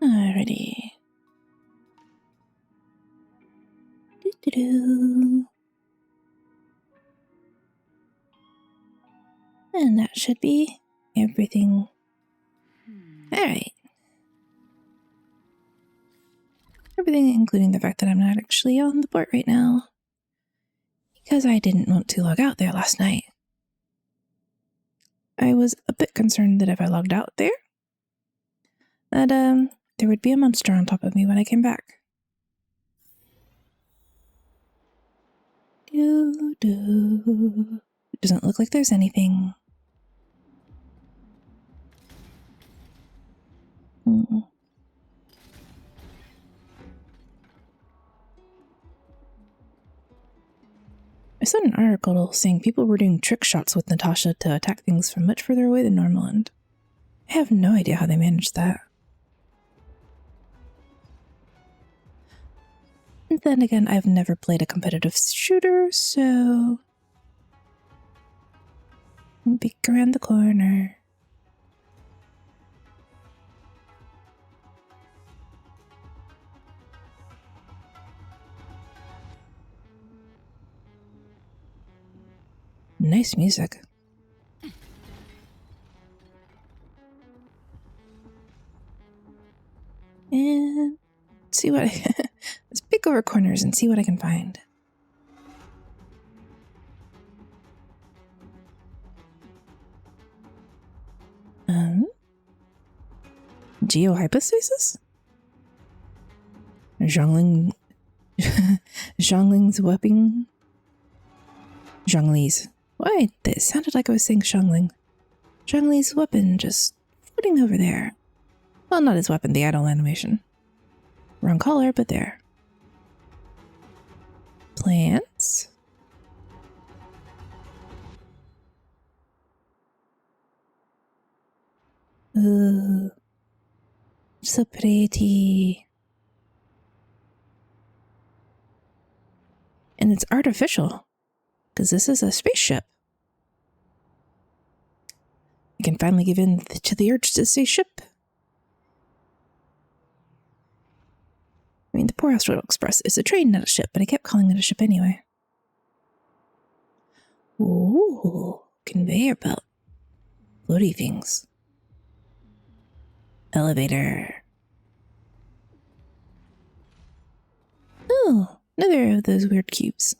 Alrighty. Doo-doo-doo. And that should be everything. Alright. Everything, including the fact that I'm not actually on the port right now. Because I didn't want to log out there last night. I was a bit concerned that if I logged out there, that there would be a monster on top of me when I came back. Doo-doo. It doesn't look like there's anything. I saw an article saying people were doing trick shots with Natasha to attack things from much further away than normal, and I have no idea how they managed that. And then again, I've never played a competitive shooter, so peek around the corner. Nice music. And see what let's peek over corners and see what I can find. Geohypostasis? Zhongling's weapon. Zhongli's. Why? It sounded like I was saying Xiangling. Zhongli's weapon just floating over there. Well, not his weapon, the idle animation. Wrong color, but there. Plants. Ooh. So pretty. And it's artificial. Because this is a spaceship. I can finally give in to the urge to say ship. I mean, the poor Astral Express is a train, not a ship, but I kept calling it a ship anyway. Ooh, conveyor belt. Floaty things. Elevator. Oh, another of those weird cubes.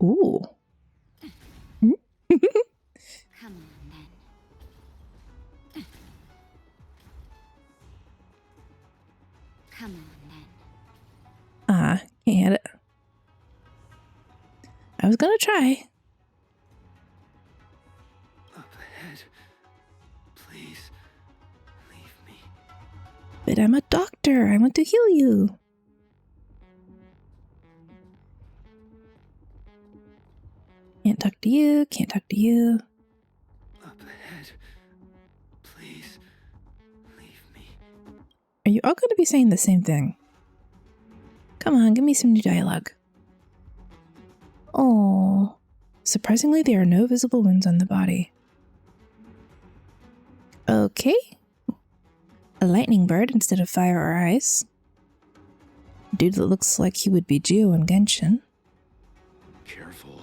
Ooh. Come on, then. Come on, then. Can't hit it. I was gonna try. Up ahead. Please, leave me. But I'm a doctor. I want to heal you. Can't talk to you, can't talk to you. Up ahead. Please, leave me. Are you all going to be saying the same thing? Come on, give me some new dialogue. Oh, surprisingly, there are no visible wounds on the body. Okay. A lightning bird instead of fire or ice. Dude that looks like he would be Geo in Genshin. Careful.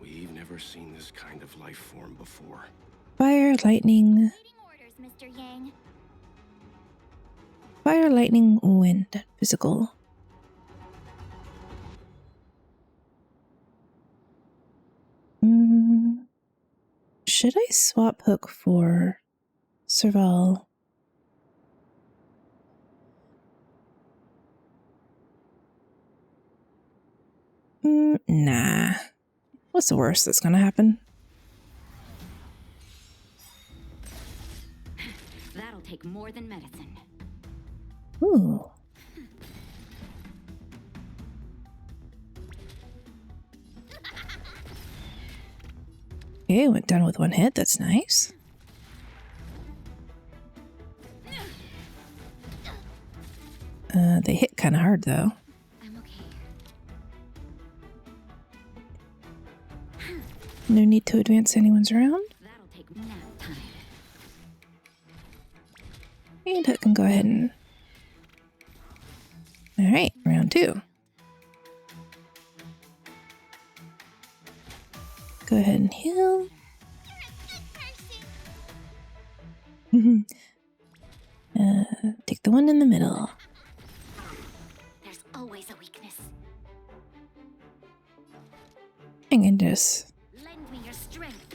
We've never seen this kind of life form before. Fire, lightning. Waiting orders, Mr. Yang. Fire, lightning, wind. Physical. Should I swap Hook for Serval? Nah. What's the worst that's gonna happen? That'll take more than medicine. Ooh. Okay, went down with one hit. That's nice. They hit kind of hard, though. I'm okay. No need to advance anyone's round. That'll take nap time. And Hook can go ahead and... Alright, round 2. Go ahead and heal. Take the one in the middle. There's always a weakness. I can just... Lend me your strength.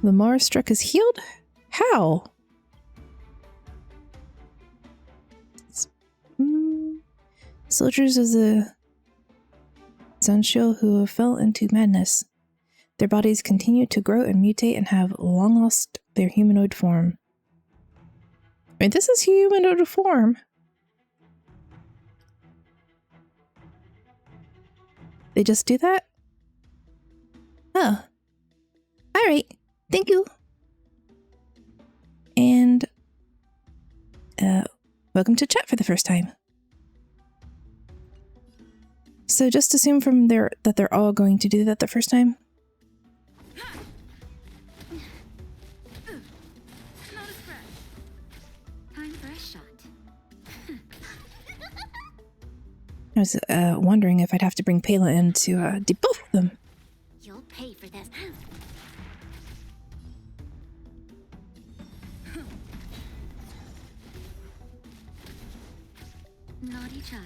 The Mars struck is healed? How? Soldiers of the Xianzhou who fell into madness. Their bodies continue to grow and mutate and have long lost their humanoid form. Wait, this is humanoid form. They just do that? Oh. Alright. Thank you. And welcome to chat for the first time. So just assume from there that they're all going to do that the first time. Not a scratch. Time for a shot. I was wondering if I'd have to bring Pela in to debuff them. You'll pay for this. Naughty child.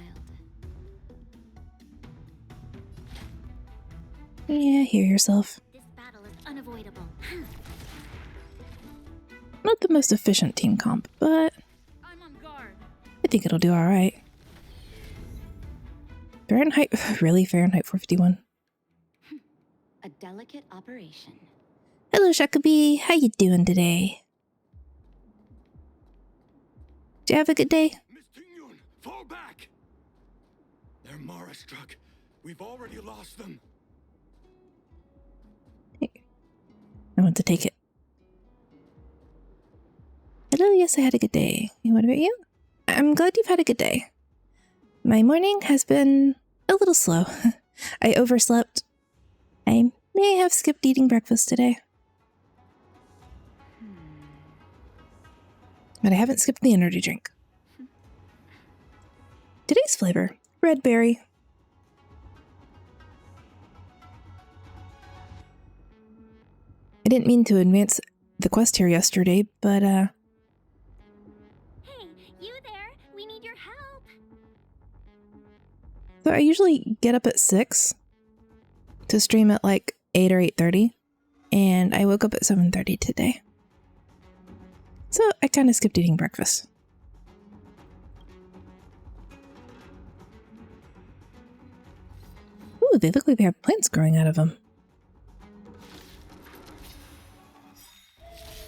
Yeah, hear yourself. This battle is unavoidable. Not the most efficient team comp, but I'm on guard. I think it'll do alright. Fahrenheit? Really? Fahrenheit 451? A delicate operation. Hello, Shakabi. How you doing today? Did you have a good day? Miss Tingyun, fall back! They're Mara struck. We've already lost them. I want to take it. Hello, yes, I had a good day. What about you? I'm glad you've had a good day. My morning has been a little slow. I overslept. I may have skipped eating breakfast today. But I haven't skipped the energy drink. Today's flavor, red berry. I didn't mean to advance the quest here yesterday, but Hey, you there? We need your help. so I usually get up at 6 to stream at like 8 or 8:30, and I woke up at 7:30 today. So I kind of skipped eating breakfast. Ooh, they look like they have plants growing out of them.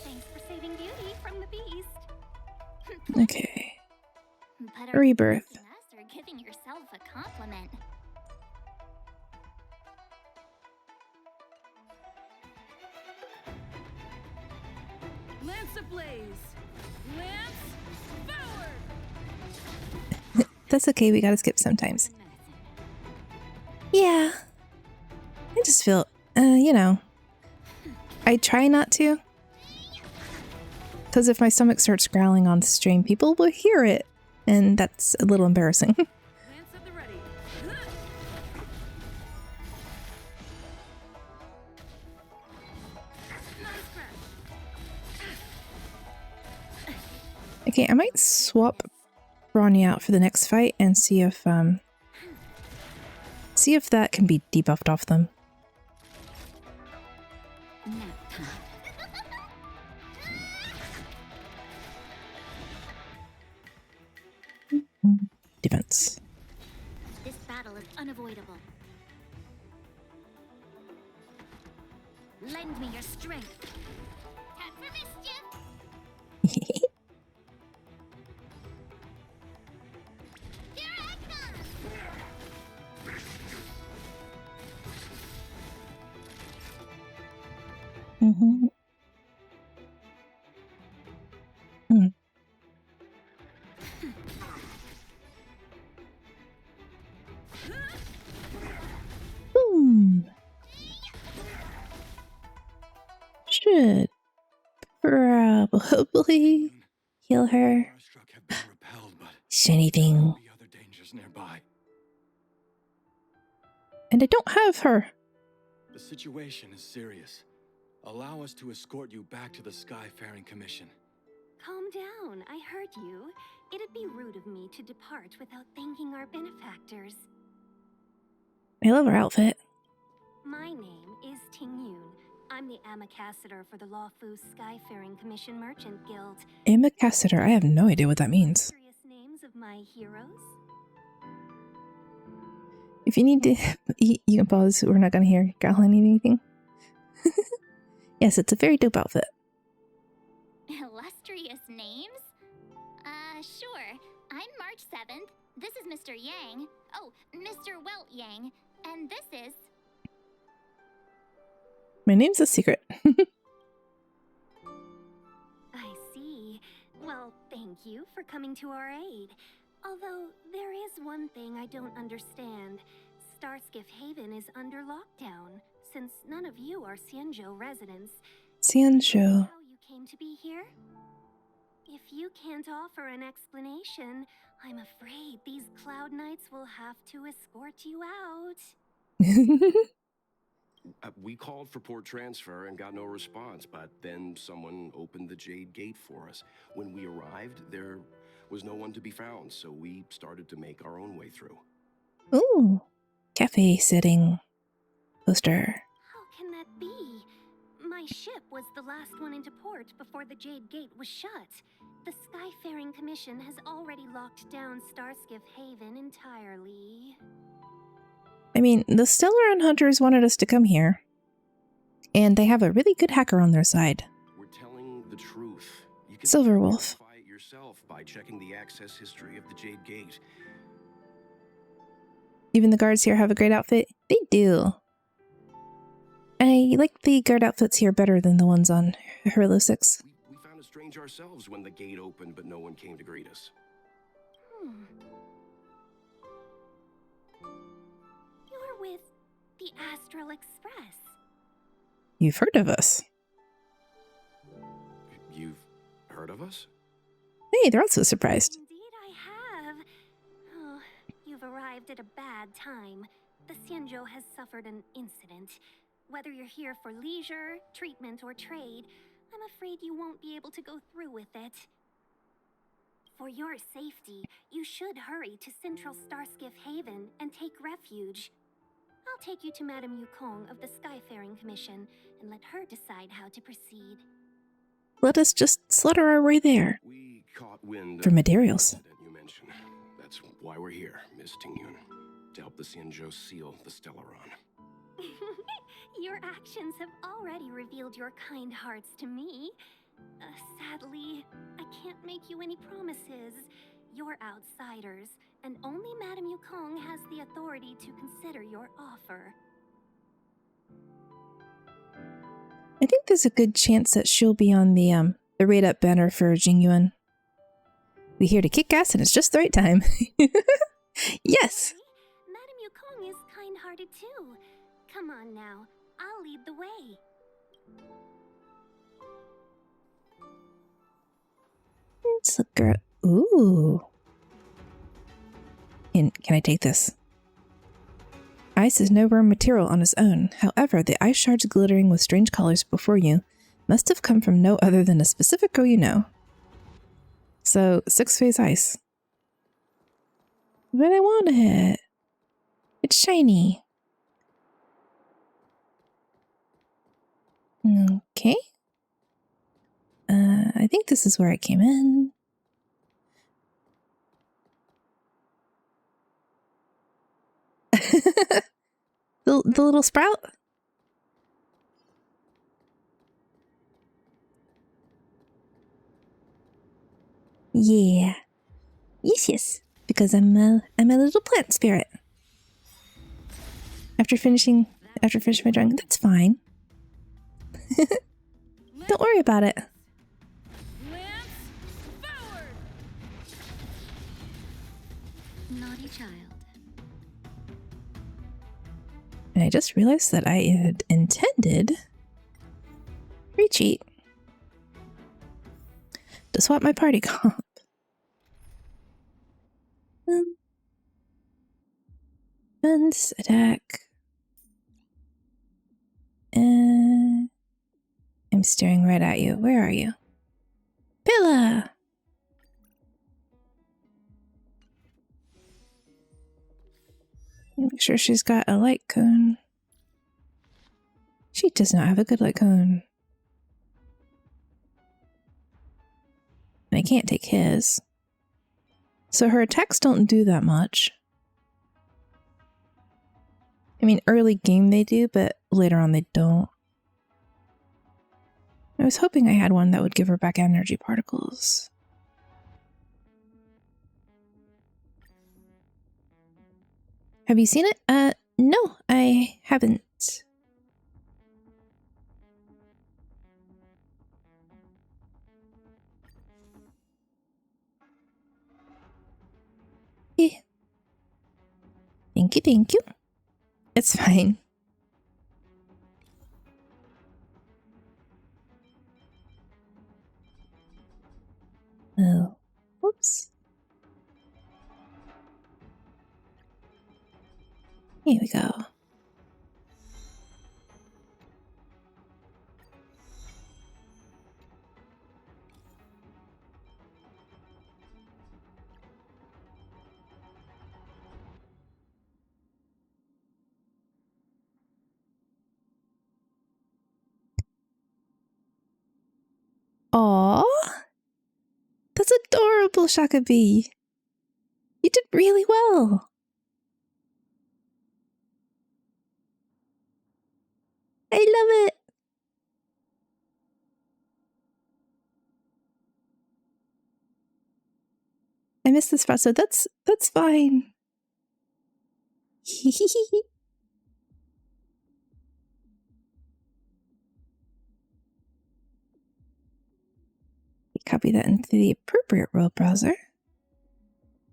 Thanks for saving beauty from the beast. Okay. Better Rebirth. than us or giving yourself a compliment. Lance ablaze! Lance forward! That's okay, we gotta skip sometimes. Yeah. I just feel, you know, I try not to. Because if my stomach starts growling on the stream, people will hear it. And that's a little embarrassing. Lance at the ready. Not a scratch. Okay, I might swap Ronnie out for the next fight and see if that can be debuffed off them. Nap time. Defense. This battle is unavoidable. Lend me your strength. Time for mischief. Here I come. Mm-hmm. Mm. should probably heal her. Starstruck have been repelled, but Shiny thing. be other dangers nearby. And I don't have her. The situation is serious. Allow us to escort you back to the Skyfaring Commission. Calm down. I heard you. It'd be rude of me to depart without thanking our benefactors. I love her outfit. My name is Ting Yun. I'm the ambassador for the Lawfu Skyfaring Commission Merchant Guild. Ambassador. I have no idea what that means. Curious names of my heroes? If you need to, you can pause. We're not going to hear Caroline anything. Yes, it's a very dope outfit. Illustrious names? Sure. I'm March 7th. This is Mr. Yang. Oh, Mr. Welt Yang. And this is... My name's a secret. I see. Well, thank you for coming to our aid. Although, there is one thing I don't understand. Starskiff Haven is under lockdown, since none of you are Xianzhou residents. Xianzhou. How you came to be here? If you can't offer an explanation, I'm afraid these Cloud Knights will have to escort you out. We called for port transfer and got no response, but then someone opened the Jade Gate for us. When we arrived, there was no one to be found, so we started to make our own way through. Ooh. Cafe sitting. Poster. How can that be? My ship was the last one into port before the Jade Gate was shut. The Skyfaring Commission has already locked down Starskiff Haven entirely. I mean, the Stellaron Hunters wanted us to come here. And they have a really good hacker on their side. We're telling the truth. You can Silverwolf. verify it yourself by checking the access history of the Jade Gate. Even the guards here have a great outfit. They do. I like the guard outfits here better than the ones on Hurlo 6. We found it strange ourselves when the gate opened, but no one came to greet us. You're with the Astral Express. You've heard of us. You've heard of us? Hey, they're also surprised. Indeed I have. Oh, you've arrived at a bad time. The Xianzhou has suffered an incident. Whether you're here for leisure, treatment, or trade, I'm afraid you won't be able to go through with it. For your safety, you should hurry to Central Starskiff Haven and take refuge. I'll take you to Madame Yukong of the Skyfaring Commission and let her decide how to proceed. Let us just slaughter our way there. We caught wind For of the materials. incident you mentioned. That's why we're here, Miss Tingyun, to help the Xianzhou seal the Stellaron. Your actions have already revealed your kind hearts to me. Sadly, I can't make you any promises. You're outsiders, and only Madame Yukong has the authority to consider your offer. I think there's a good chance that she'll be on the rate up banner for Jingyuan. We here to kick ass and it's just the right time. Yes! Madame Yukong is kind-hearted too. Come on now, I'll lead the way. Let's look her. Ooh. Can I take this? Ice is no rare material on its own. However, the ice shards glittering with strange colors before you must have come from no other than a specific girl you know. So, 6-phase ice. But I want it. It's shiny. Okay. I think this is where I came in. the little sprout? Yeah. Yes. Because I'm a little plant spirit. After finishing my drawing, that's fine. Don't worry about it. Lance forward! Naughty child. And I just realized that I had intended Retreat. To swap my party comp. Defense, attack. I'm staring right at you. Where are you? Pilla! Make sure she's got a light cone. She does not have a good light cone. And I can't take his. So her attacks don't do that much. I mean, early game they do, but later on they don't. I was hoping I had one that would give her back energy particles. Have you seen it? No, I haven't. Thank you, thank you. It's fine. Oh, whoops. Here we go. Aww. That's adorable, Shakabi. You did really well. I love it. I missed this spot, so that's fine. Copy that into the appropriate world browser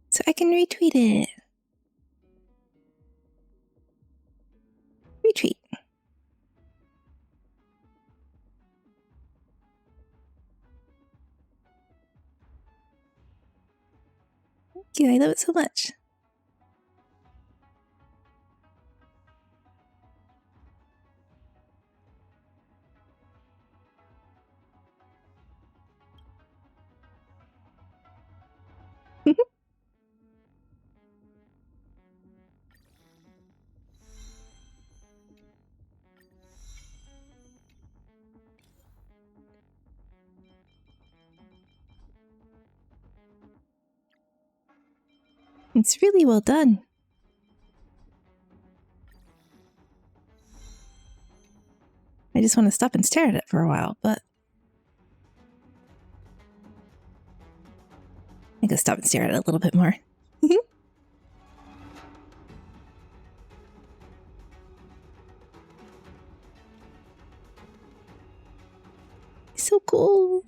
so I can retweet it. Retweet. Thank you, I love it so much. It's really well done. I just want to stop and stare at it for a while, but I can stop and stare at it a little bit more. So cool.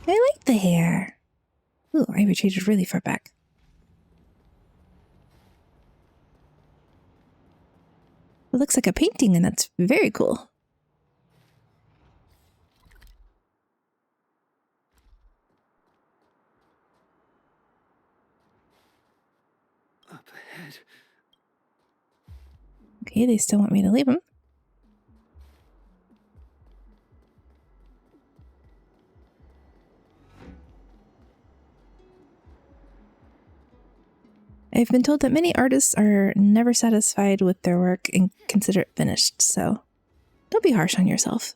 I like the hair. Ooh, I retreated really far back. It looks like a painting, and that's very cool. Up ahead. Okay, they still want me to leave them. I've been told that many artists are never satisfied with their work and consider it finished, so don't be harsh on yourself.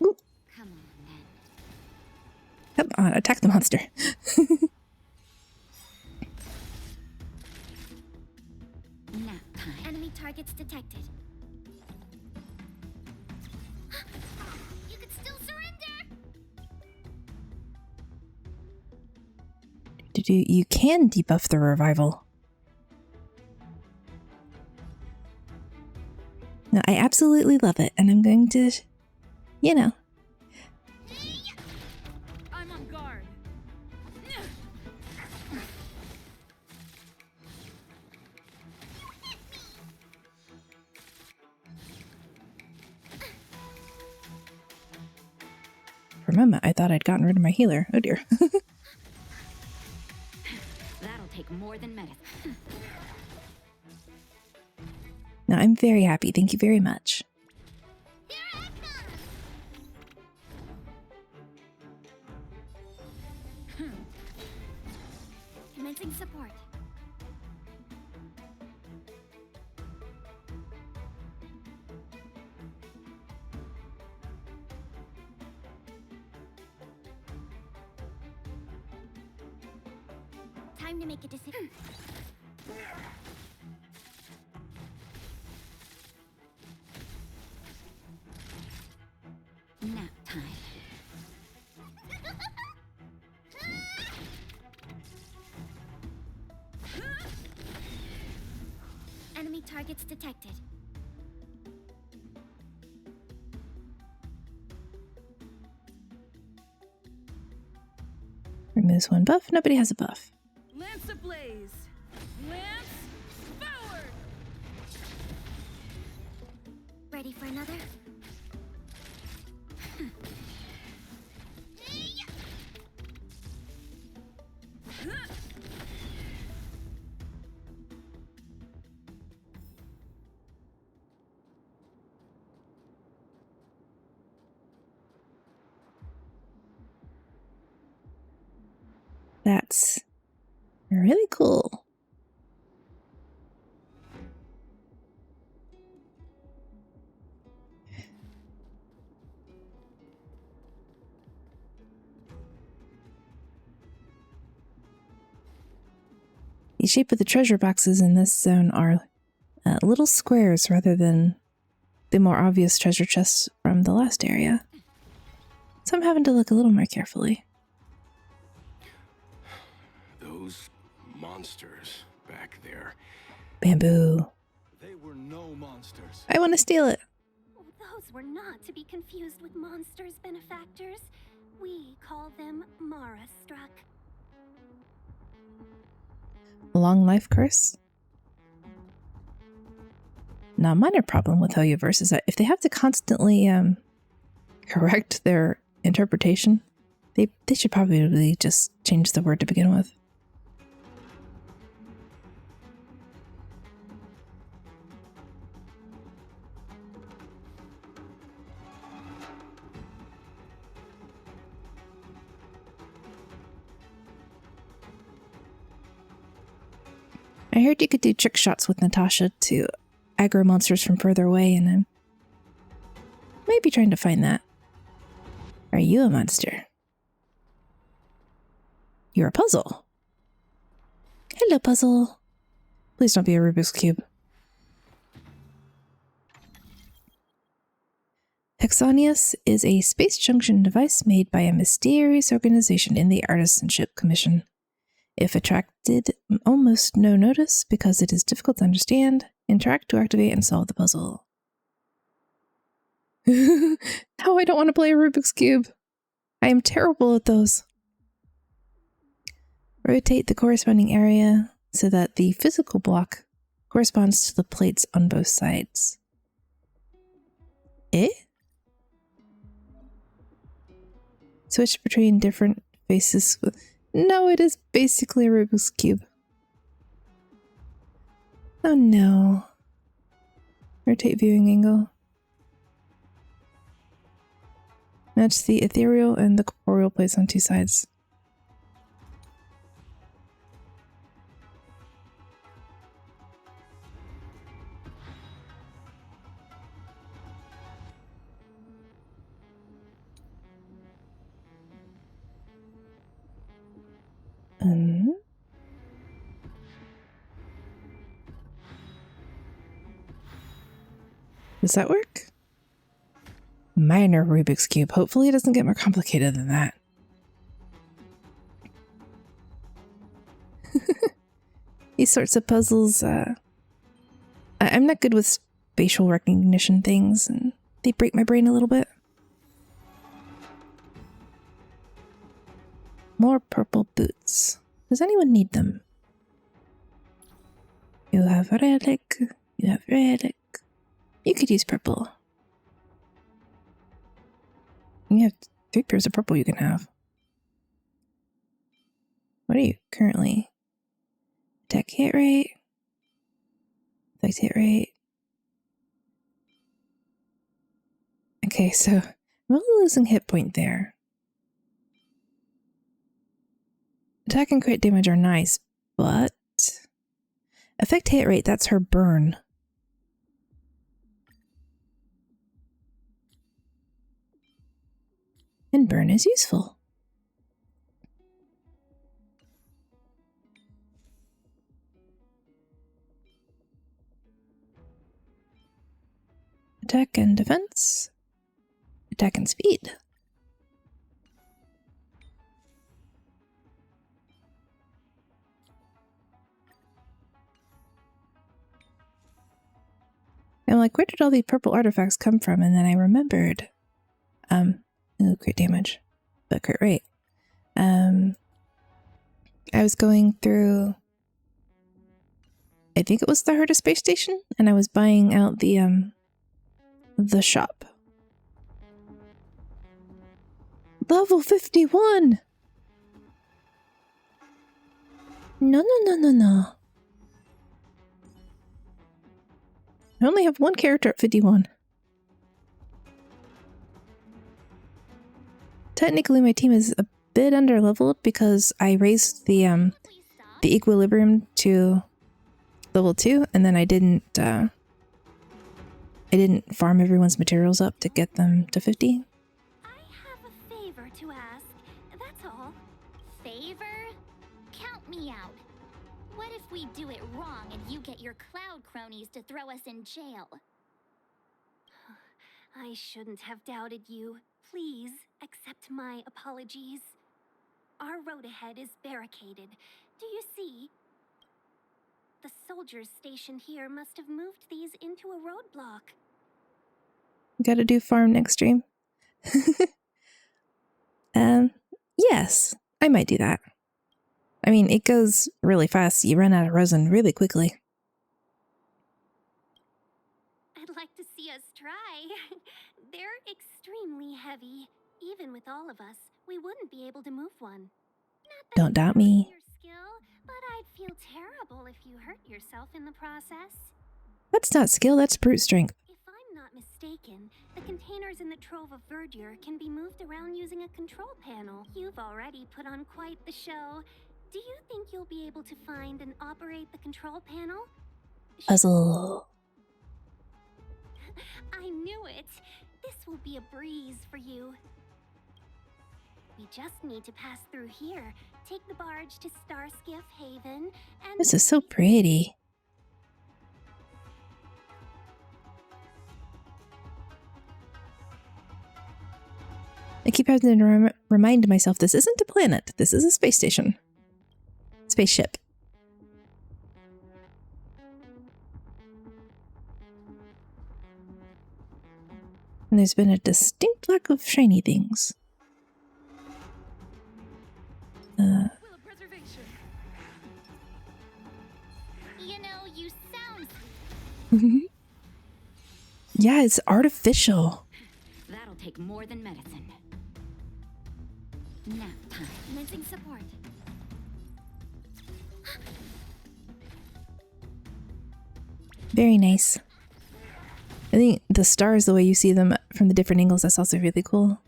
Ooh. Come on, then. Come on, attack the monster. Nap time. Enemy targets detected. You could still surrender! You can debuff the revival. No, I absolutely love it, and I'm going to, I'm on guard. For a moment, I thought I'd gotten rid of my healer. Oh dear. That'll take more than medicine. No, I'm very happy. Thank you very much. Commencing support. Time to make a decision. Nap time. Enemy targets detected. Removes one buff. Nobody has a buff. Lance ablaze. Lance forward. Ready for another? That's really cool. The shape of the treasure boxes in this zone are little squares rather than the more obvious treasure chests from the last area. So I'm having to look a little more carefully. Those monsters back there. Bamboo. They were no monsters. I want to steal it. Those were not to be confused with monsters, benefactors. We call them Mara struck. Long life curse. Now, a minor problem with Hoyoverse is that if they have to constantly correct their interpretation, they should probably just change the word to begin with. I heard you could do trick shots with Natasha to aggro monsters from further away, and I'm maybe trying to find that. Are you a monster? You're a puzzle. Hello, puzzle. Please don't be a Rubik's Cube. Hexonius is a space junction device made by a mysterious organization in the Artisanship Commission. If attracted, almost no notice because it is difficult to understand. Interact to activate and solve the puzzle. Now I don't want to play a Rubik's Cube. I am terrible at those. Rotate the corresponding area so that the physical block corresponds to the plates on both sides. Eh? Switch between different faces with... No, it is basically a Rubik's Cube. Oh no. Rotate viewing angle. Match the ethereal and the corporeal plates on two sides. Does that work? Minor Rubik's Cube. Hopefully it doesn't get more complicated than that. These sorts of puzzles, I'm not good with facial recognition things, and they break my brain a little bit. More purple boots. Does anyone need them? You have relic. You have relic. You could use purple. You have 3 pairs of purple you can have. What are you currently? Attack hit rate. Attack hit rate. Okay, so I'm only losing hit point there. Attack and crit damage are nice, but effect hit rate, that's her burn. And burn is useful. Attack and defense. Attack and speed. I'm like, where did all these purple artifacts come from? And then I remembered, crit damage, but crit rate. I was going through, I think it was the Herta space station, and I was buying out the shop. Level 51! No. I only have one character at 51. Technically, my team is a bit under-leveled because I raised the equilibrium to level 2, and then I didn't farm everyone's materials up to get them to 50. I have a favor to ask, that's all. Favor? Count me out. What if we do it wrong and you get your cloud cronies to throw us in jail? I shouldn't have doubted you. Please accept my apologies. Our road ahead is barricaded. Do you see? The soldiers stationed here must have moved these into a roadblock. Gotta do farm next stream. Yes, I might do that. I mean, it goes really fast. You run out of resin really quickly. I'd like to see us try. They're extremely heavy. Even with all of us, we wouldn't be able to move one. Not that Don't doubt me. your skill, but I'd feel terrible if you hurt yourself in the process. That's not skill, that's brute strength. If I'm not mistaken, the containers in the Trove of Verdure can be moved around using a control panel. You've already put on quite the show. Do you think you'll be able to find and operate the control panel? Puzzle. I knew it. This will be a breeze for you. We just need to pass through here, take the barge to Starskiff Haven, and... This is so pretty. I keep having to remind myself this isn't a planet. This is a space station. Spaceship. And there's been a distinct lack of shiny things. Will of preservation. You know, you sound... Yeah, it's artificial. That'll take more than medicine. Nap time. Commencing support. Very nice. I think the stars, the way you see them from the different angles, that's also really cool.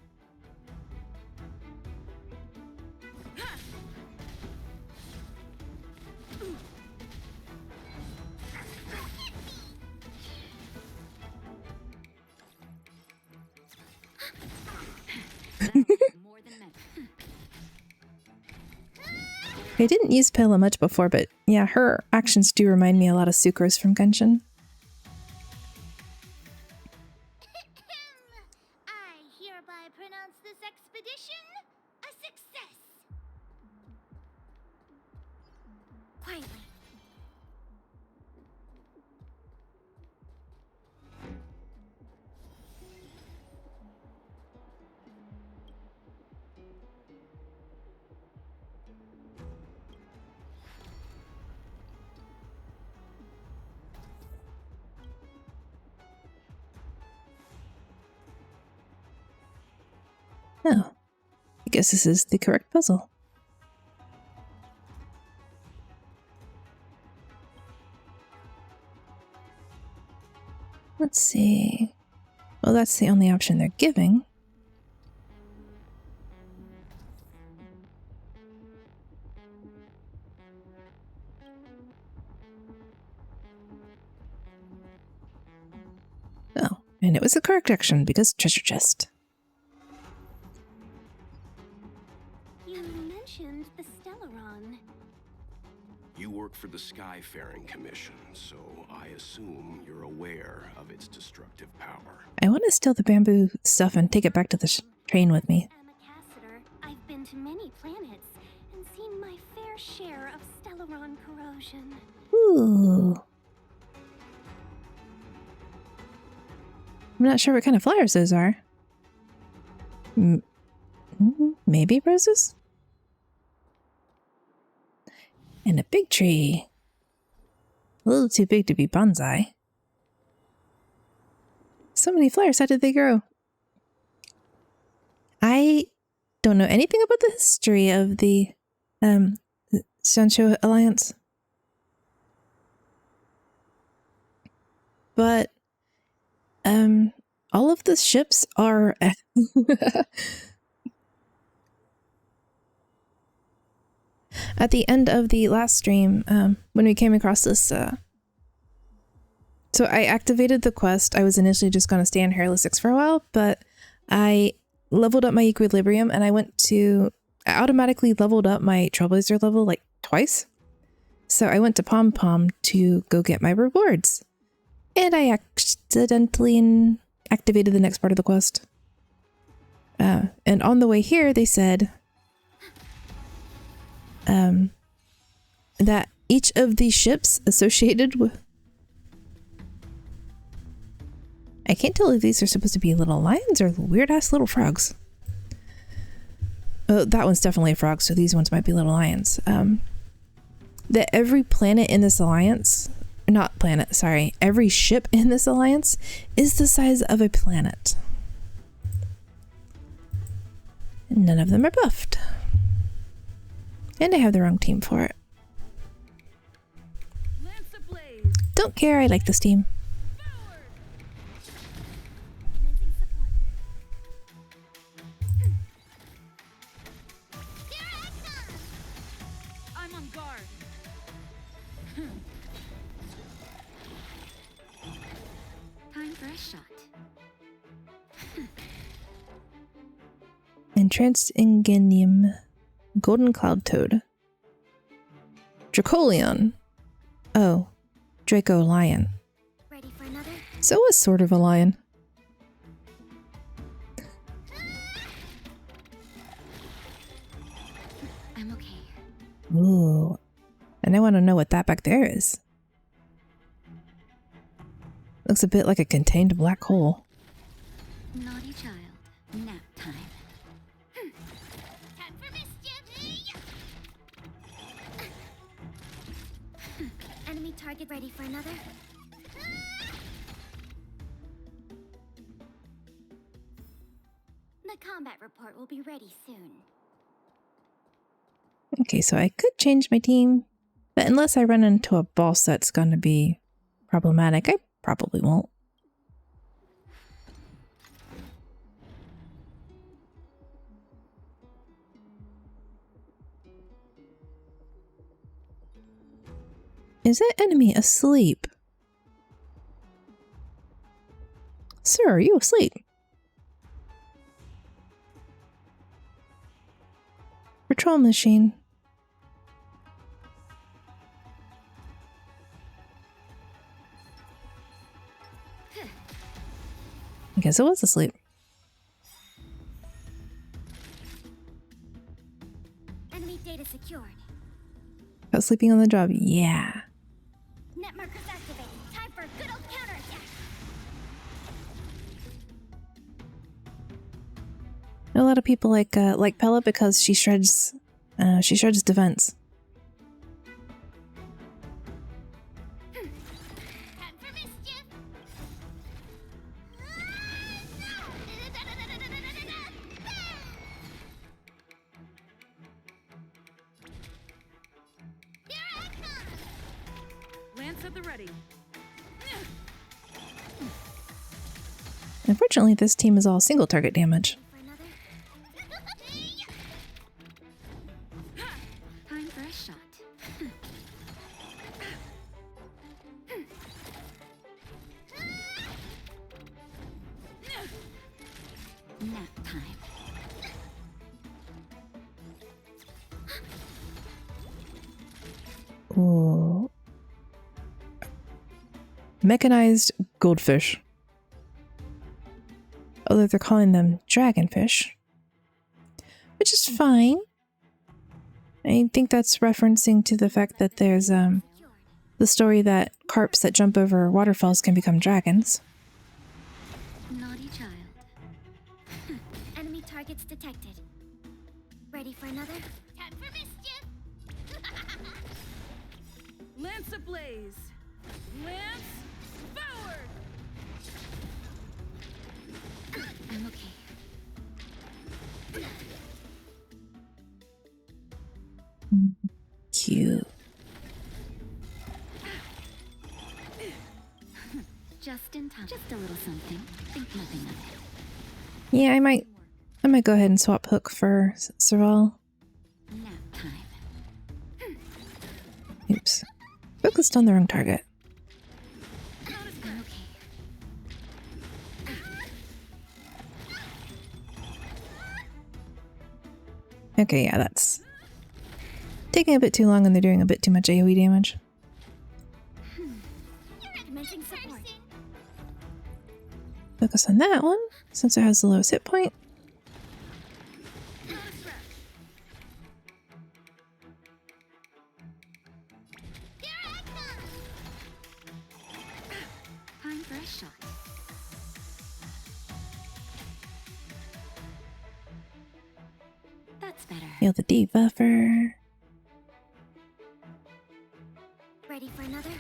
That'll take more than medicine. I didn't use Pela much before, but yeah, her actions do remind me a lot of Sucrose from Genshin. I hereby pronounce this expedition a success. Quietly. Oh, I guess this is the correct puzzle. Let's see. Well, that's the only option they're giving. Oh, and it was the correct action because treasure chest. You mentioned the Stellaron. You work for the Skyfaring Commission, so I assume you're aware of its destructive power. I want to steal the bamboo stuff and take it back to the train with me. I'm a Cassiter. I've been to many planets and seen my fair share of Stellaron corrosion. Ooh. I'm not sure what kind of flowers those are. Maybe roses? And a big tree. A little too big to be bonsai. So many flowers, how did they grow? I don't know anything about the history of the Xianzhou Alliance. But all of the ships are at the end of the last stream, when we came across this, so I activated the quest. I was initially just going to stay on Hairless 6 for a while, but I leveled up my equilibrium and I automatically leveled up my Trailblazer level like twice. So I went to Pom Pom to go get my rewards. And I accidentally activated the next part of the quest. And on the way here, they said that each of these ships associated with... I can't tell if these are supposed to be little lions or weird-ass little frogs. Oh, that one's definitely a frog, so these ones might be little lions. That every planet in this alliance... Not planet, sorry. Every ship in this alliance is the size of a planet. And none of them are buffed. And I have the wrong team for it. Don't care, I like this team. I'm on guard. Time for a shot. Entranced Ingenium. Golden Cloud Toad. Dracolion. Oh, Draco Lion. Ready for another? So was sort of a lion. I'm okay. Ooh. And I want to know what that back there is. Looks a bit like a contained black hole. Naughty child. Nap time. Time for mischief! Enemy target ready for another? The combat report will be ready soon. Okay, so I could change my team, but unless I run into a boss that's going to be problematic, I probably won't. Is that enemy asleep? Sir, are you asleep? Patrol machine. I guess it was asleep. Enemy data secured. About sleeping on the job. Yeah. Net markers activated. Time for a good old counterattack. A lot of people like Pella because she shreds defense. Time for mischief! Lance at the ready. Unfortunately, this team is all single target damage. For another? Time for a shot. Nap time. Ooh. Mechanized goldfish. Although they're calling them dragonfish. Which is fine. I think that's referencing to the fact that there's the story that carps that jump over waterfalls can become dragons. Naughty child. Enemy targets detected. Ready for another? Time for mischief. Lance ablaze. Lance forward. I'm okay. Cute. Just in time. Just a little something. Think nothing of it. Yeah, I might go ahead and swap Hook for Sorrel. Nap time. Oops. Focused on the wrong target. I'm okay. Okay, yeah, that's taking a bit too long and they're doing a bit too much AoE damage. Commencing support. Focus on that one, since it has the lowest hit point. Time for a shot. That's better. Heal the debuffer. Ready for another?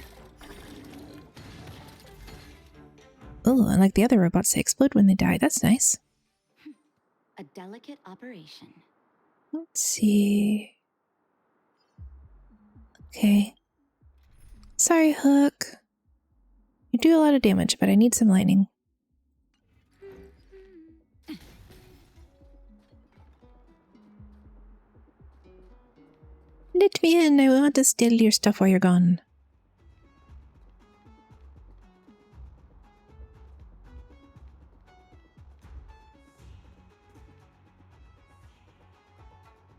Oh, unlike the other robots, they explode when they die. That's nice. A delicate operation. Let's see. Okay. Sorry, Hook. You do a lot of damage, but I need some lightning. Let me in. I want to steal your stuff while you're gone.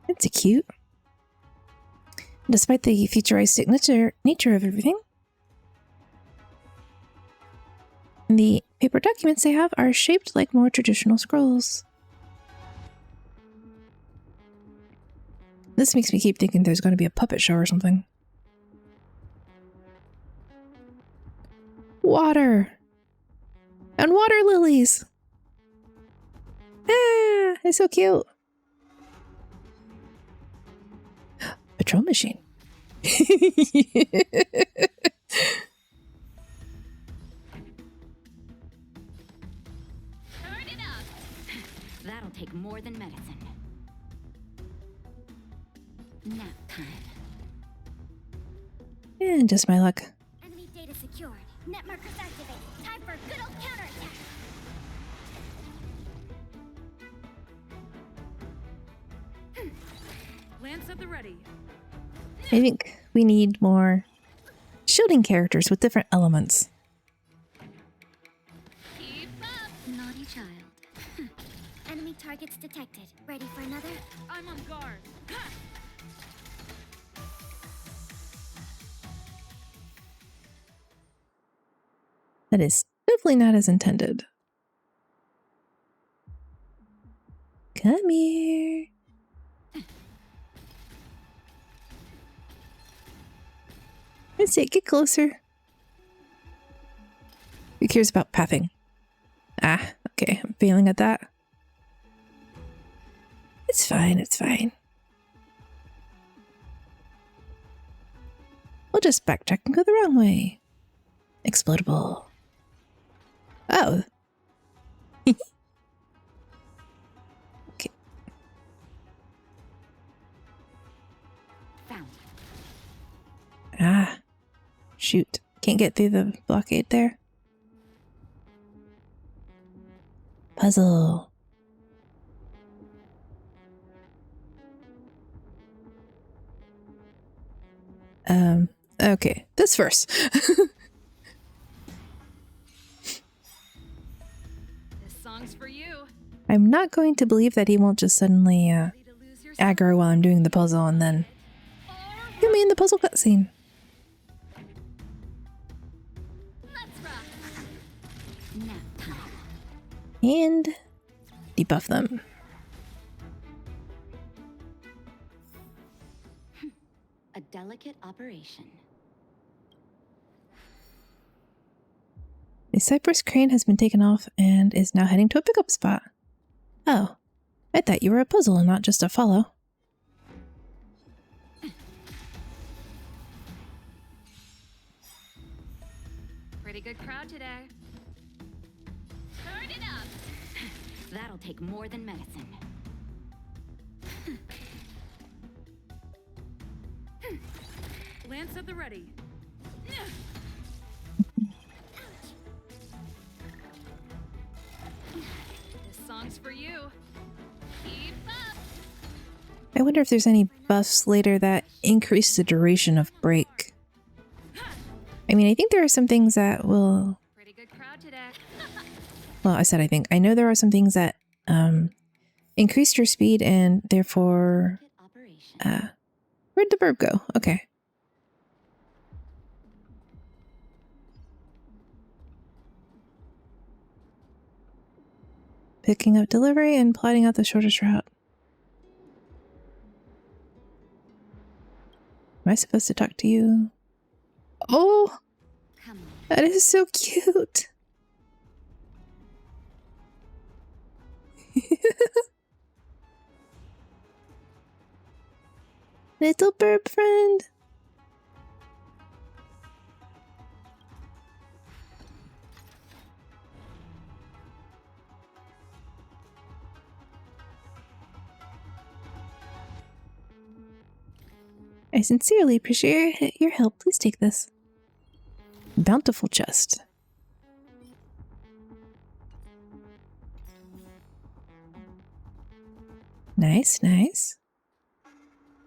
That's cute. Despite the futuristic nature of everything, the paper documents they have are shaped like more traditional scrolls. This makes me keep thinking there's going to be a puppet show or something. Water! And water lilies! Ah! It's so cute! Patrol machine. Turn it up. That'll take more than medicine. Nap time. And just my luck. Enemy data secured. Net markers activate. Time for a good old counterattack. Lance at the ready. I think we need more shielding characters with different elements. Keep up. Naughty child. Enemy targets detected. Ready for another? I'm on guard. That is definitely not as intended. Come here. That's it, get closer. Who cares about pathing? Ah, okay, I'm failing at that. It's fine, it's fine. We'll just backtrack and go the wrong way. Explodable. Oh. Okay. Found. Ah. Shoot. Can't get through the blockade there. Puzzle. Okay, this first. This song's for you. I'm not going to believe that he won't just suddenly Ready to lose your aggro while I'm doing the puzzle and then get me in the puzzle cutscene. Let's rock. Nap time. And debuff them. A delicate operation. The Cypress crane has been taken off and is now heading to a pickup spot. Oh, I thought you were a puzzle and not just a follow. Pretty good crowd today. Turn it up. That'll take more than medicine. Lance at the ready. This song's for you. Keep up. I wonder if there's any buffs later that increase the duration of break. I mean, I think there are some things that will... Pretty good crowd today. Well, I said I think. I know there are some things that increase your speed and therefore... Operation. Where'd the burb go? Okay. Picking up delivery and plotting out the shortest route. Am I supposed to talk to you? Oh, Come on. that is so cute. Little burb friend. I sincerely appreciate your help. Please take this. Bountiful chest. Nice, nice.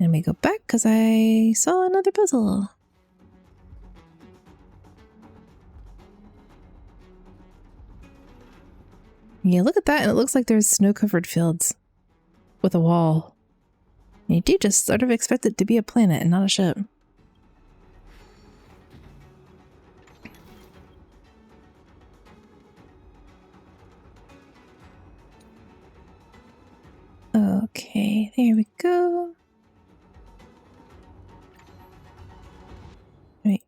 Let me go back because I saw another puzzle. Yeah, look at that, and it looks like there's snow-covered fields with a wall. And you do just sort of expect it to be a planet and not a ship. Okay, there we go. Wait.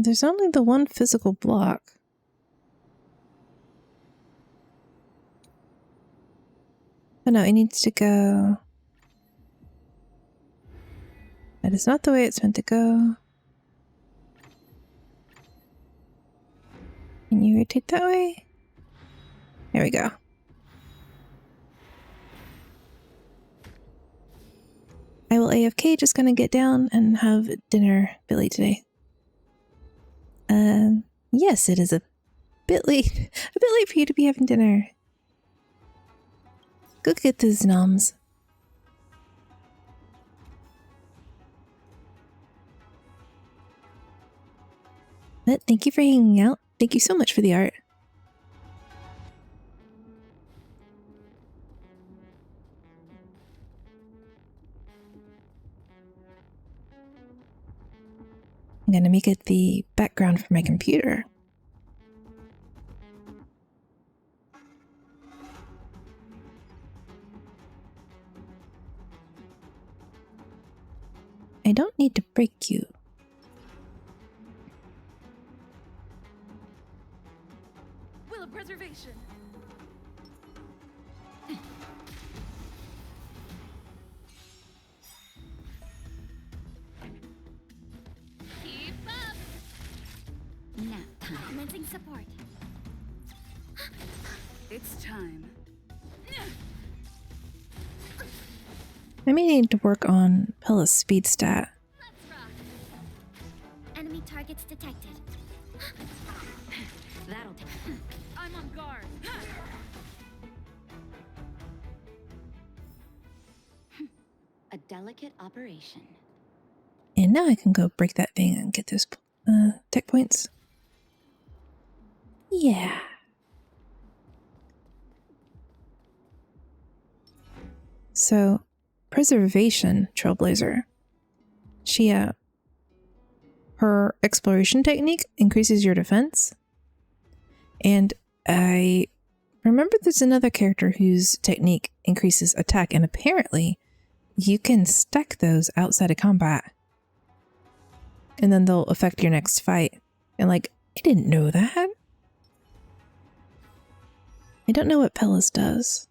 There's only the one physical block. Oh no, it needs to go. That is not the way it's meant to go. Can you rotate that way? There we go. I will AFK, just gonna get down and have dinner a bit late today. Yes, it is a bit late. A bit late for you to be having dinner. Go get those noms. But thank you for hanging out. Thank you so much for the art. I'm gonna make it the background for my computer. I don't need to break you. Will of preservation. Commencing support. It's time. I may need to work on Pella's speed stat. Let's rock. Enemy targets detected. That'll take. I'm on guard. A delicate operation. And now I can go break that thing and get those tech points. Yeah. So, preservation trailblazer. She her exploration technique increases your defense. And I remember there's another character whose technique increases attack, and apparently you can stack those outside of combat. And then they'll affect your next fight. And like, I didn't know that. I don't know what Pella's does.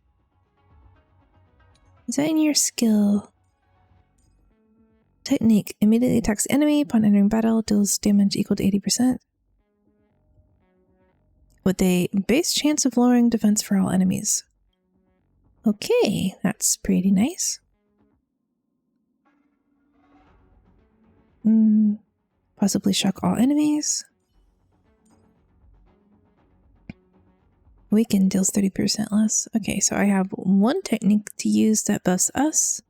Is that in your skill? Technique. Immediately attacks the enemy upon entering battle, deals damage equal to 80%. With a base chance of lowering defense for all enemies. Okay, that's pretty nice. Possibly shock all enemies. Weaken deals 30% less. Okay, so I have one technique to use that buffs us.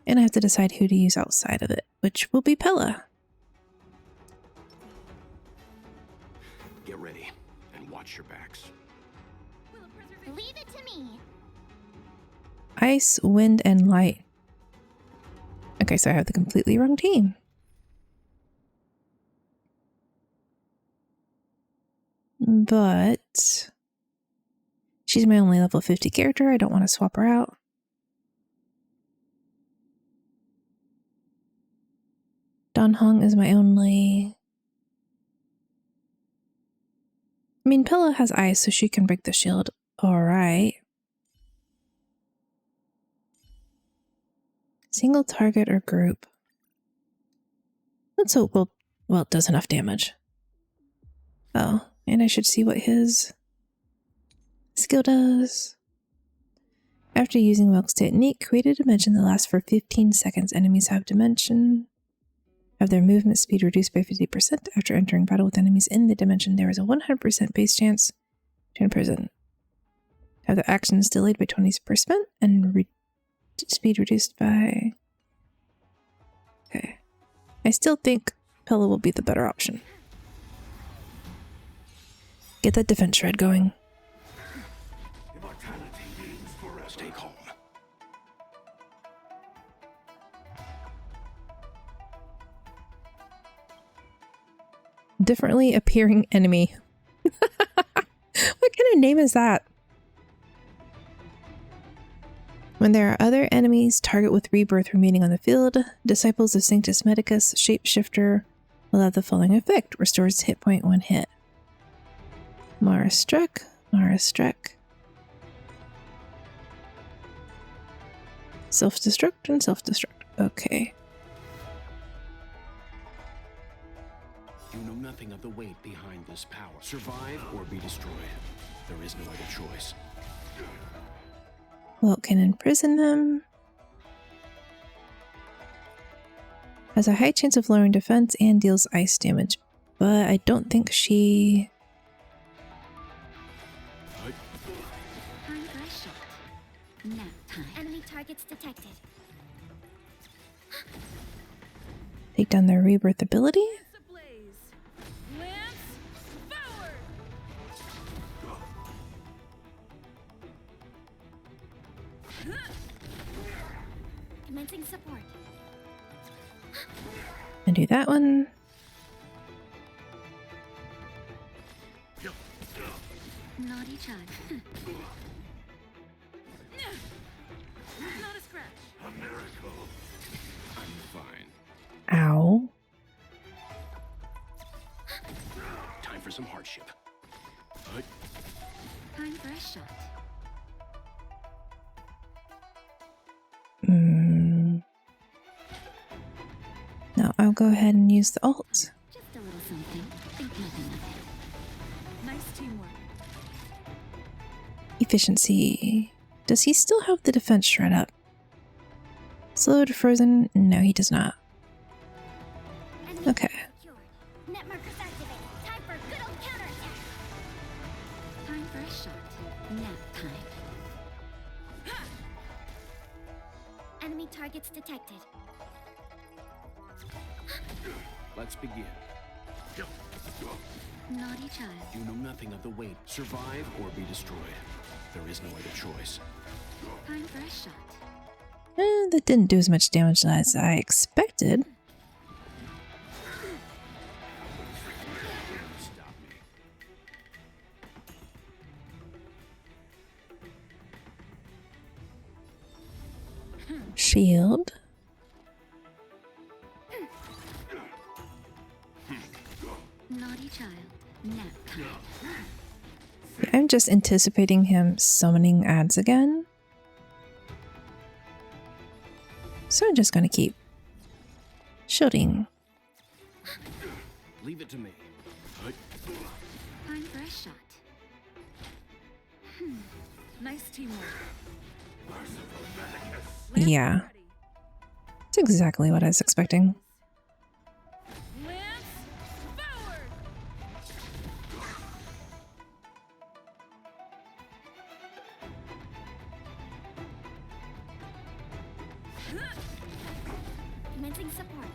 And I have to decide who to use outside of it, which will be Pella. Get ready and watch your backs. Leave it to me. Ice, wind, and light. Okay, so I have the completely wrong team. But she's my only level 50 character. I don't want to swap her out. Dan Hong is my only... I mean, Pella has ice, so she can break the shield. Alright. Single target or group. Let's hope well, it does enough damage. Oh, and I should see what his skill does. After using Welk's technique, create a dimension that lasts for 15 seconds. Enemies have their movement speed reduced by 50% after entering battle with enemies in the dimension. There is a 100% base chance to imprison. Have their actions delayed by 20% and speed reduced by... Okay. I still think Pella will be the better option. Get that defense shred going. Stay calm. Differently appearing enemy. What kind of name is that? When there are other enemies, target with rebirth remaining on the field. Disciples of Sanctus Medicus, Shapeshifter will have the following effect. Restores hit point 1 hit. Mara struck. Mara struck. Self-destruct and self-destruct. Okay. You know nothing of the weight behind this power. Survive or be destroyed. There is no other choice. Well, can imprison them. Has a high chance of lowering defense and deals ice damage. But I don't think she... Time for a shot. Nap time. Enemy targets detected. Take down their rebirth ability. Commencing support. And do that one. Naughty child. Not a scratch. A miracle. I'm fine. Ow. Time for some hardship. Time for a shot. Now I'll go ahead and use the ult. Just a little something. teamwork. Efficiency. Does he still have the defense shred up? Slow to frozen? No, he does not. Enemy Okay. secured. Net markers activated. Time for a good old counterattack. Time for a shot. Nap time. Enemy targets detected. Let's begin. Naughty child. You know nothing of the weight. Survive or be destroyed. There is no other choice. Time for a shot. That didn't do as much damage as I expected. Stop me. Shield. Naughty child. Nap time. I'm just anticipating him summoning ads again. So I'm just gonna keep shielding. Leave it to me. Time for a shot. Nice teamwork. Yeah. That's exactly what I was expecting. Lance forward. Commencing support.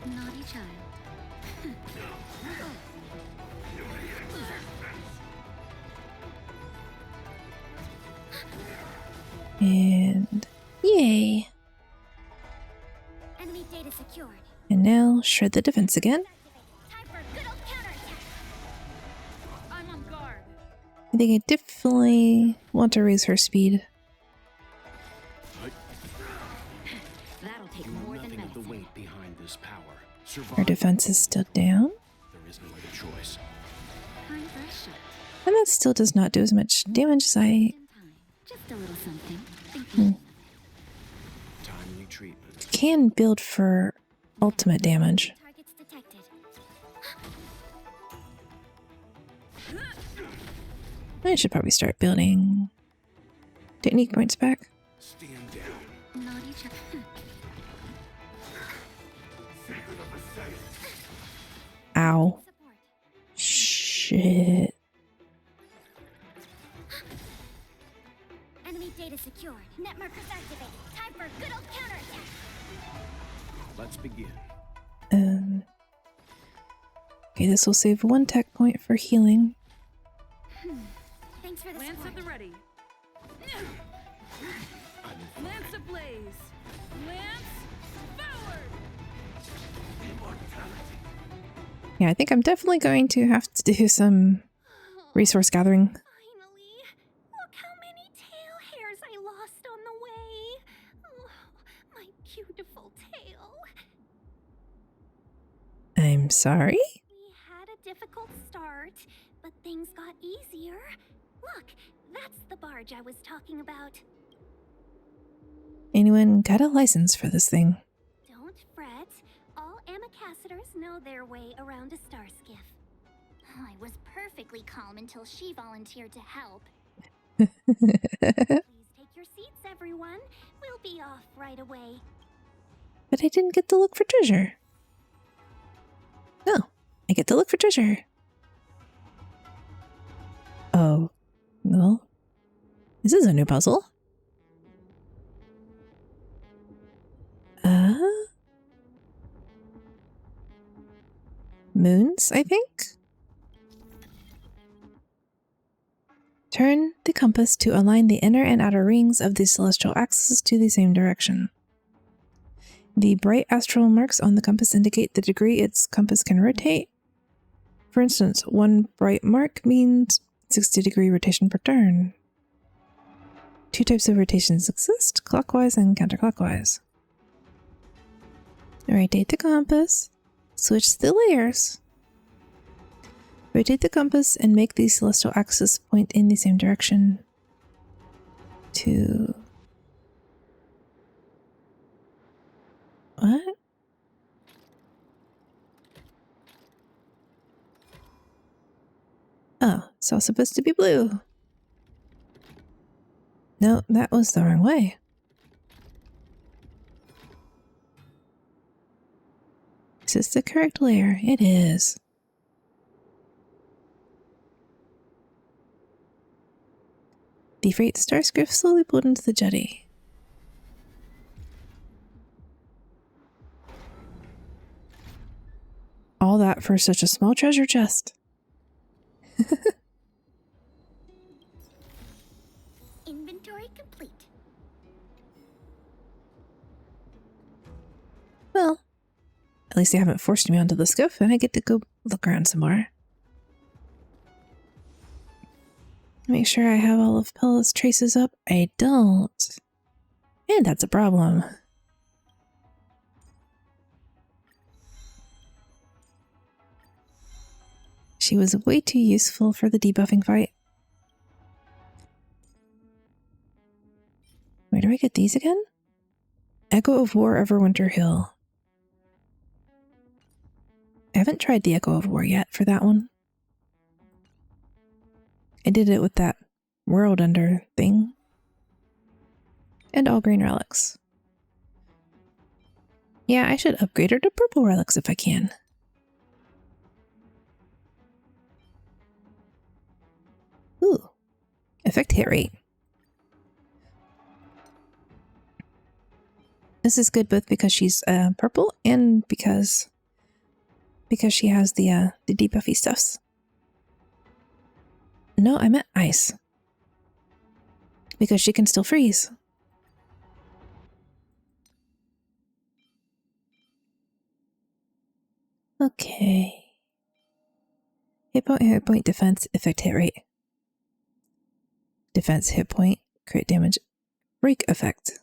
Naughty child. And yay. Enemy data secured. And now shred the defense again. Time for a good old counterattack. I'm on guard. I think I definitely want to raise her speed. That'll take You know more than nothing of the medicine. weight behind this power. Survive. Her defense is still down. There is no other choice. Time for a shot. And that still does not do as much damage as I... In time. Just a little something. Think nothing of it. Timely treatment. can build for ultimate damage. Targets detected. I should probably start building technique points back. Stand down. Naughty child. Ow. Support. Shit. Enemy data secured. Net markers activated. Time for a good old counterattack. Let's begin. Okay, this will save one tech point for healing. Thanks for the Lance support. at the ready. Lance ablaze. Lance forward. Yeah, I think I'm definitely going to have to do some resource gathering. Finally! Look how many tail hairs I lost on the way. Oh, my beautiful tail. I'm sorry? We had a difficult start, but things got easier. Look, that's the barge I was talking about. Anyone got a license for this thing? Don't fret. All ambassadors know their way around a star skiff. I was perfectly calm until she volunteered to help. Please take your seats, everyone. We'll be off right away. But I didn't get to look for treasure. No, I get to look for treasure. Oh, well, this is a new puzzle. Moons, I think? Turn the compass to align the inner and outer rings of the celestial axis to the same direction. The bright astral marks on the compass indicate the degree its compass can rotate. For instance, one bright mark means 60-degree rotation per turn. Two types of rotations exist, clockwise and counterclockwise. Rotate the compass. Switch the layers. Rotate the compass and make the celestial axis point in the same direction. 2. It's all supposed to be blue. No, that was the wrong way. Is this the correct layer? It is. The freight star skiff slowly pulled into the jetty. All that for such a small treasure chest. Inventory complete. Well, at least they haven't forced me onto the skiff, and I get to go look around some more. Make sure I have all of Pella's traces up. I don't. And that's a problem. She was way too useful for the debuffing fight. Where do I get these again? Echo of War, Everwinter Hill. I haven't tried the Echo of War yet for that one. I did it with that World Ender thing. And all green relics. Yeah, I should upgrade her to purple relics if I can. Ooh. Effect hit rate. This is good both because she's purple and because she has the debuffy stuffs. No, I meant ice. Because she can still freeze. Okay. Hit point, defense, effect hit rate. Defense, hit point, crit damage, break effect.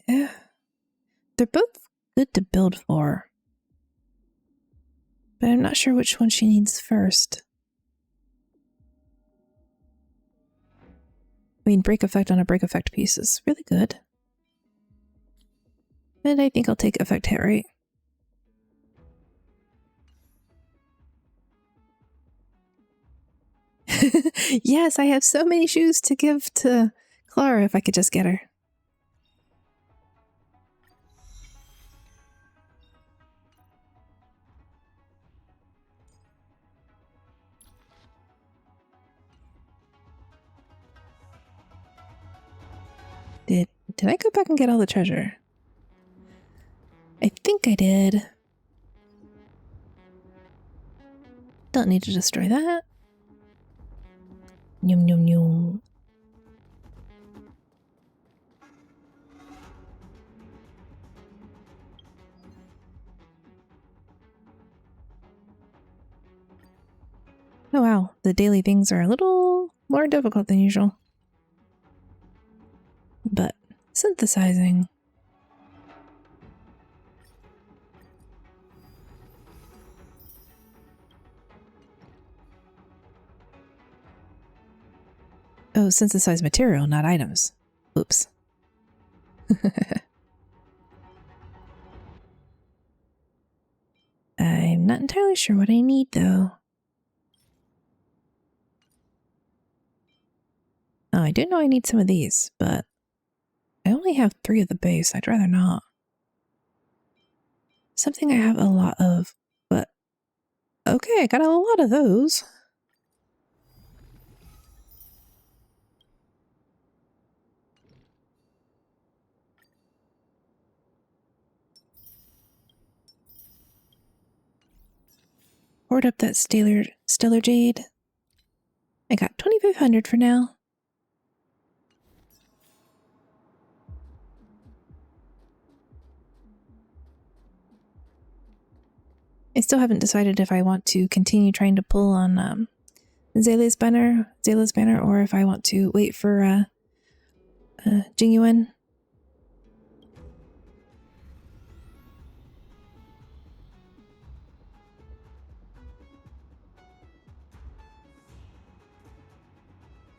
Yeah. They're both good to build for. But I'm not sure which one she needs first. I mean, break effect on a break effect piece is really good. And I think I'll take effect hit rate. Yes, I have so many shoes to give to Clara if I could just get her. Did I go back and get all the treasure? I think I did. Don't need to destroy that. Yum yum yum. Oh wow, the daily things are a little more difficult than usual. But synthesizing. Oh, synthesize material, not items. Oops. I'm not entirely sure what I need, though. Oh, I do know I need some of these, but I only have 3 of the base. I'd rather not. Something I have a lot of, but okay, I got a lot of those. Hoard up that stellar jade. I got 2,500 for now. I still haven't decided if I want to continue trying to pull on Zayla's banner, or if I want to wait for Jingyuan.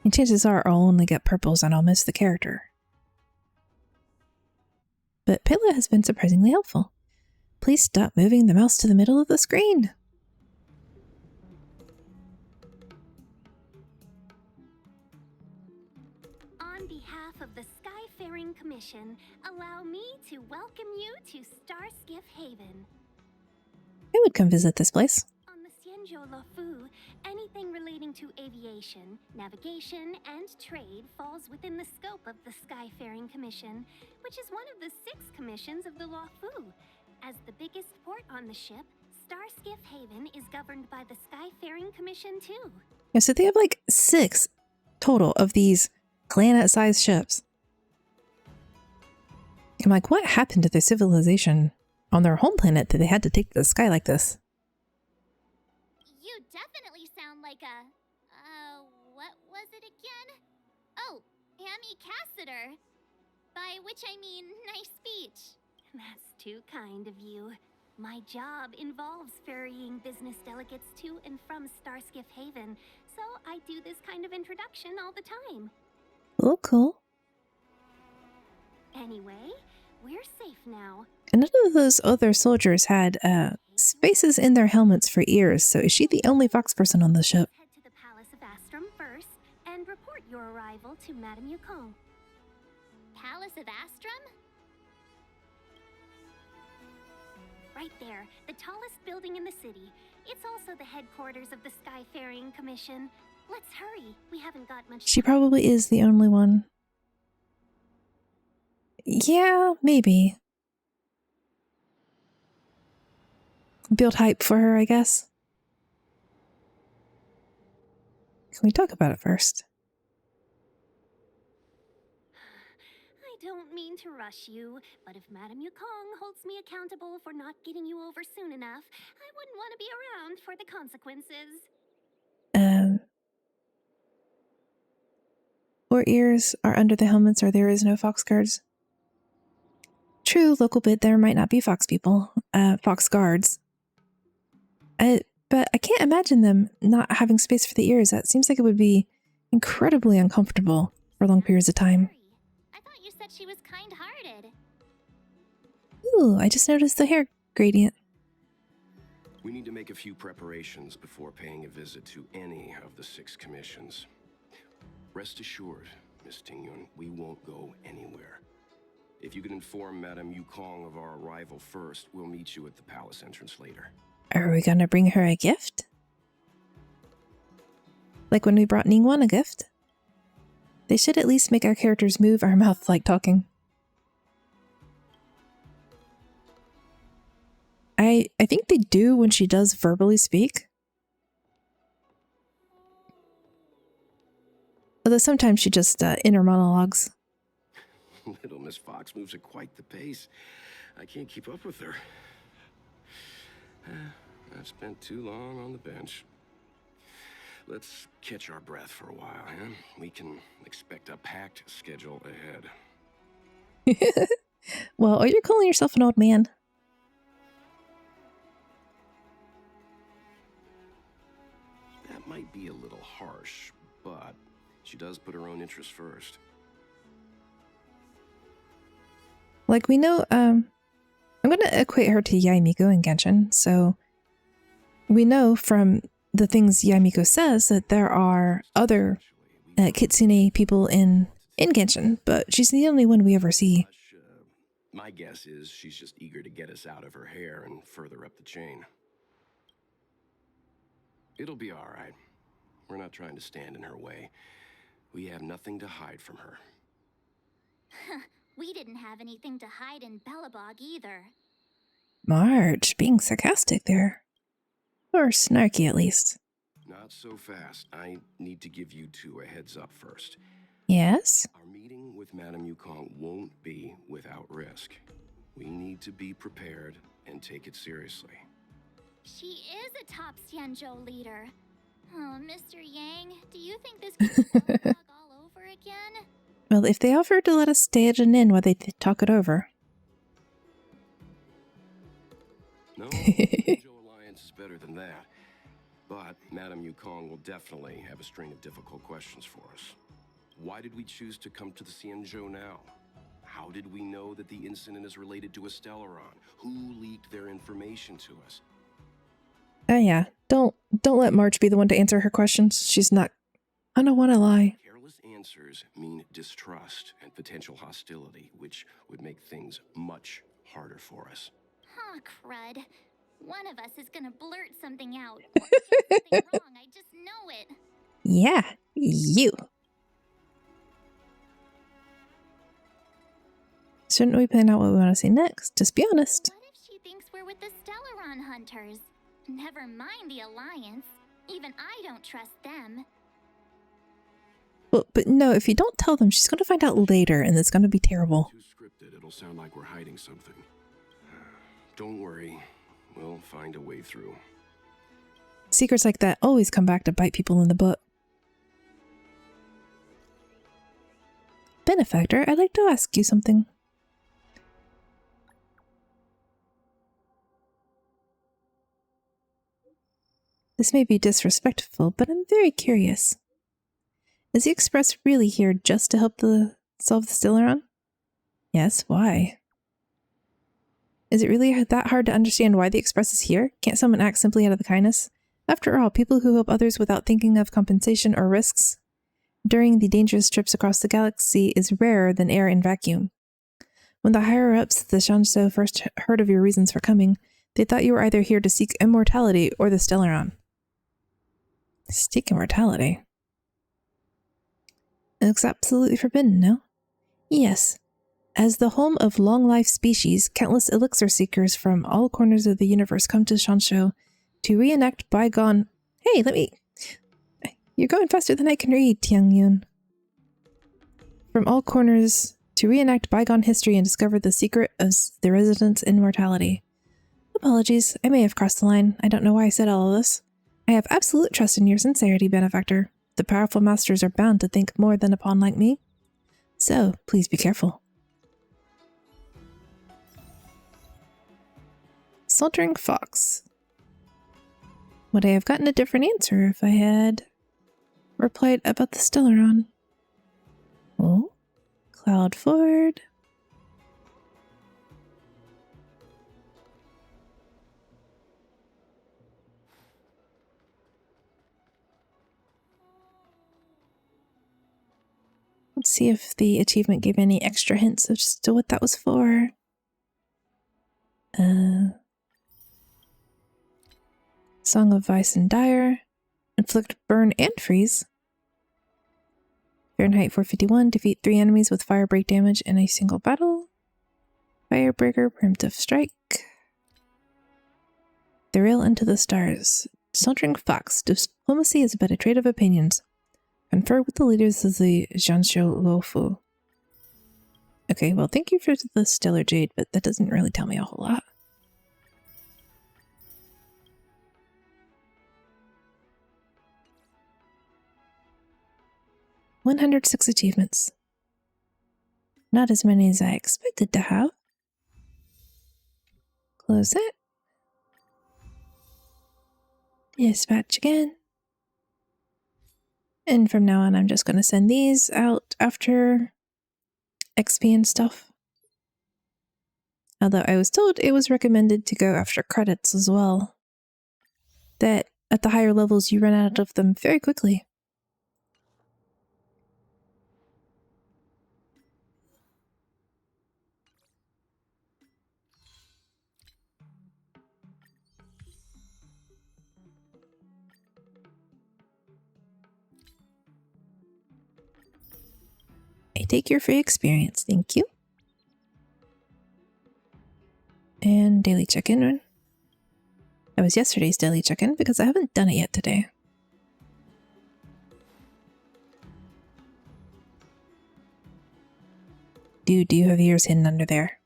And chances are I'll only get purples and I'll miss the character. But Pela has been surprisingly helpful. please stop moving the mouse to the middle of the screen. On behalf of the Skyfaring Commission, allow me to welcome you to Starskiff Haven. I would come visit this place. On the Xianzhou Lofu, anything relating to aviation, navigation, and trade falls within the scope of the Skyfaring Commission, which is one of the 6 commissions of the Lofu. As the biggest port on the ship, Starskiff Haven is governed by the Skyfaring Commission too. Yeah, so they have like 6 total of these planet-sized ships. I'm like, what happened to their civilization on their home planet that they had to take to the sky like this? You definitely sound like a... what was it again? Oh, Amy Cassiter. By which I mean, nice speech. That's too kind of you. My job involves ferrying business delegates to and from Starskiff Haven, so I do this kind of introduction all the time. Oh, cool. Anyway, we're safe now. And none of those other soldiers had spaces in their helmets for ears, so is she the only Fox person on the ship? Head to the Palace of Astrum first and report your arrival to Madame Yukong. Palace of Astrum? Right there, the tallest building in the city. It's also the headquarters of the Skyfaring Commission. Let's hurry. We haven't got much She time. probably is the only one. Yeah, maybe. Build hype for her, I guess. Can we talk about it first? I don't mean to rush you, but if Madame Yukong holds me accountable for not getting you over soon enough, I wouldn't want to be around for the consequences. Or ears are under the helmets or there is no fox guards. True, local bit, there might not be fox people, fox guards. But I can't imagine them not having space for the ears. That seems like it would be incredibly uncomfortable for long periods of time. I thought you said she was kind-hearted. Ooh, I just noticed the hair gradient. We need to make a few preparations before paying a visit to any of the 6 commissions. Rest assured, Miss Tingyun, we won't go anywhere. If you can inform Madame Yukong of our arrival first, we'll meet you at the palace entrance later. Are we gonna bring her a gift? Like when we brought Ningguang a gift? They should at least make our characters move our mouth like talking. I think they do when she does verbally speak. Although sometimes she just inner monologues. Little Miss Fox moves at quite the pace. I can't keep up with her. I've spent too long on the bench. Let's catch our breath for a while, huh? We can expect a packed schedule ahead. Well, are you calling yourself an old man? That might be a little harsh, but she does put her own interests first. Like we know, I'm going to equate her to Yaimiko in Genshin, so we know from the things Yaimiko says that there are other Kitsune people in Genshin, but she's the only one we ever see. My guess is she's just eager to get us out of her hair and further up the chain. It'll be all right. We're not trying to stand in her way. We have nothing to hide from her. We didn't have anything to hide in Belobog either. March, being sarcastic there. Or snarky at least. Not so fast. I need to give you 2 a heads up first. Yes? Our meeting with Madame Yukong won't be without risk. We need to be prepared and take it seriously. She is a top Xianzhou leader. Oh, Mr. Yang, do you think this could be Belobog all over again? Well, if they offered to let us stay at an inn while they talk it over. No, the Xianzhou Alliance is better than that. But Madame Yukong will definitely have a string of difficult questions for us. Why did we choose to come to the Xianzhou now? How How did we know that the incident is related to a Stellaron? Who leaked their information to us? Oh yeah, don't let March be the one to answer her questions. She's not. I don't want to lie. Careless answers mean distrust and potential hostility, which would make things much harder for us. Huh, crud. One of us is gonna blurt something out or get something wrong. I just know it. Yeah, you. Shouldn't we plan out what we want to see next? Just be honest. What if she thinks we're with the Stellaron hunters? Never mind the Alliance. Even I don't trust them. Well, but no, if you don't tell them, she's going to find out later, and it's going to be terrible. Too scripted, it'll sound like we're hiding something. Don't worry, we'll find a way through. Secrets like that always come back to bite people in the butt. Benefactor, I'd like to ask you something. This may be disrespectful, but I'm very curious. Is the Express really here just to help solve the Stellaron? Yes, why? Is it really that hard to understand why the Express is here? Can't someone act simply out of the kindness? After all, people who help others without thinking of compensation or risks during the dangerous trips across the galaxy is rarer than air in vacuum. When the higher-ups of the Xianzhou first heard of your reasons for coming, they thought you were either here to seek immortality or the Stellaron. Seek immortality? It looks absolutely forbidden, no? Yes. As the home of long-life species, countless elixir seekers from all corners of the universe come to Xianzhou to reenact bygone... Hey, let me... You're going faster than I can read, Tiangyun. From all corners to reenact bygone history and discover the secret of the residents' immortality. Apologies, I may have crossed the line. I don't know why I said all of this. I have absolute trust in your sincerity, Benefactor. The powerful masters are bound to think more than a pawn like me. So, please be careful. Sauntering Fox. Would I have gotten a different answer if I had replied about the Stellaron? Oh, Cloud Ford. Let's see if the achievement gave any extra hints as to what that was for. Song of Vice and Dire. Inflict burn and freeze. Fahrenheit 451. Defeat 3 enemies with fire break damage in a single battle. Firebreaker preemptive strike. The Rail into the Stars. Sauntering Fox. Diplomacy is but a trade of opinions. Confer with the leaders of the Xianzhou Luofu. Okay, well, thank you for the Stellar Jade, but that doesn't really tell me a whole lot. "106 achievements. Not as many as I expected to have. Close that. Dispatch again. And from now on, I'm just going to send these out after XP and stuff. Although I was told it was recommended to go after credits as well. That at the higher levels, you run out of them very quickly. I take your free experience, thank you. And daily check-in. That was yesterday's daily check-in because I haven't done it yet today. Dude, do you have ears hidden under there?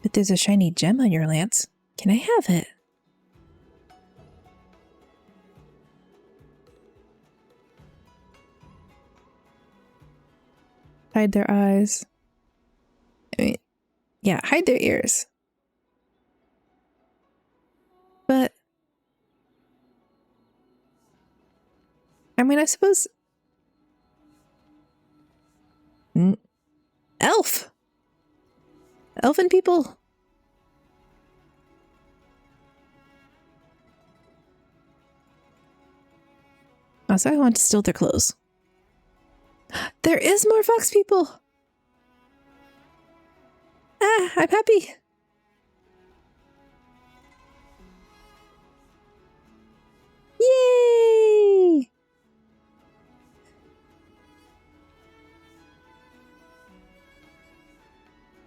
But there's a shiny gem on your lance. Can I have it? Hide their eyes. I mean, yeah, hide their ears. But, I mean, I suppose Elfin people! Also, I want to steal their clothes. There is more fox people! Ah, I'm happy! Yay!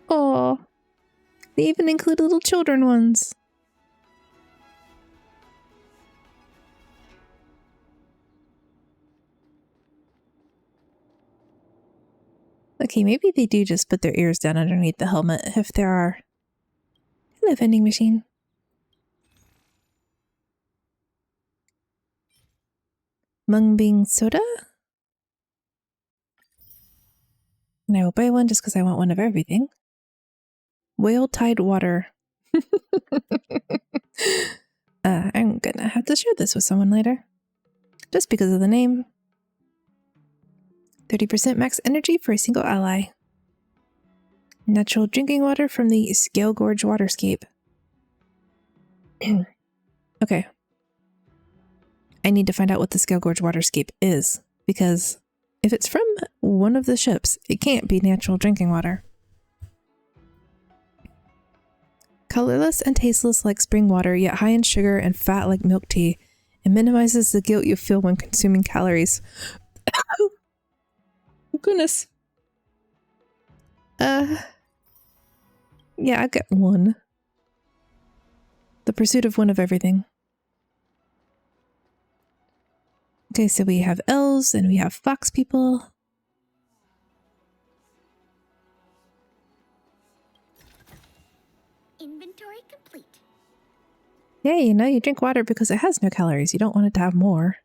Aw. They even include little children ones. Okay, maybe they do just put their ears down underneath the helmet if there are. Hello, vending machine. Mung Bean soda? And I will buy one just because I want one of everything. Whale tide water. I'm gonna have to share this with someone later. Just because of the name. 30% max energy for a single ally. Natural drinking water from the Scale Gorge Waterscape. Okay. I need to find out what the Scale Gorge Waterscape is, because if it's from one of the ships, it can't be natural drinking water. Colorless and tasteless like spring water, yet high in sugar and fat like milk tea. It minimizes the guilt you feel when consuming calories. Oh, goodness. Yeah, I get one. The pursuit of one of everything. Okay, so we have elves and we have fox people. Inventory complete. Yeah, you know, you drink water because it has no calories. You don't want it to have more.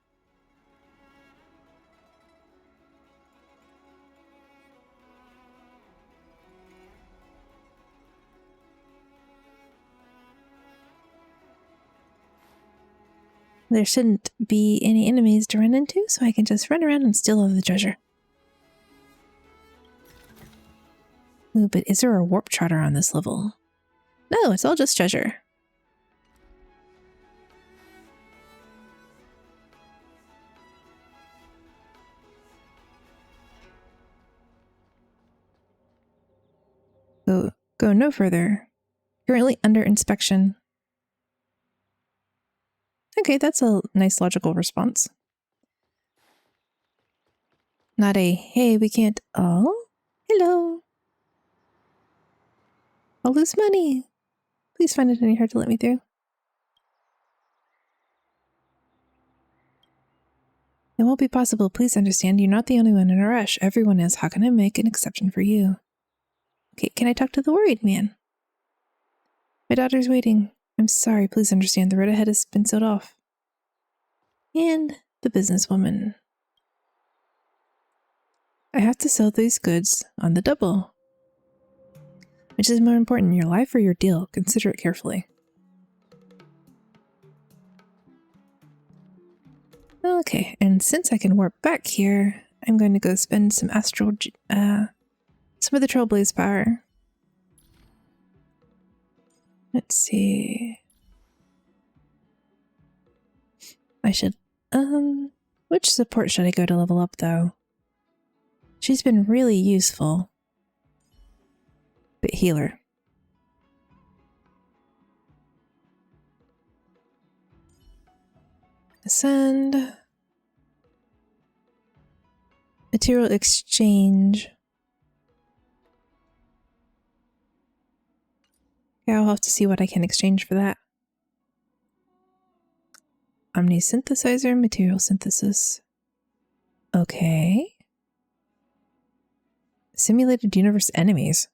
There shouldn't be any enemies to run into, so I can just run around and steal all the treasure. Ooh, but is there a warp charter on this level? No, it's all just treasure. Go no further. Currently under inspection. Okay, that's a nice logical response. Not a, hey, we can't. Oh, hello. I'll lose money. Please find it any hard to let me through. It won't be possible. Please understand, you're not the only one in a rush. Everyone is. How can I make an exception for you? Okay, can I talk to the worried man? My daughter's waiting. I'm sorry. Please understand, the road ahead has been sealed off. And the businesswoman. I have to sell these goods on the double. Which is more important, your life or your deal? Consider it carefully. Okay, and since I can warp back here, I'm going to go spend some astral, some of the Trailblaze power. Let's see. I should, which support should I go to level up though? She's been really useful. But healer. Ascend. Material exchange. Okay, I'll have to see what I can exchange for that. Omnisynthesizer, material synthesis. Okay. Simulated universe enemies.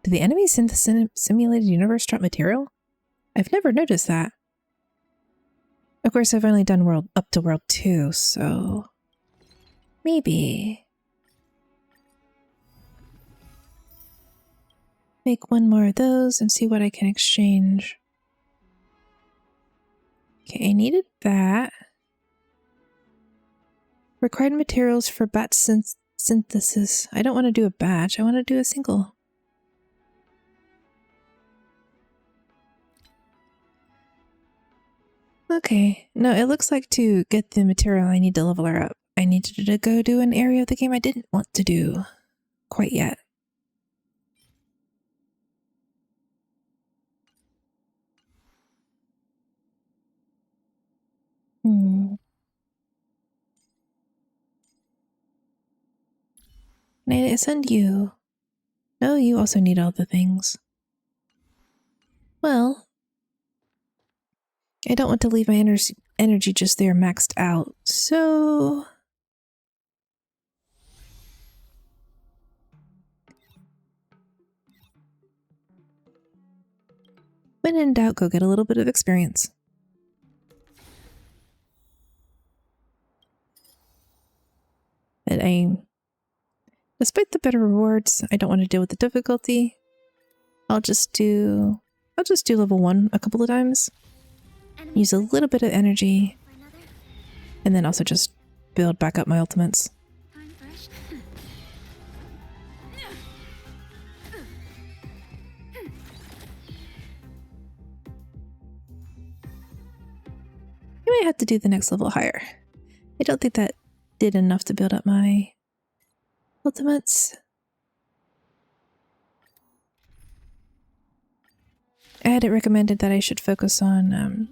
Do the enemies in the simulated universe drop material? I've never noticed that. Of course, I've only done up to world 2, so maybe. Make one more of those and see what I can exchange. Okay, I needed that. Required materials for batch synthesis. I don't want to do a batch, I want to do a single. Okay, no, it looks like to get the material I need to level her up, I needed to go do an area of the game I didn't want to do quite yet. Can I ascend you? No, you also need all the things. Well, I don't want to leave my energy just there maxed out, so... when in doubt, go get a little bit of experience. But despite the better rewards, I don't want to deal with the difficulty. I'll just do level 1 a couple of times. Use a little bit of energy, and then also just build back up my ultimates. You might have to do the next level higher. I don't think that did enough to build up my ultimates. I had it recommended that I should focus on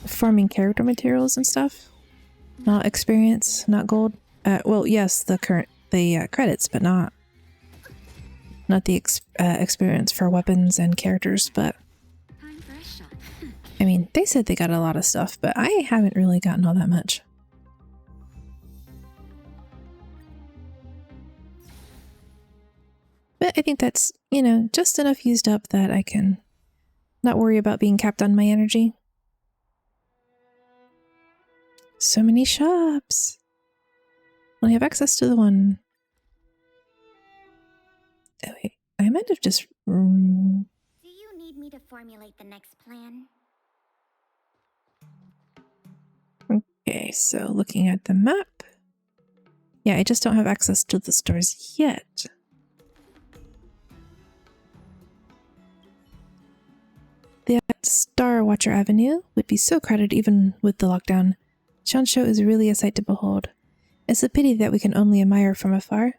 farming character materials and stuff. Not experience, not gold. Well, yes, the credits, but not the experience for weapons and characters. But I mean, they said they got a lot of stuff, but I haven't really gotten all that much. But I think that's, just enough used up that I can not worry about being capped on my energy. So many shops. Only have access to the one. Oh wait, I might have just... Do you need me to formulate the next plan? Okay, so looking at the map. Yeah, I just don't have access to the stores yet. The Star Watcher Avenue would be so crowded even with the lockdown. Xianzhou is really a sight to behold. It's a pity that we can only admire from afar.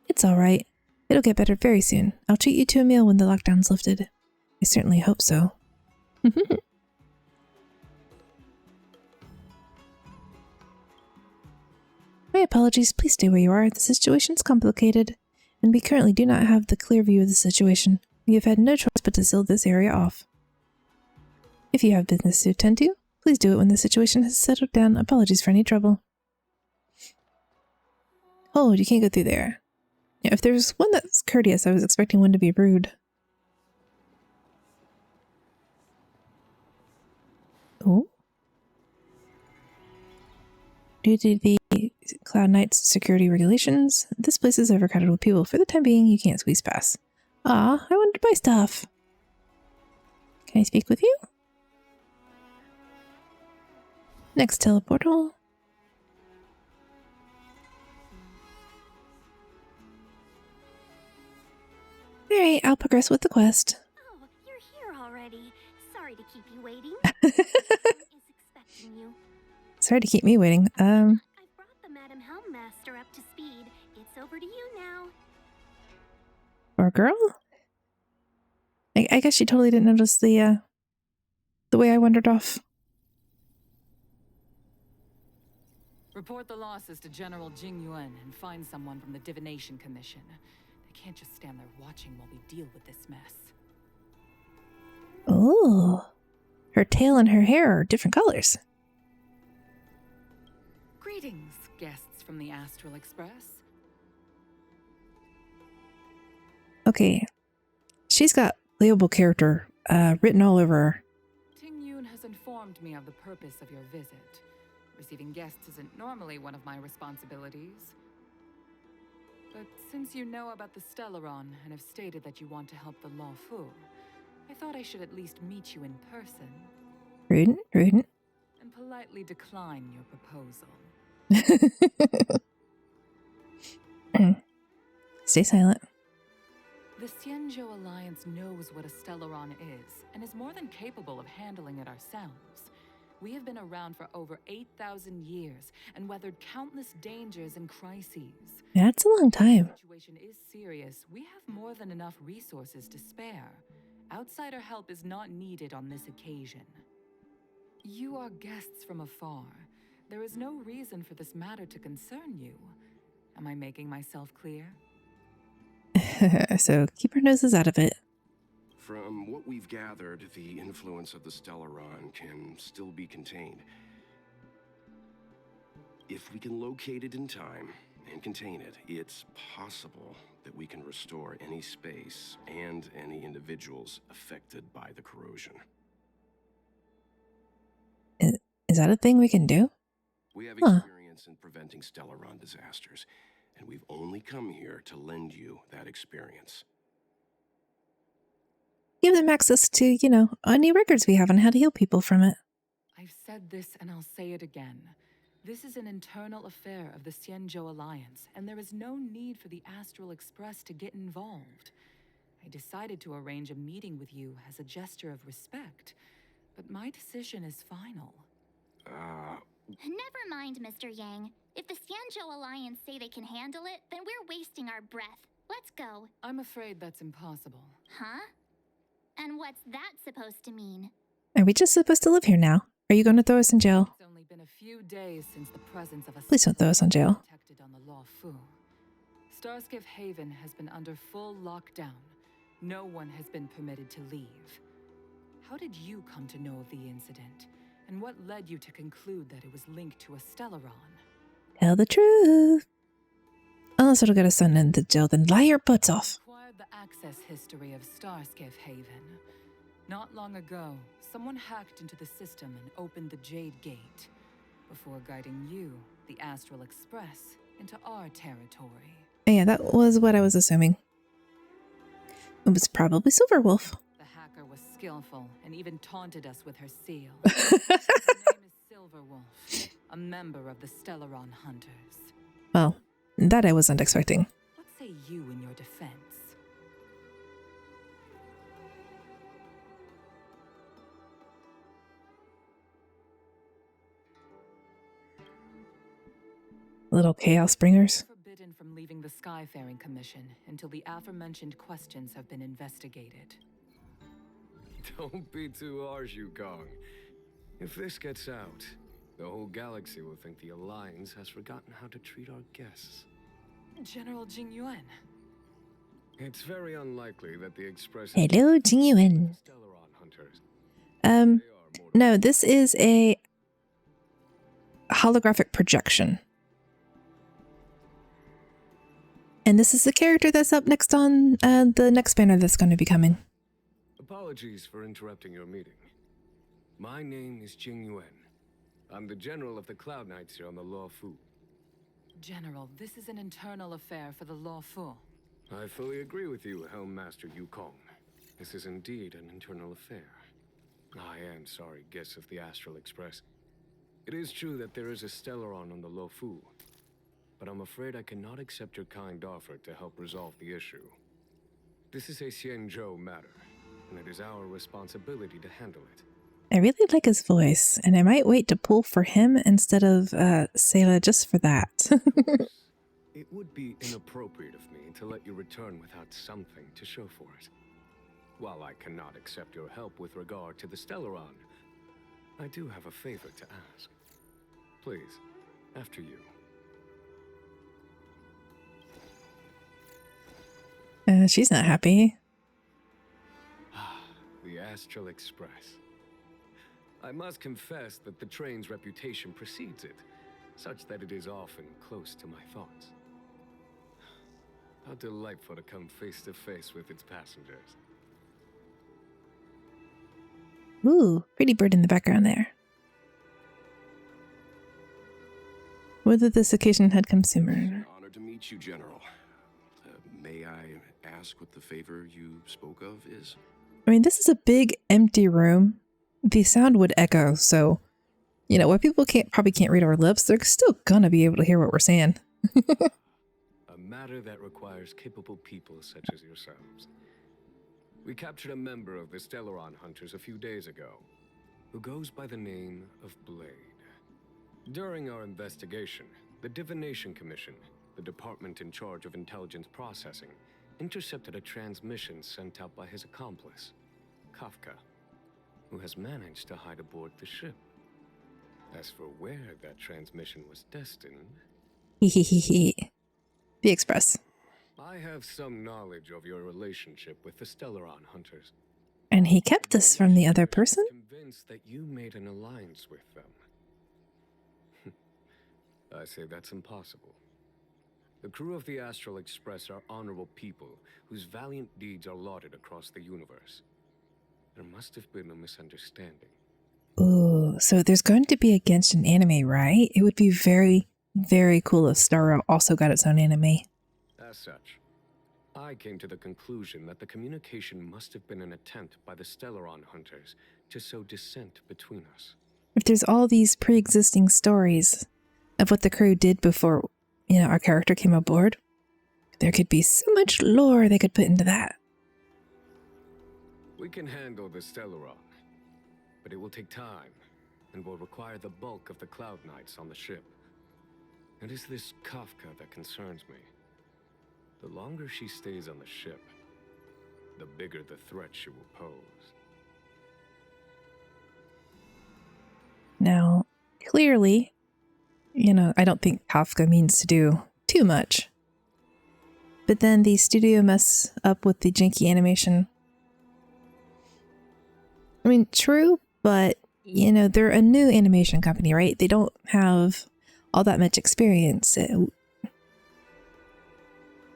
It's alright. It'll get better very soon. I'll treat you to a meal when the lockdown's lifted. I certainly hope so. My apologies, please stay where you are. The situation's complicated, and we currently do not have the clear view of the situation. We have had no choice but to seal this area off. If you have business to attend to, please do it when the situation has settled down. Apologies for any trouble. Hold, you can't go through there. Yeah, if there's one that's courteous, I was expecting one to be rude. Oh? Due to the Cloud Knight's security regulations, this place is overcrowded with people. For the time being, you can't squeeze past. Ah, I wanted to buy stuff. Can I speak with you? Next teleportal. Alright, I'll progress with the quest. Oh, you're here already. Sorry to keep you waiting. Is expecting you. Sorry to keep me waiting. I've brought the Madam Helmmaster up to speed. It's over to you now. Or girl? I guess she totally didn't notice the way I wandered off. Report the losses to General Jing Yuan and find someone from the Divination Commission. They can't just stand there watching while we deal with this mess. Oh, her tail and her hair are different colors. Greetings, guests from the Astral Express. Okay, she's got playable character written all over her. Ting Yun has informed me of the purpose of your visit. Receiving guests isn't normally one of my responsibilities. But since you know about the Stellaron and have stated that you want to help the Law Fu, I thought I should at least meet you in person. Prudent, prudent. And politely decline your proposal. Stay silent. The Xianzhou Alliance knows what a Stellaron is, and is more than capable of handling it ourselves. We have been around for over 8,000 years, and weathered countless dangers and crises. That's a long time. The situation is serious. We have more than enough resources to spare. Outsider help is not needed on this occasion. You are guests from afar. There is no reason for this matter to concern you. Am I making myself clear? So keep our noses out of it. From what we've gathered, the influence of the Stellaron can still be contained. If we can locate it in time and contain it, it's possible that we can restore any space and any individuals affected by the corrosion. Is that a thing we can do? We have Huh. experience in preventing Stellaron disasters, and we've only come here to lend you that experience. Give them access to, you know, any records we have on how to heal people from it. I've said this and I'll say it again. This is an internal affair of the Xianzhou Alliance, and there is no need for the Astral Express to get involved. I decided to arrange a meeting with you as a gesture of respect, but my decision is final. Never mind, Mr. Yang. If the Xianzhou Alliance say they can handle it, then we're wasting our breath. Let's go. I'm afraid that's impossible. Huh? And what's that supposed to mean? Are we just supposed to live here now? Are you going to throw us in jail? It's only been a few days since the presence of a Please don't throw us in jail. detected on the Law Fu. Starskiff Haven has been under full lockdown. No one has been permitted to leave. How did you come to know of the incident? And what led you to conclude that it was linked to a Stellaron? Tell the truth. Unless it'll get us sent into jail, then lie your butts off. Acquired the access history of Starskiff Haven. Not long ago, someone hacked into the system and opened the Jade Gate, before guiding you, the Astral Express, into our territory. Yeah, that was what I was assuming. It was probably Silverwolf. The hacker was skillful and even taunted us with her seal. Her name is Silverwolf, a member of the Stellaron Hunters. Well, that I wasn't expecting. What say you in your defense? Little chaos bringers. Forbidden from leaving the Skyfaring Commission until the aforementioned questions have been investigated. Don't be too harsh, Yukong. If this gets out, the whole galaxy will think the Alliance has forgotten how to treat our guests. General Jingyuan. It's very unlikely that the Express... Hello, Jingyuan. Stellaron Hunters. No, this is a holographic projection. And this is the character that's up next on the next banner that's going to be coming. Apologies for interrupting your meeting. My name is Jingyuan. I'm the general of the Cloud Knights here on the Law Fu. General, this is an internal affair for the Law Fu. I fully agree with you, Helm Master Yukong. This is indeed an internal affair. I am sorry, guests of the Astral Express. It is true that there is a Stellaron on the Law Fu, but I'm afraid I cannot accept your kind offer to help resolve the issue. This is a Xianzhou matter, and it is our responsibility to handle it. I really like his voice, and I might wait to pull for him instead of Sayla just for that. It would be inappropriate of me to let you return without something to show for it. While I cannot accept your help with regard to the Stellaron, I do have a favor to ask. Please, after you. She's not happy. The Astral Express. I must confess that the train's reputation precedes it, such that it is often close to my thoughts. How delightful to come face to face with its passengers. Ooh, pretty bird in the background there. Whether this occasion had come It's an sooner. honor to meet you, General. May I ask what the favor you spoke of is? I mean, this is a big, empty room. The sound would echo, so, you know, what people probably can't read our lips, they're still gonna be able to hear what we're saying. A matter matter that requires capable people such as yourselves. We captured a member of the Stellaron Hunters a few days ago, who goes by the name of Blade. During our investigation, the Divination Commission, the department in charge of intelligence processing, intercepted a transmission sent out by his accomplice, Kafka, who has managed to hide aboard the ship. As for where that transmission was destined... The Express. I have some knowledge of your relationship with the Stellaron Hunters. And he kept this from the other person? Convinced that you made an alliance with them. I say that's impossible. The crew of the Astral Express are honorable people whose valiant deeds are lauded across the universe. There must have been a misunderstanding. Ooh, so there's going to be a Genshin anime, right? It would be very, very cool if Star Rail also got its own anime. As such, I came to the conclusion that the communication must have been an attempt by the Stellaron Hunters to sow dissent between us. If there's all these pre-existing stories of what the crew did before, our character came aboard, there could be so much lore they could put into that. We can handle the Stellaron, but it will take time and will require the bulk of the Cloud Knights on the ship. It is this Kafka that concerns me. The longer she stays on the ship, the bigger the threat she will pose. Now, clearly, I don't think Kafka means to do too much. But then the studio mess up with the janky animation. I mean, true, but, they're a new animation company, right? They don't have all that much experience.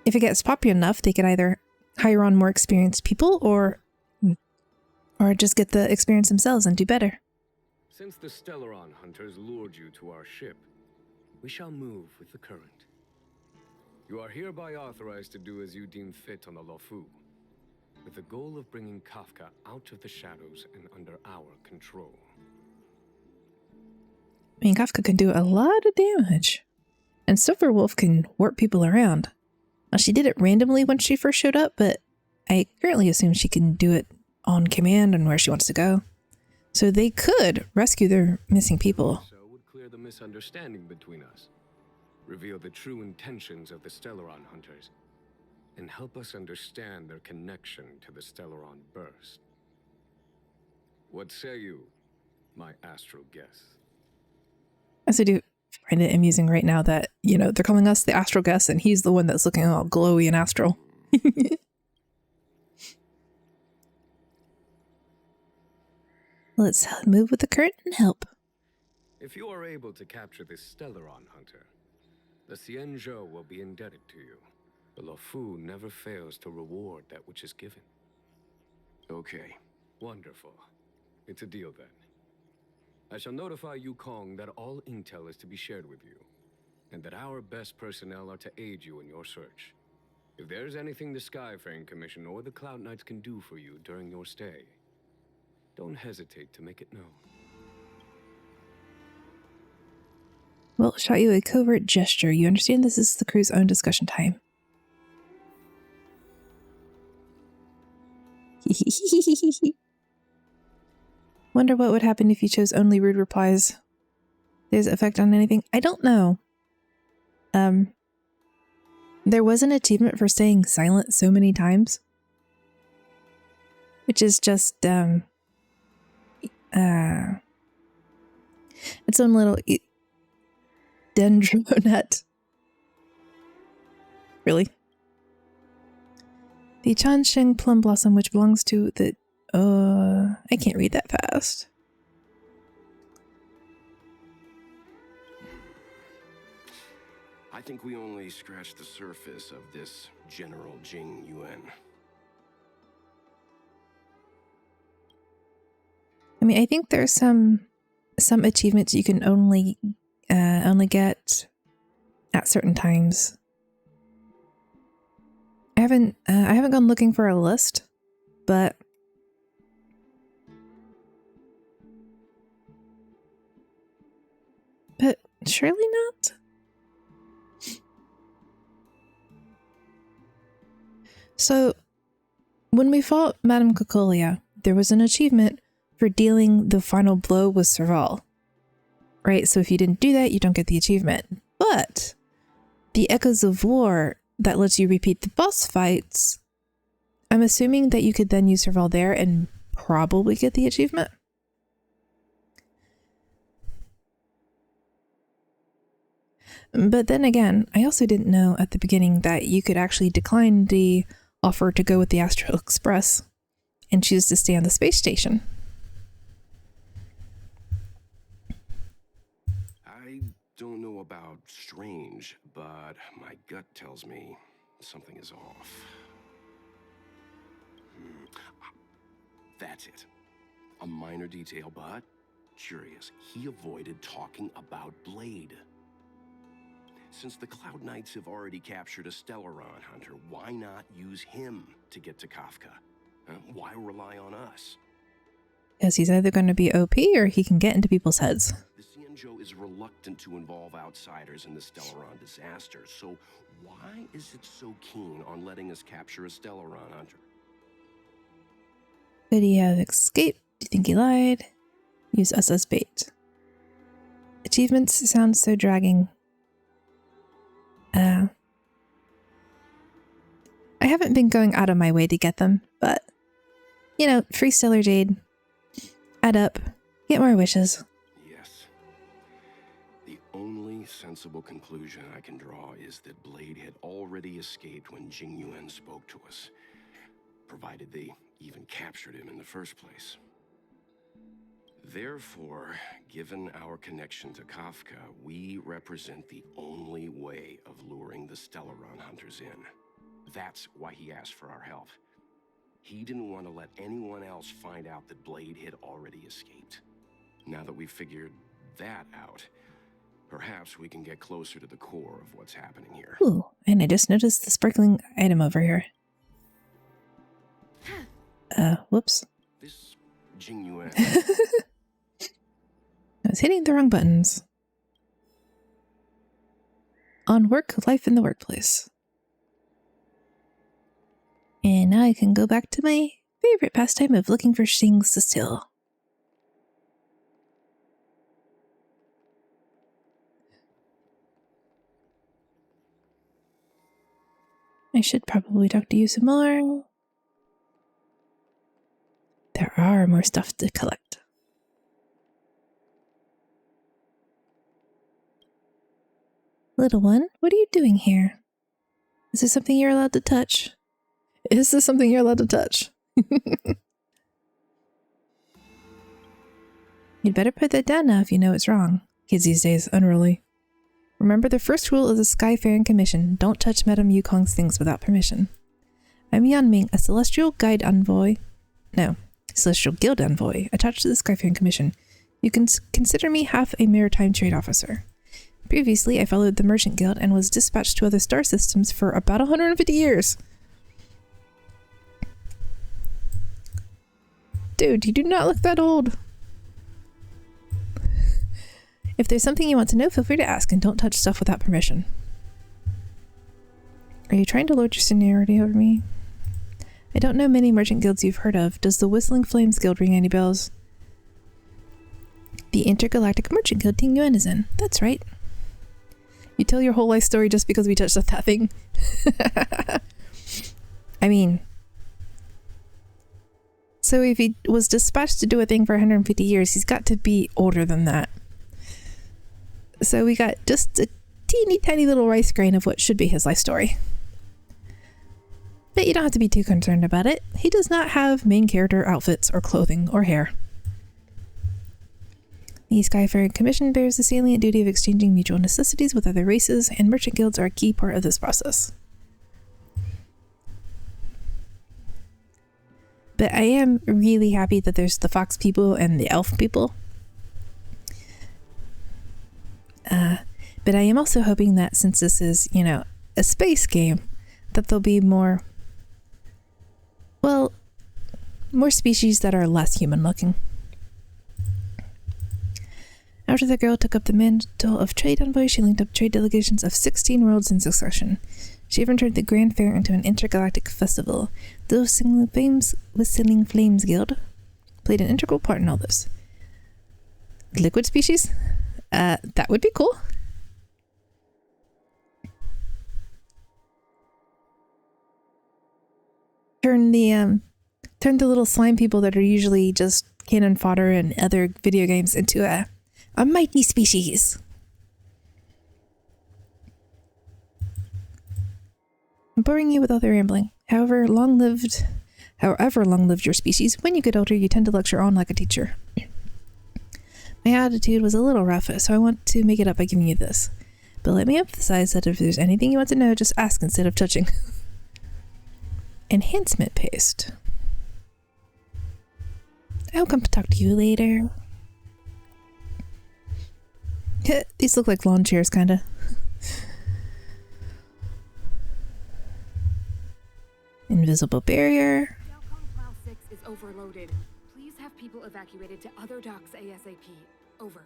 If it gets popular enough, they could either hire on more experienced people or just get the experience themselves and do better. Since the Stellaron Hunters lured you to our ship, we shall move with the current. You are hereby authorized to do as you deem fit on the Luofu, with the goal of bringing Kafka out of the shadows and under our control. I mean, Kafka can do a lot of damage. And Silverwolf can warp people around. Now, she did it randomly when she first showed up, but I currently assume she can do it on command and where she wants to go. So they could rescue their missing people. So would clear the misunderstanding between us, reveal the true intentions of the Stellaron Hunters, and help us understand their connection to the Stellaron Burst. What say you, my astral guests? As I do find it amusing right now that, they're calling us the astral guests and he's the one that's looking all glowy and astral. Let's move with the current and help. If you are able to capture this Stellaron Hunter, the Xianzhou will be indebted to you. The Luofu never fails to reward that which is given. Okay. Wonderful. It's a deal then. I shall notify Yukong that all intel is to be shared with you, and that our best personnel are to aid you in your search. If there's anything the Skyfaring Commission or the Cloud Knights can do for you during your stay, don't hesitate to make it known. We'll shout you a covert gesture. You understand this is the crew's own discussion time. Wonder what would happen if you chose only rude replies. There's effect on anything? I don't know. There was an achievement for staying silent so many times. Which is just, its own little dendronut. Really? The Chansheng plum blossom, which belongs to the... I can't read that fast. I think we only scratched the surface of this General Jing Yuan. I mean, I think there's some achievements you can only get at certain times. I haven't gone looking for a list, but surely not. So, when we fought Madame Cocolia, there was an achievement for dealing the final blow with Serval. Right? So if you didn't do that, you don't get the achievement. But the Echoes of War that lets you repeat the boss fights, I'm assuming that you could then use Serval there and probably get the achievement. But then again, I also didn't know at the beginning that you could actually decline the offer to go with the Astral Express and choose to stay on the space station. I don't know about strange, but my gut tells me something is off. That's it. A minor detail, but curious. He avoided talking about Blade. Since the Cloud Knights have already captured a Stellaron hunter, why not use him to get to Kafka? Why rely on us? Because he's either going to be OP or he can get into people's heads. The Xianzhou is reluctant to involve outsiders in the Stellaron disaster, so why is it so keen on letting us capture a Stellaron hunter? Could he have escaped? Do you think he lied? Use us as bait. Achievements sound so dragging. I haven't been going out of my way to get them, but, you know, free Stellar Jade. Add up. Get more wishes. Yes. The only sensible conclusion I can draw is that Blade had already escaped when Jing Yuan spoke to us, provided they even captured him in the first place. Therefore, given our connection to Kafka, we represent the only way of luring the Stellaron hunters in. That's why he asked for our help. He didn't want to let anyone else find out that Blade had already escaped. Now that we've figured that out, perhaps we can get closer to the core of what's happening here. Ooh, and I just noticed the sparkling item over here. Whoops. This Jing Yuan. I was hitting the wrong buttons. On work, life in the workplace. And now I can go back to my favorite pastime of looking for things to steal. I should probably talk to you some more. There are more stuff to collect. Little one, what are you doing here? Is this something you're allowed to touch? Is this something you're allowed to touch? You'd better put that down now if you know it's wrong. Kids these days, unruly. Remember the first rule of the Skyfaring Commission, don't touch Madame Yukong's things without permission. I'm Yanming, a Celestial Guild Envoy, attached to the Skyfaring Commission. You can consider me half a maritime trade officer. Previously, I followed the Merchant Guild and was dispatched to other star systems for about 150 years. Dude, you do not look that old. If there's something you want to know, feel free to ask, and don't touch stuff without permission. Are you trying to lord your seniority over me? I don't know many merchant guilds you've heard of. Does the Whistling Flames Guild ring any bells? The Intergalactic Merchant Guild Ting Yuan is in. That's right. You tell your whole life story just because we touched that thing. I mean... So if he was dispatched to do a thing for 150 years, he's got to be older than that. So we got just a teeny tiny little rice grain of what should be his life story. But you don't have to be too concerned about it. He does not have main character outfits or clothing or hair. The Skyfaring Commission bears the salient duty of exchanging mutual necessities with other races, and merchant guilds are a key part of this process. But I am really happy that there's the fox people and the elf people. But I am also hoping that since this is, you know, a space game, that there'll be more, well, more species that are less human looking. After the girl took up the mantle of trade envoy, she linked up trade delegations of 16 worlds in succession. She even turned the Grand Fair into an intergalactic festival. The Whistling Flames Guild played an integral part in all this. Liquid species? That would be cool. Turn the little slime people that are usually just cannon fodder in other video games into a mighty species. I'm boring you with all the rambling. However long-lived your species, when you get older, you tend to lecture on like a teacher. My attitude was a little rough, so I want to make it up by giving you this. But let me emphasize that if there's anything you want to know, just ask instead of touching. Enhancement paste. I'll come talk to you later. These look like lawn chairs, kinda. Invisible barrier. File 6 is overloaded. Please have people evacuated to other docks ASAP. Over.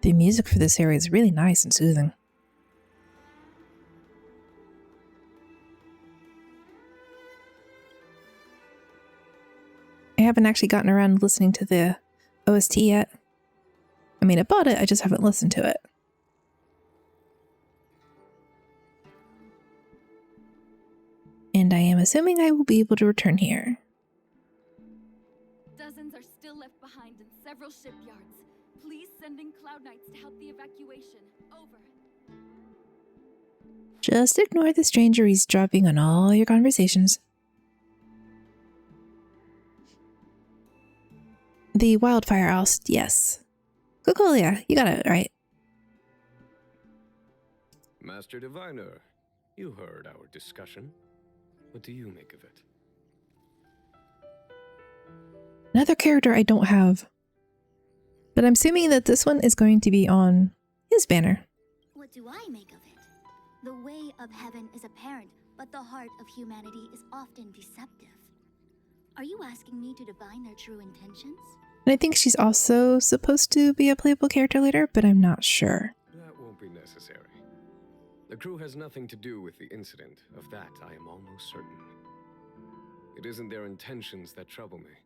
The music for this area is really nice and soothing. I haven't actually gotten around to listening to the OST yet. I mean, I bought it, I just haven't listened to it. And I am assuming I will be able to return here. Dozens are still left behind in several shipyards. Please send in Cloud Knights to help the evacuation. Over. Just ignore the stranger eavesdropping on all your conversations. The wildfire oust, yes. Cocolia, you got it right. Master Diviner, you heard our discussion. What do you make of it? Another character I don't have. But I'm assuming that this one is going to be on his banner. What do I make of it? The way of heaven is apparent, but the heart of humanity is often deceptive. Are you asking me to divine their true intentions? And I think she's also supposed to be a playable character later, but I'm not sure. That won't be necessary. The crew has nothing to do with the incident. Of that, I am almost certain. It isn't their intentions that trouble me.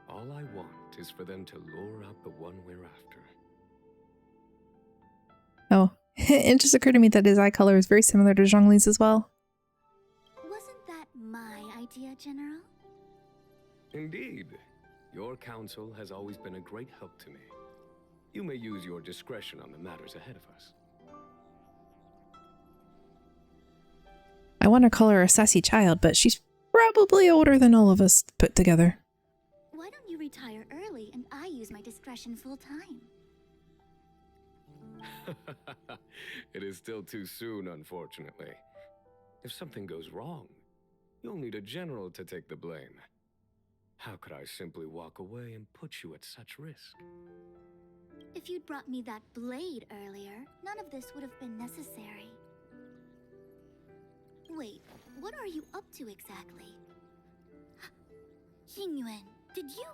All I want is for them to lure out the one we're after. Oh, it just occurred to me that his eye color is very similar to Zhongli's as well. Wasn't that my idea, General? Indeed. Your counsel has always been a great help to me. You may use your discretion on the matters ahead of us. I want to call her a sassy child, but she's probably older than all of us put together. Why don't you retire early and I use my discretion full time? It is still too soon, unfortunately. If something goes wrong, you'll need a general to take the blame. How could I simply walk away and put you at such risk? If you'd brought me that blade earlier, none of this would have been necessary. Wait, what are you up to exactly? Xingyuan, did you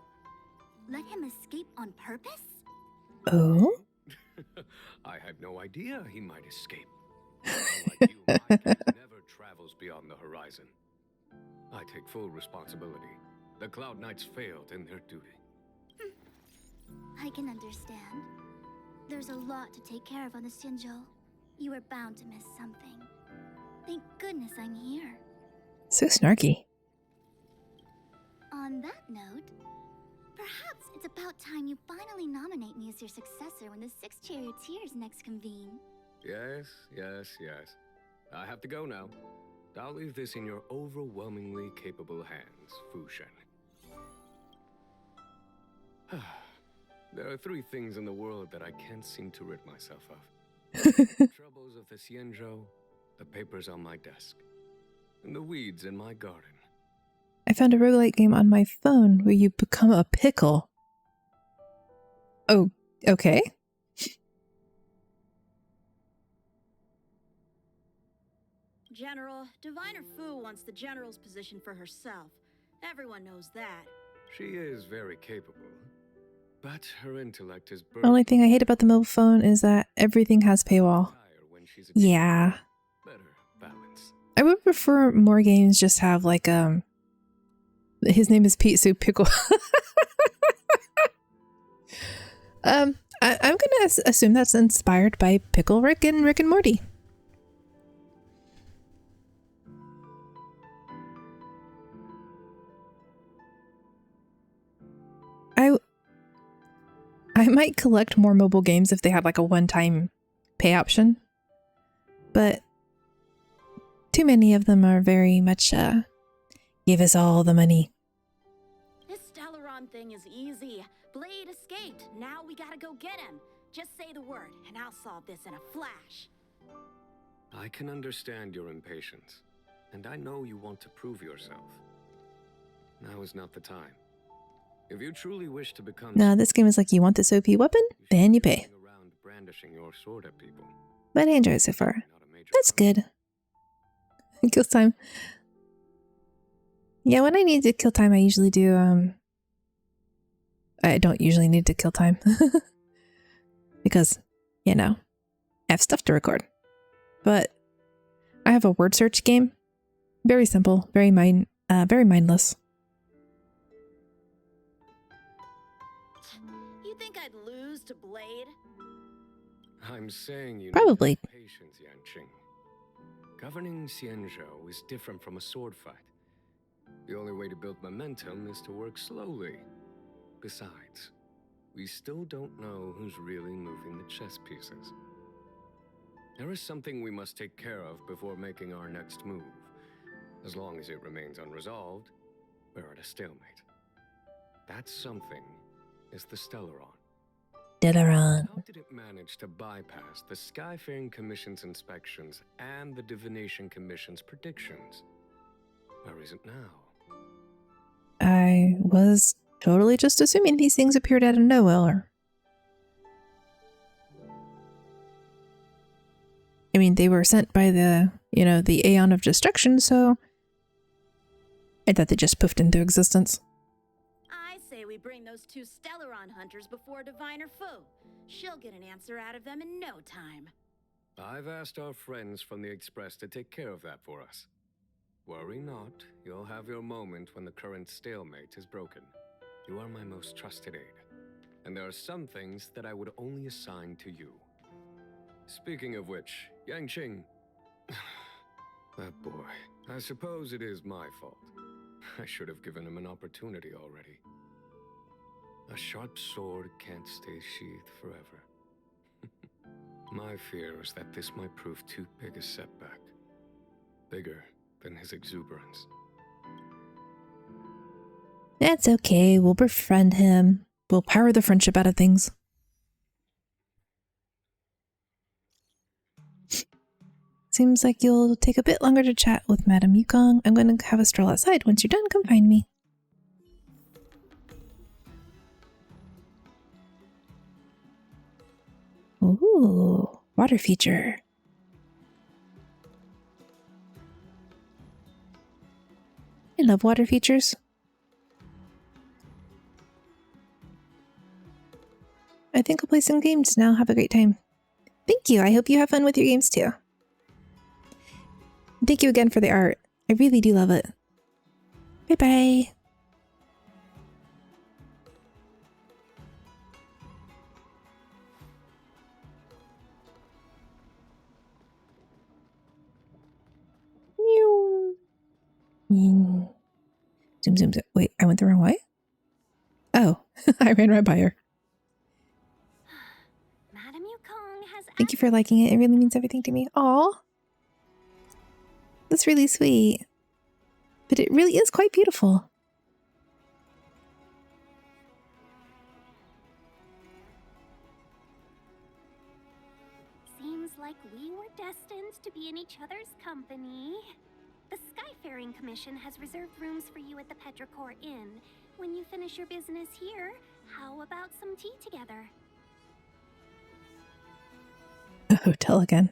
let him escape on purpose? Oh? I had no idea he might escape. Unlike you, my case never travels beyond the horizon. I take full responsibility. The Cloud Knights failed in their duty. I can understand. There's a lot to take care of on the Xianzhou. You were bound to miss something. Thank goodness I'm here. So snarky. On that note, perhaps it's about time you finally nominate me as your successor when the Six Charioteers next convene. Yes. I have to go now. I'll leave this in your overwhelmingly capable hands, Fu Shen. There are 3 things in the world that I can't seem to rid myself of. The troubles of the Xianzhou, the papers on my desk, and the weeds in my garden. I found a roguelike game on my phone where you become a pickle. Oh, okay. General, Diviner Fu wants the General's position for herself. Everyone knows that. She is very capable, but her intellect is Only thing I hate about the mobile phone is that everything has paywall. Yeah. Better balance. I would prefer more games just have like, his name is Pete Soup Pickle. I'm gonna assume that's inspired by Pickle Rick and Rick and Morty. I might collect more mobile games if they had like a one-time pay option, but too many of them are very much give us all the money. This Stellaron thing is easy. Blade escaped. Now we gotta go get him. Just say the word, and I'll solve this in a flash. I can understand your impatience, and I know you want to prove yourself. Now is not the time. If you truly wish to become... No, this game is like, you want this OP weapon? Then you pay. Around brandishing your sword at people. But I enjoy it so far. That's good. Kill time. Yeah, when I need to kill time, I usually do, I don't usually need to kill time. Because, you know, I have stuff to record. But I have a word search game. Very simple, very mindless. You think I'd lose to Blade? I'm saying you Probably. need patience, Yanqing. Governing Xianzhou is different from a sword fight. The only way to build momentum is to work slowly. Besides, we still don't know who's really moving the chess pieces. There is something we must take care of before making our next move. As long as it remains unresolved, we're at a stalemate. That something is the Stellaron. Stellaron. How did it manage to bypass the Skyfaring Commission's inspections and the Divination Commission's predictions? Where is it now? I was totally just assuming these things appeared out of nowhere. I mean, they were sent by the, the Aeon of Destruction, so I thought they just poofed into existence. I say we bring those two Stellaron hunters before Diviner Foe. She'll get an answer out of them in no time. I've asked our friends from the Express to take care of that for us. Worry not, you'll have your moment when the current stalemate is broken. You are my most trusted aide, and there are some things that I would only assign to you. Speaking of which, Yanqing... that boy. I suppose it is my fault. I should have given him an opportunity already. A sharp sword can't stay sheathed forever. My fear is that this might prove too big a setback. Bigger than his exuberance. That's okay, we'll befriend him. We'll power the friendship out of things. Seems like you'll take a bit longer to chat with Madame Yukong. I'm going to have a stroll outside. Once you're done, come find me. Ooh, water feature. I love water features. I think I'll play some games now. Have a great time. Thank you. I hope you have fun with your games too. Thank you again for the art. I really do love it. Bye-bye. Zoom, zoom, zoom. Wait, I went the wrong way? Oh, I ran right by her. Madame Yukong has... Thank you for liking it. It really means everything to me. Aw. That's really sweet. But it really is quite beautiful. Seems like we were destined to be in each other's company. The Skyfaring Commission has reserved rooms for you at the Petrichor Inn. When you finish your business here, how about some tea together? A hotel again.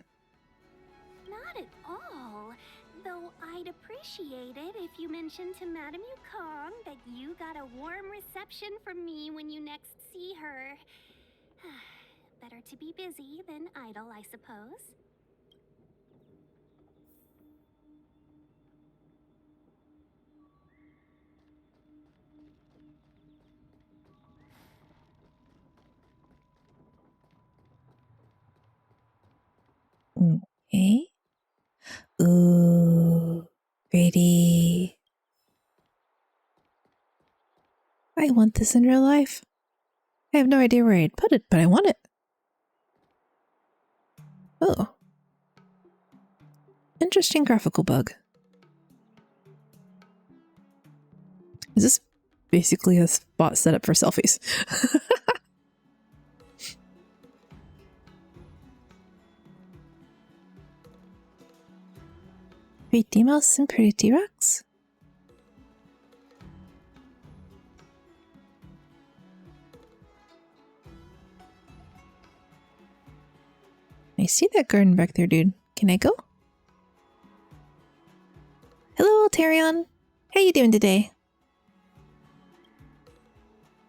Not at all. Though So I'd appreciate it if you mentioned to Madame Yukong that you got a warm reception from me when you next see her. Better to be busy than idle, I suppose. Okay. Ooh, pretty. I want this in real life. I have no idea where I'd put it, but I want it. Oh. Interesting graphical bug. Is this basically a spot set up for selfies? Pretty mouse and pretty rocks. I see that garden back there, dude. Can I go? Hello, Tarion. How you doing today?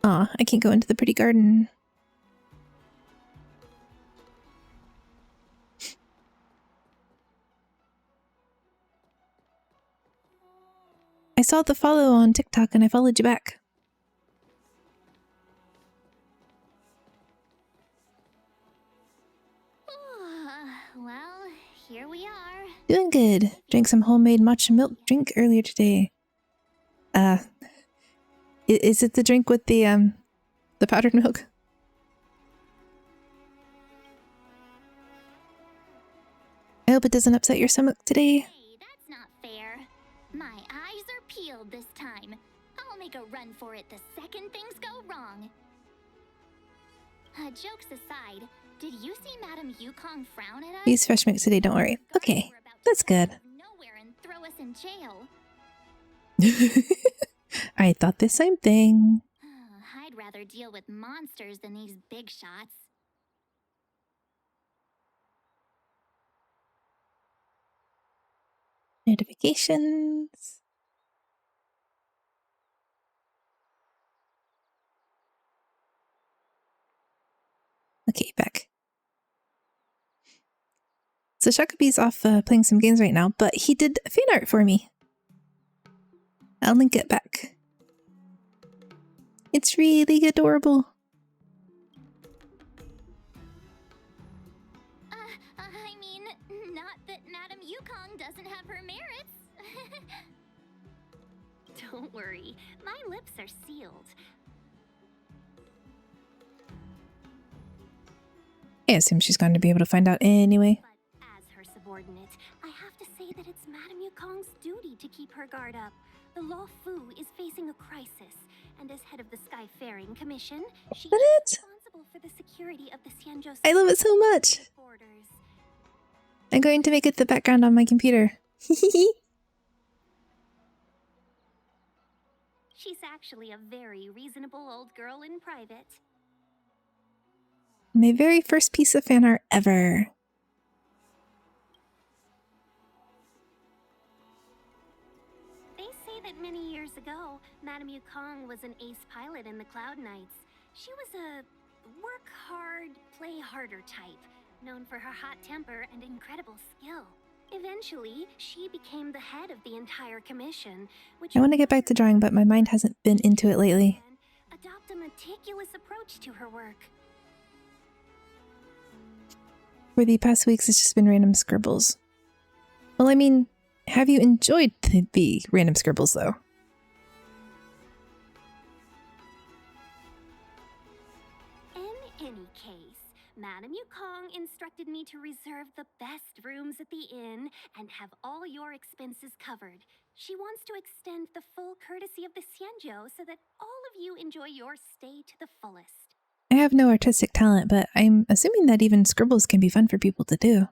Aw, I can't go into the pretty garden. I saw the follow on TikTok and I followed you back. Well, here we are. Doing good. Drank some homemade matcha milk drink earlier today. Is it the drink with the powdered milk? I hope it doesn't upset your stomach today. Hey, that's not fair. My eyes are peeled this time. I'll make a run for it the second things go wrong. Jokes aside, did you see Madame Yukong frown at us? Use fresh mix today, don't worry. Okay, that's good. Nowhere and throw us in jail. I thought the same thing. I'd rather deal with monsters than these big shots. Notifications. Okay, back. So Shakabee's off playing some games right now, but he did fan art for me. I'll link it back. It's really adorable. I mean, not that Madame Yukong doesn't have her merits. Don't worry, my lips are sealed. I assume she's going to be able to find out anyway. But as her subordinate, I have to say that it's Madame Yukong's duty to keep her guard up. The Law Fu is facing a crisis, and as head of the Skyfaring Commission, she is responsible for the security of the Xianzhou. I love it so much. Borders. I'm going to make it the background on my computer. She's actually a very reasonable old girl in private. My very first piece of fan art ever. They say that many years ago, Madame Yukong was an ace pilot in the Cloud Knights. She was a work hard, play harder type, known for her hot temper and incredible skill. Eventually, she became the head of the entire commission, which I want to get back to drawing, but my mind hasn't been into it lately. adopt a meticulous approach to her work. For the past weeks, it's just been random scribbles. Well, I mean, have you enjoyed the random scribbles, though? In any case, Madame Yukong instructed me to reserve the best rooms at the inn and have all your expenses covered. She wants to extend the full courtesy of the Xianzhou so that all of you enjoy your stay to the fullest. I have no artistic talent, but I'm assuming that even scribbles can be fun for people to do.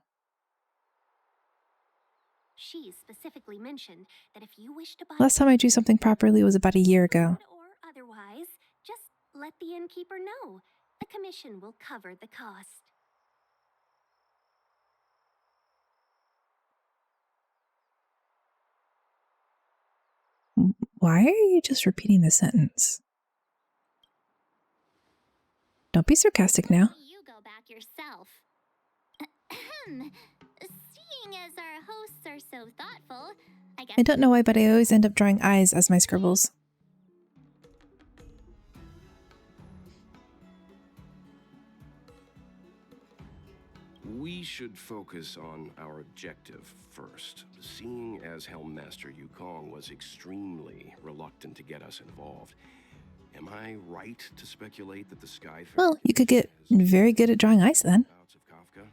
She specifically mentioned that if you wish to buy Last time I drew something properly was about a year ago. or otherwise, just let the innkeeper know. The commission will cover the cost. Why are you just repeating the sentence? Don't be sarcastic now. You go back yourself. Seeing as our hosts are so thoughtful, I guess. I don't know why, but I always end up drawing eyes as my scribbles. We should focus on our objective first. Seeing as Helmmaster Yukong was extremely reluctant to get us involved, am I right to speculate that the Sky? Well, you could get very good at drawing eyes then. Of Kafka?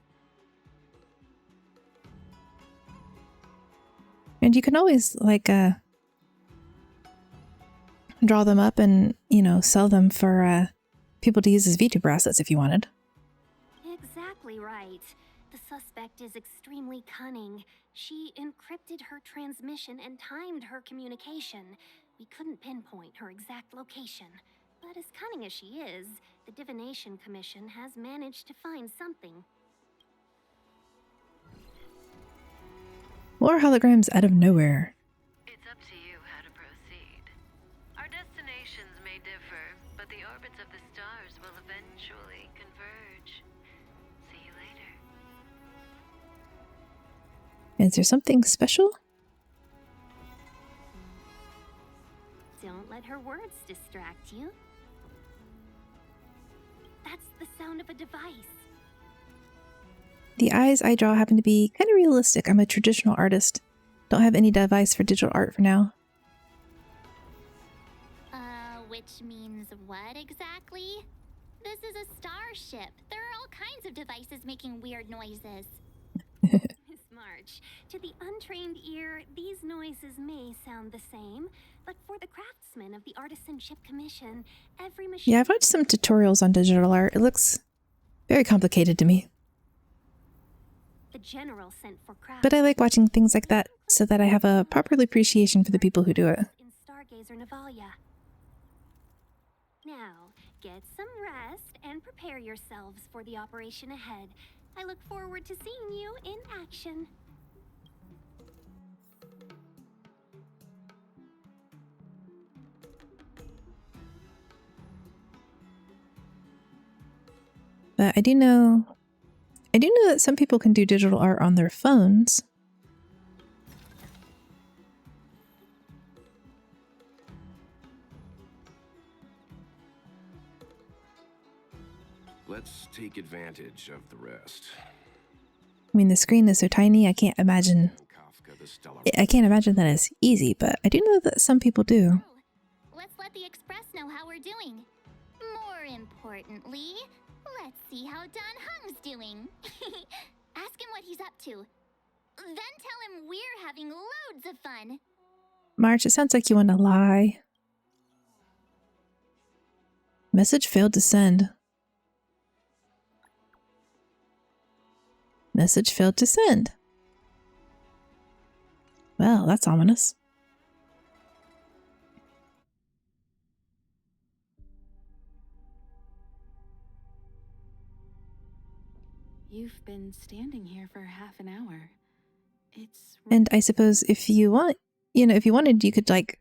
And you can always, like, draw them up and, you know, sell them for people to use as VTuber assets if you wanted. Exactly right. The suspect is extremely cunning. She encrypted her transmission and timed her communication. We couldn't pinpoint her exact location. But as cunning as she is, the Divination Commission has managed to find something. More holograms out of nowhere. It's up to you how to proceed. Our destinations may differ, but the orbits of the stars will eventually converge. See you later. Is there something special? Don't let her words distract you. That's the sound of a device. The eyes I draw happen to be kind of realistic. I'm a traditional artist. Don't have any device for digital art for now. Which means what exactly? This is a starship. There are all kinds of devices making weird noises. Miss March, to the untrained ear, these noises may sound the same, but for the craftsmen of the Artisanship Commission, every machine... Yeah, I've watched some tutorials on digital art. It looks very complicated to me. The general sent for craft... But I like watching things like that so that I have a proper appreciation for the people who do it. ...in Stargazer Navalia. Now, get some rest and prepare yourselves for the operation ahead. I look forward to seeing you in action. But I do know that some people can do digital art on their phones. Let's take advantage of the rest. I mean, the screen is so tiny, I can't imagine. Kafka, the stellar... I can't imagine that it's easy, but I do know that some people do. Let's let the Express know how we're doing. More importantly, let's see how Don Hung's doing. Ask him what he's up to. Then tell him we're having loads of fun. March, it sounds like you want to lie. Message failed to send. Message failed to send. Well, that's ominous. You've been standing here for half an hour. It's... And I suppose if you want, if you wanted, you could, like,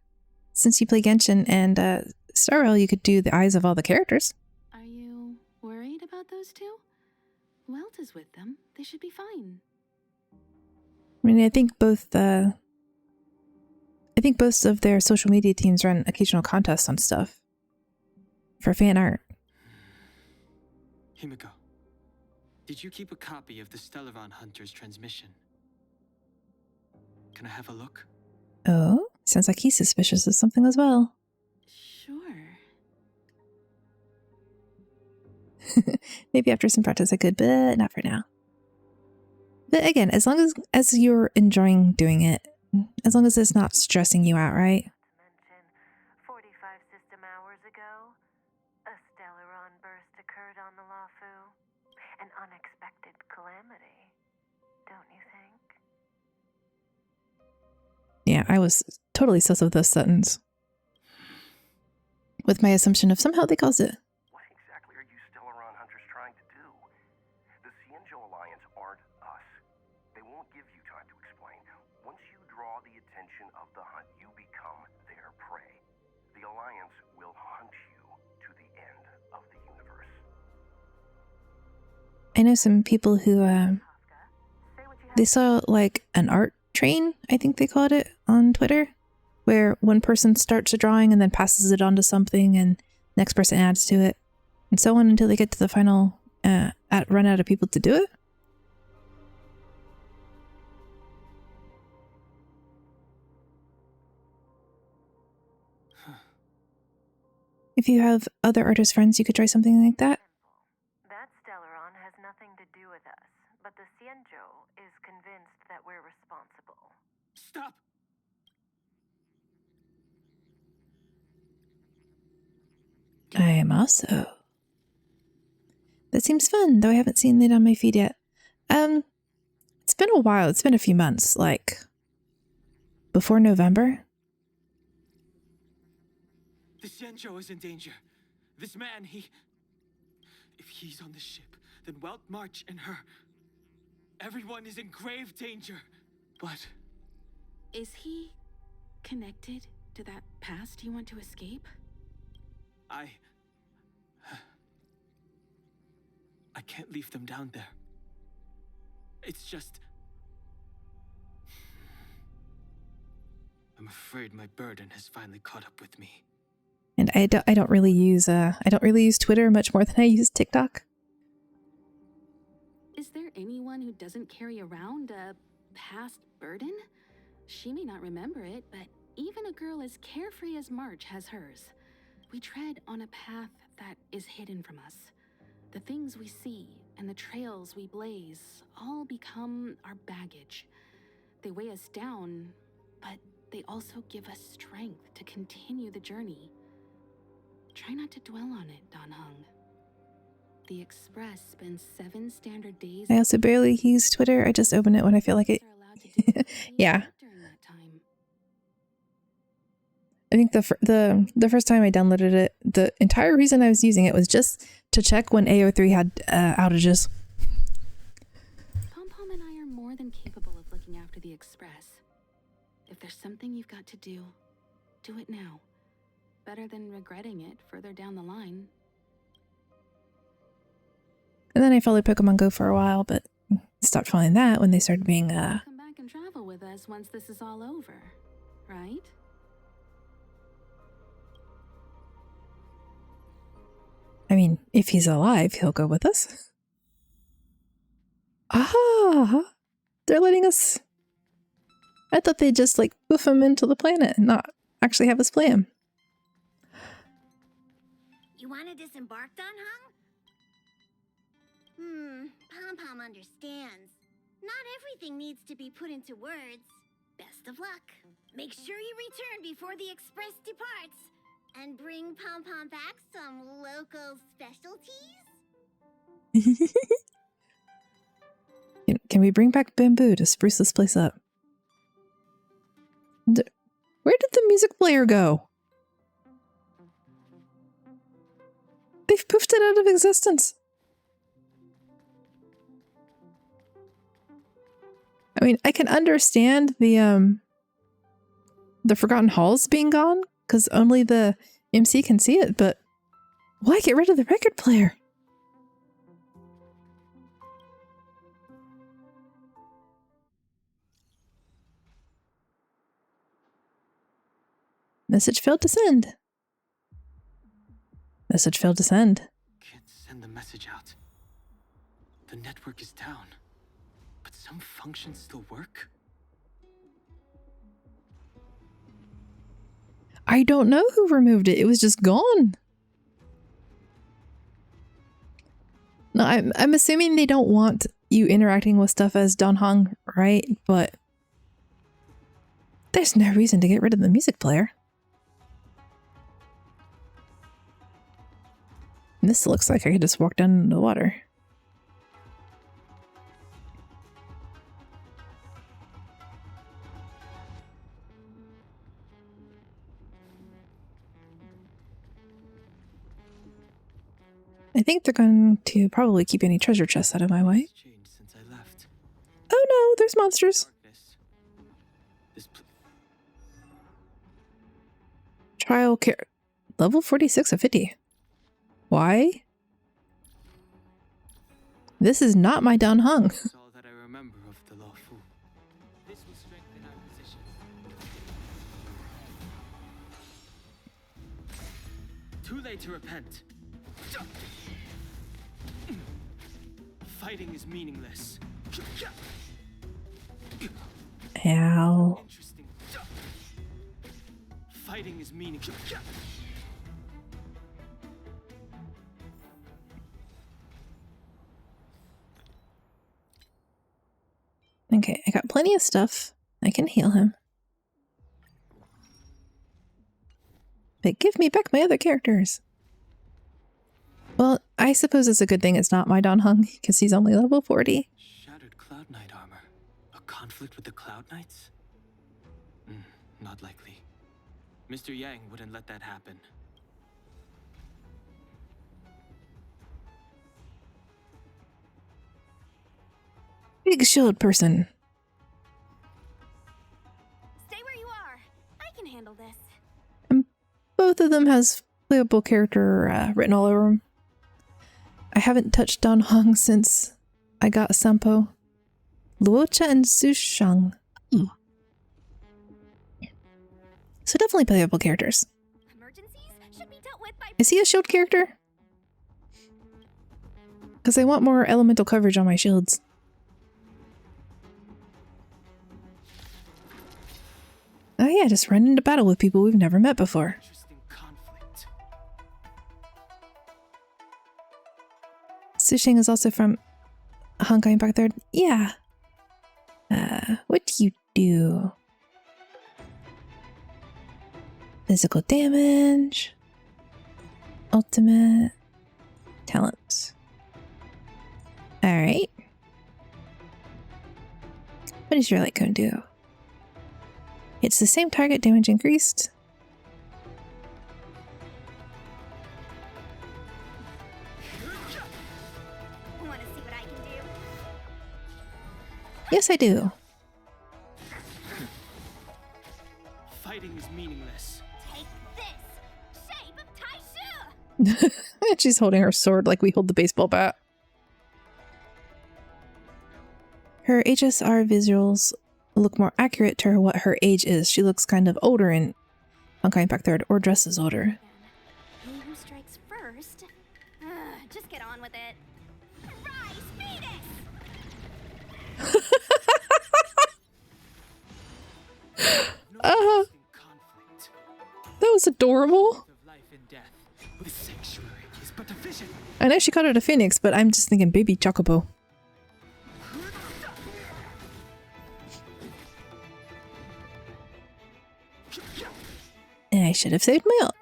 since you play Genshin and Star Rail, you could do the eyes of all the characters. Are you worried about those two? Welt is with them. They should be fine. I mean, I think both of their social media teams run occasional contests on stuff for fan art. Himiko, did you keep a copy of the Stellaron Hunter's transmission? Can I have a look? Oh, sounds like he's suspicious of something as well. Sure. Maybe after some practice I could, but not for now. But again, as long as you're enjoying doing it, as long as it's not stressing you out, right? Mention 45 system hours ago, a Stellaron burst occurred on the Lafu. An unexpected calamity, don't you think? Yeah, I was totally sus of this sentence. With my assumption of somehow they caused it. What exactly are you Stellaron Hunters trying to do? The Xianzhou Alliance aren't us. They won't give you time to explain. Once you draw the attention of the hunt, you become their I know some people who they saw like an art train, I think they called it on Twitter, where one person starts a drawing and then passes it on to something and next person adds to it and so on until they get to the final run out of people to do it. If you have other artist friends, you could try something like that. That Stellaron has nothing to do with us, but the Xianzhou is convinced that we're responsible. Stop! I am also. That seems fun, though I haven't seen it on my feed yet. It's been a while. It's been a few months, like before November. The Xianzhou is in danger. This man, if he's on the ship, then Welt March and her... Everyone is in grave danger. But... Is he connected to that past you want to escape? I can't leave them down there. It's just... I'm afraid my burden has finally caught up with me. And I don't really use Twitter much more than I use TikTok. Is there anyone who doesn't carry around a past burden? She may not remember it, but even a girl as carefree as March has hers. We tread on a path that is hidden from us. The things we see and the trails we blaze all become our baggage. They weigh us down, but they also give us strength to continue the journey. Try not to dwell on it, Dan Heng. The Express spends 7 standard days. I also barely use Twitter. I just open it when I feel like it. Yeah. I think the first time I downloaded it, the entire reason I was using it was just to check when AO3 had outages. Pom-Pom and I are more than capable of looking after the Express. If there's something you've got to do it now. Better than regretting it further down the line. And then I followed Pokemon Go for a while, but stopped following that when they started being Come back and travel with us once this is all over, right? I mean, if he's alive, he'll go with us. Ah, they're letting us. I thought they'd just like poof him into the planet and not actually have us play him. You want to disembark, Dan Heng? Pom-Pom understands. Not everything needs to be put into words. Best of luck. Make sure you return before the Express departs. And bring Pom-Pom back some local specialties? Can we bring back bamboo to spruce this place up? Where did the music player go? They've poofed it out of existence. I mean, I can understand the Forgotten Halls being gone, because only the MC can see it, but why get rid of the record player? Message failed to send. Message failed to send. Can't send the message out. The network is down, but some functions still work. I don't know who removed it. It was just gone. No, I'm assuming they don't want you interacting with stuff as Dan Heng, right? But there's no reason to get rid of the music player. This looks like I could just walk down into the water. I think they're going to probably keep any treasure chests out of my way. Since I left. Oh no, there's monsters. Trial care. Level 46 of 50. Why? This is not my Dan Heng. That's all that I remember of the Law Fu. This will strengthen our position. Too late to repent. Fighting is meaningless. Ow. Interesting. Fighting is meaningless. Okay, I got plenty of stuff. I can heal him. But give me back my other characters. Well, I suppose it's a good thing it's not my Dan Heng, because he's only level 40. Shattered Cloud Knight armor. A conflict with the Cloud Knights? Not likely. Mr. Yang wouldn't let that happen. Big shield person. Stay where you are. I can handle this. Both of them has playable character written all over them. I haven't touched Dan Heng since I got Sampo. Luocha and Sushang. So definitely playable characters. Emergencies should be dealt with by... Is he a shield character? Because I want more elemental coverage on my shields. Oh yeah, just run into battle with people we've never met before. Interesting conflict. Sushing is also from Honkai Impact 3rd. Yeah. What do you do? Physical damage. Ultimate. Talent. Alright. What is your light cone do? It's the same target, damage increased. Want to see what I can do? Yes, I do. Fighting is meaningless. Take this! Shape of Taishu! And she's holding her sword like we hold the baseball bat. Her HSR visuals look more accurate to what her age is. She looks kind of older in Honkai Impact 3rd, or dresses older. He who strikes first. Just get on with it. Rise, Phoenix! That was adorable. Of life and death. The sanctuary is but a vision. I know she called it a phoenix, but I'm just thinking baby chocobo. And I should have saved my ult.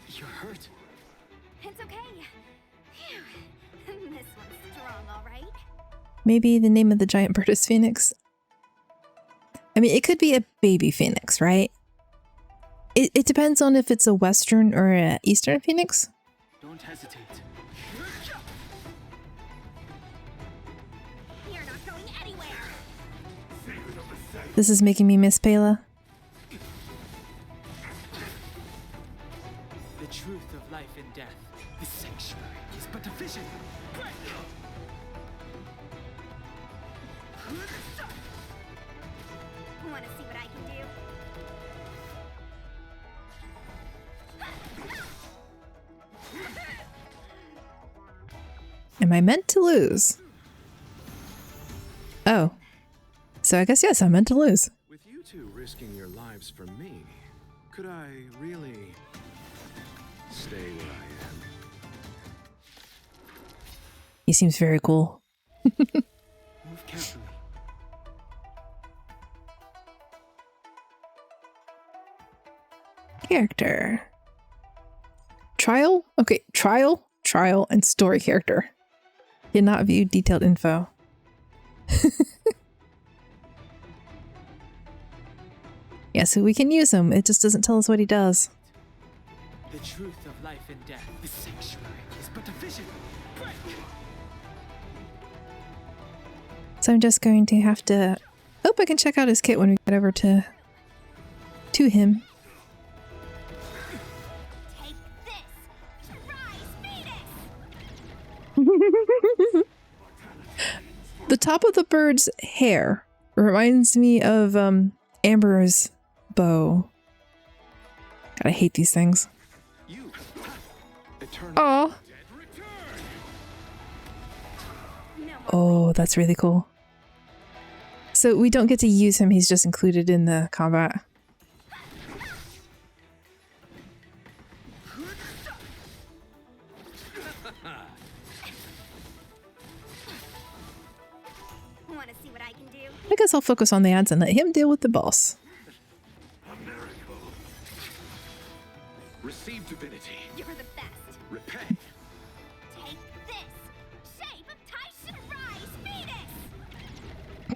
You're hurt. It's okay. Phew. This one's strong, all right? Maybe the name of the giant bird is Phoenix. I mean, it could be a baby phoenix, right? It depends on if it's a western or a eastern phoenix. Don't hesitate. You're not going anywhere. This is making me miss Pela. The truth of life and death. The sanctuary is but a vision. Want to see what I can do? Am I meant to lose? Oh. So I guess yes, I'm meant to lose. With you two risking your lives for me, could I really stay where I am? He seems very cool. Move carefully. Character. Trial? Okay, trial, and story character. Did not view detailed info. Yeah, so we can use him. It just doesn't tell us what he does. The truth of life and death. The sanctuary is but a vision. So I'm just going to have to... Oh, I can check out his kit when we get over to him. Take this. Rise, The top of the bird's hair reminds me of Amber's bow. God, I hate these things. Aw. Oh, that's really cool. So we don't get to use him, he's just included in the combat. Want to see what I can do? I guess I'll focus on the ads and let him deal with the boss. Receive divinity. You're the best. Repay. Take this. Shape of Taishan Rise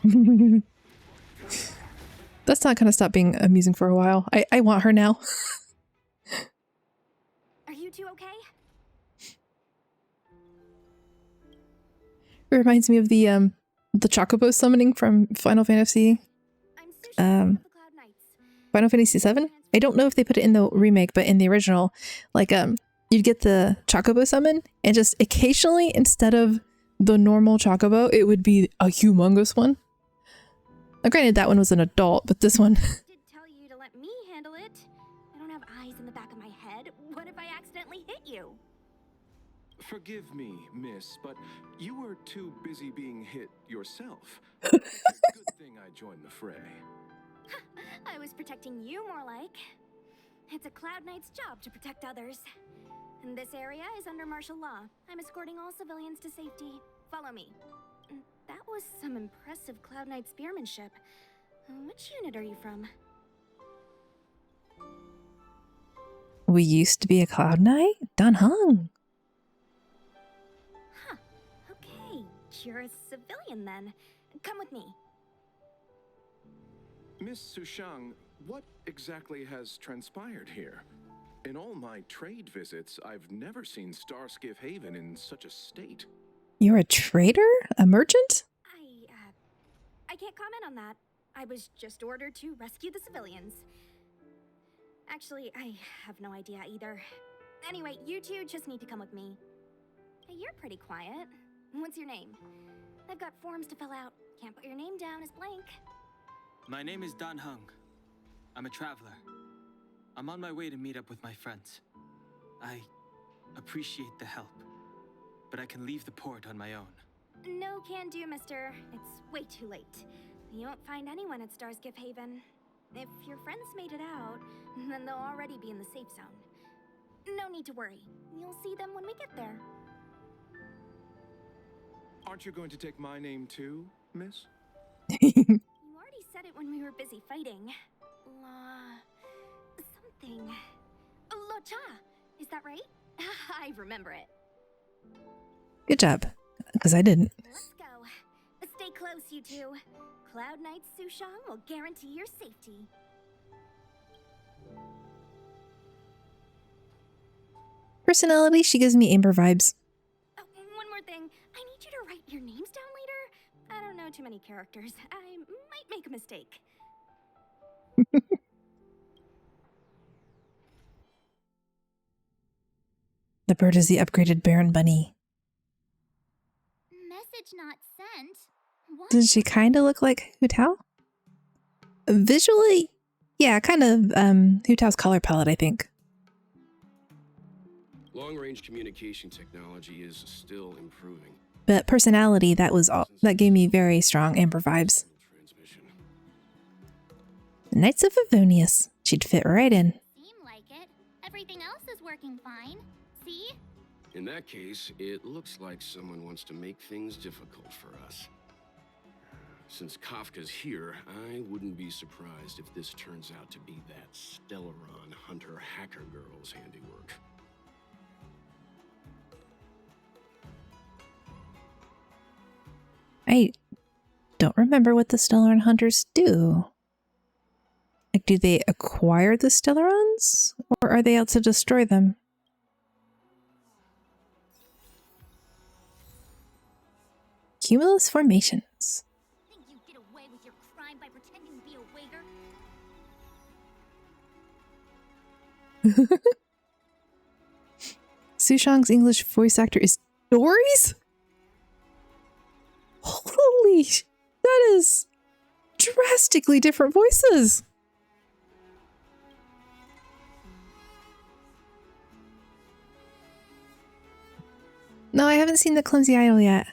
Phoenix. That's not gonna stop being amusing for a while. I want her now. Are you two okay? It reminds me of the Chocobo summoning from Final Fantasy. Final Fantasy VII? I don't know if they put it in the remake, but in the original, like you'd get the Chocobo summon, and just occasionally, instead of the normal Chocobo, it would be a humongous one. Now, granted, that one was an adult, but this one. I did tell you to let me handle it. I don't have eyes in the back of my head. What if I accidentally hit you? Forgive me, miss, but you were too busy being hit yourself. Good thing I joined the fray. I was protecting you more like. It's a Cloud Knight's job to protect others. And this area is under martial law. I'm escorting all civilians to safety. Follow me. That was some impressive Cloud Knight spearmanship. Which unit are you from? We used to be a Cloud Knight? Dan Heng. Huh. Okay. You're a civilian then. Come with me. Miss Sushang, what exactly has transpired here? In all my trade visits, I've never seen Starskiff Haven in such a state. You're a trader? A merchant? I can't comment on that. I was just ordered to rescue the civilians. Actually, I have no idea either. Anyway, you two just need to come with me. Hey, you're pretty quiet. What's your name? I've got forms to fill out. Can't put your name down as blank. My name is Dan Heng. I'm a traveler. I'm on my way to meet up with my friends. I appreciate the help, but I can leave the port on my own. No can do, mister. It's way too late. You won't find anyone at Starskiff Haven. If your friends made it out, then they'll already be in the safe zone. No need to worry. You'll see them when we get there. Aren't you going to take my name too, miss? You already said it when we were busy fighting. Something. Lo Cha! Is that right? I remember it. Good job. Because I didn't. Let's go. Stay close, you two. Cloud Knight Sushang will guarantee your safety. Personality, she gives me Amber vibes. Oh, one more thing. I need you to write your names down later. I don't know too many characters. I might make a mistake. The bird is the upgraded Baron Bunny. Message not sent. What? Does she kind of look like Hu Tao? Visually, yeah, kind of Hu Tao's color palette, I think. Long-range communication technology is still improving. But personality, that gave me very strong Amber vibes. The Knights of Favonius. She'd fit right in. Seem like it. Everything else is working fine. See? In that case, it looks like someone wants to make things difficult for us. Since Kafka's here, I wouldn't be surprised if this turns out to be that Stellaron hunter hacker girl's handiwork. I don't remember what the Stellaron hunters do. Like, do they acquire the Stellarons? Or are they out to destroy them? Cumulus formations. Think you get away with your crime by pretending to be a waiter? Sushang's English voice actor is Dory's? Holy, that is drastically different voices. No, I haven't seen the Clumsy Idol yet.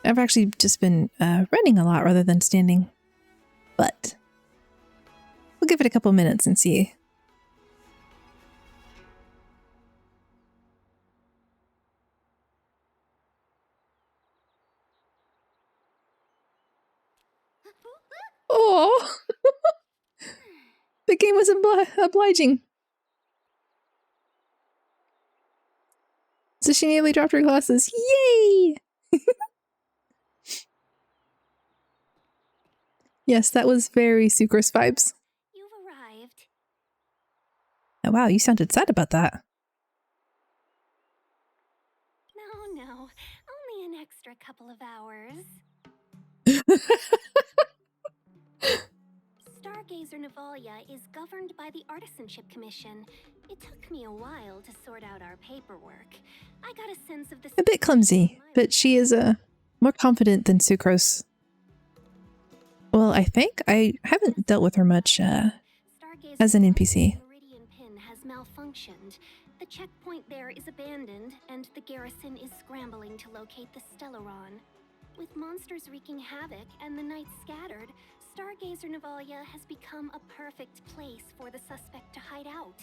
I've actually just been running a lot rather than standing. But we'll give it a couple minutes and see. Oh, the game was obliging. So she nearly dropped her glasses. Yay! Yes, that was very Sucrose vibes. You've arrived. Oh, wow, you sounded sad about that. No, only an extra couple of hours. Stargazer Navalia is governed by the Artisanship Commission. It took me a while to sort out our paperwork. I got a sense of the... A bit clumsy, but she is more confident than Sucrose. Well, I think. I haven't dealt with her much as an NPC. Meridian pin has malfunctioned. The checkpoint there is abandoned, and the garrison is scrambling to locate the Stellaron. With monsters wreaking havoc and the night scattered, Stargazer Navalia has become a perfect place for the suspect to hide out.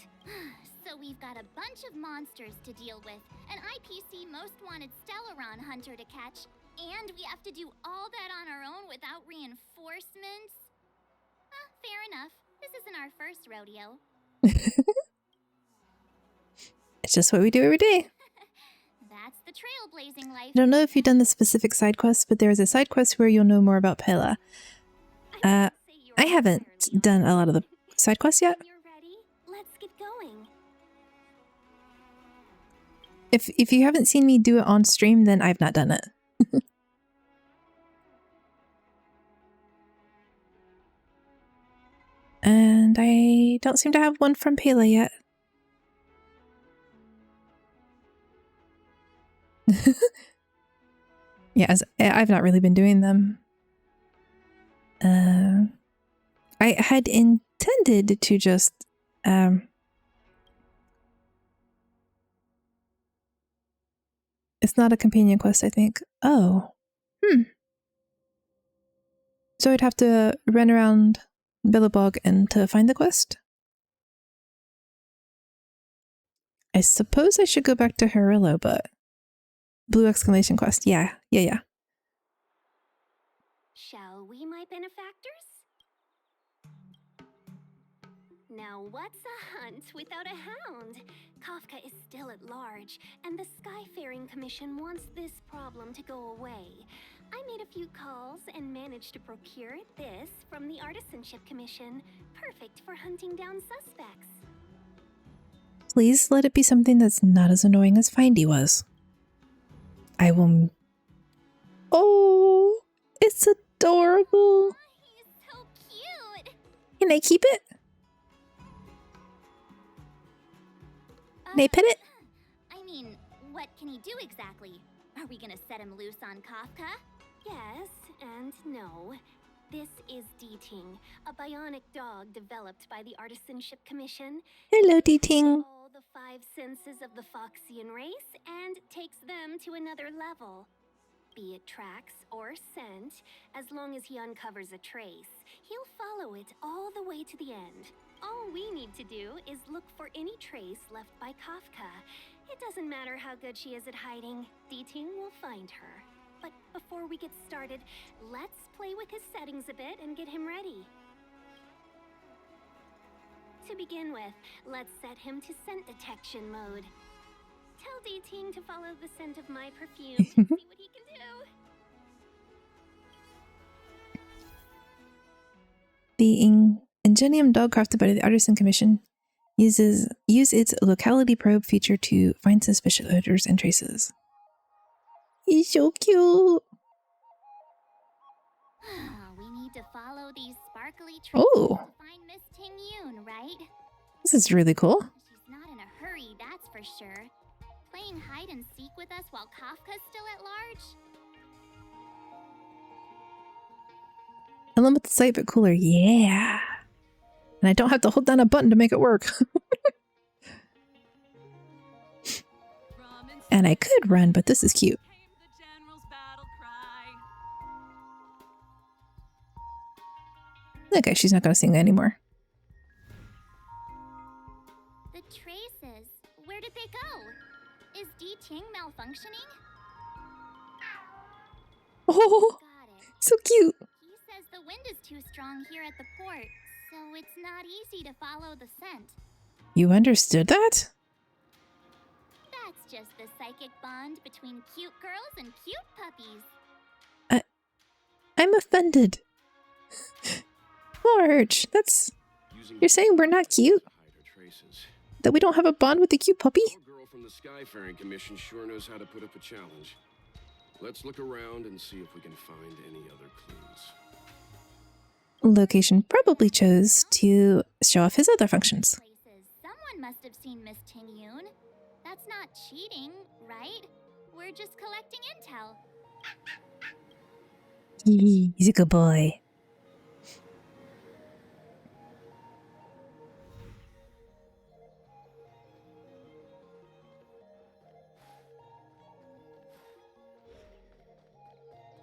So we've got a bunch of monsters to deal with, an IPC Most Wanted Stellaron hunter to catch, and we have to do all that on our own without reinforcements? Fair enough. This isn't our first rodeo. It's just what we do every day. That's the trailblazing life. I don't know if you've done the specific side quest, but there is a side quest where you'll know more about Pela. I haven't done a lot of the side quests yet. You're ready? Let's get going. If you haven't seen me do it on stream, then I've not done it. And I don't seem to have one from Pela yet. Yeah, as I've not really been doing them. I had intended to just it's not a companion quest, I think. Oh. So I'd have to run around Billabog and to find the quest? I suppose I should go back to Herillo, but blue exclamation quest. Yeah. Shall we, my benefactors? Now what's a hunt without a hound? Kafka is still at large, and the Skyfaring Commission wants this problem to go away. I made a few calls and managed to procure this from the Artisanship Commission. Perfect for hunting down suspects. Please let it be something that's not as annoying as Findy was. I will... Oh, it's adorable. He's so cute. Can I keep it? Can I pet it? I mean, what can he do exactly? Are we gonna set him loose on Kafka? Yes and no. This is D-Ting, a bionic dog developed by the Artisanship Commission. Hello, D-Ting. All the 5 senses of the Foxian race and takes them to another level. Be it tracks or scent, as long as he uncovers a trace, he'll follow it all the way to the end. All we need to do is look for any trace left by Kafka. It doesn't matter how good she is at hiding, D-Ting will find her. But before we get started, let's play with his settings a bit and get him ready. To begin with, let's set him to scent detection mode. Tell D-Ting to follow the scent of my perfume and see what he can do. The Ingenium dog crafted by the Artisan Commission use its locality probe feature to find suspicious odors and traces. He's so cute. We need to follow these sparkly traces to find Miss Ting Yun, right? This is really cool. She's not in a hurry, that's for sure. Playing hide and seek with us while Kafka's still at large? Unlimited sight, but cooler. Yeah. And I don't have to hold down a button to make it work. And I could run, but this is cute. Okay, she's not going to sing anymore. The traces. Where did they go? Is Di Ting malfunctioning? Oh, so cute. He says the wind is too strong here at the port, so it's not easy to follow the scent. You understood that? That's just the psychic bond between cute girls and cute puppies. I'm offended. Marge, that's... You're saying we're not cute? That we don't have a bond with the cute puppy? Our girl from the Skyfaring Commission sure knows how to put up a challenge. Let's look around and see if we can find any other clues. Location probably chose to show off his other functions. Someone must have seen Miss Ting Yun. That's not cheating, right? We're just collecting intel. He's a good boy.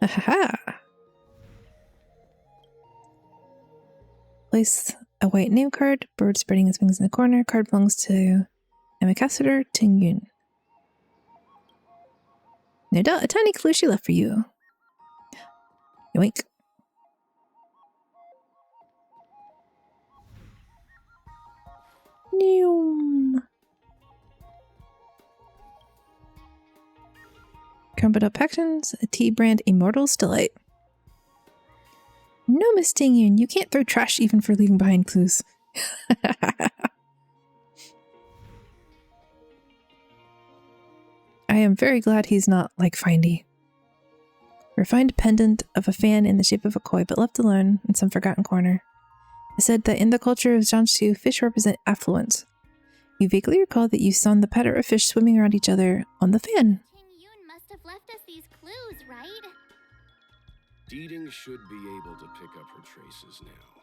Ahaha. Place a white name card. Bird spreading its wings in the corner. Card belongs to Ambassador Ting Yun. No doubt, a tiny clue she left for you. Yoink. Noom. Crumpled up actions, a tea brand Immortal's Delight. No, Miss Ting Yun, you can't throw trash even for leaving behind clues. I am very glad he's not like Findy. Refined pendant of a fan in the shape of a koi, but left alone in some forgotten corner. It said that in the culture of Xianzhou, fish represent affluence. You vaguely recall that you saw the patter of fish swimming around each other on the fan. Ting Yun must have left us these clues, right? Deeding should be able to pick up her traces now.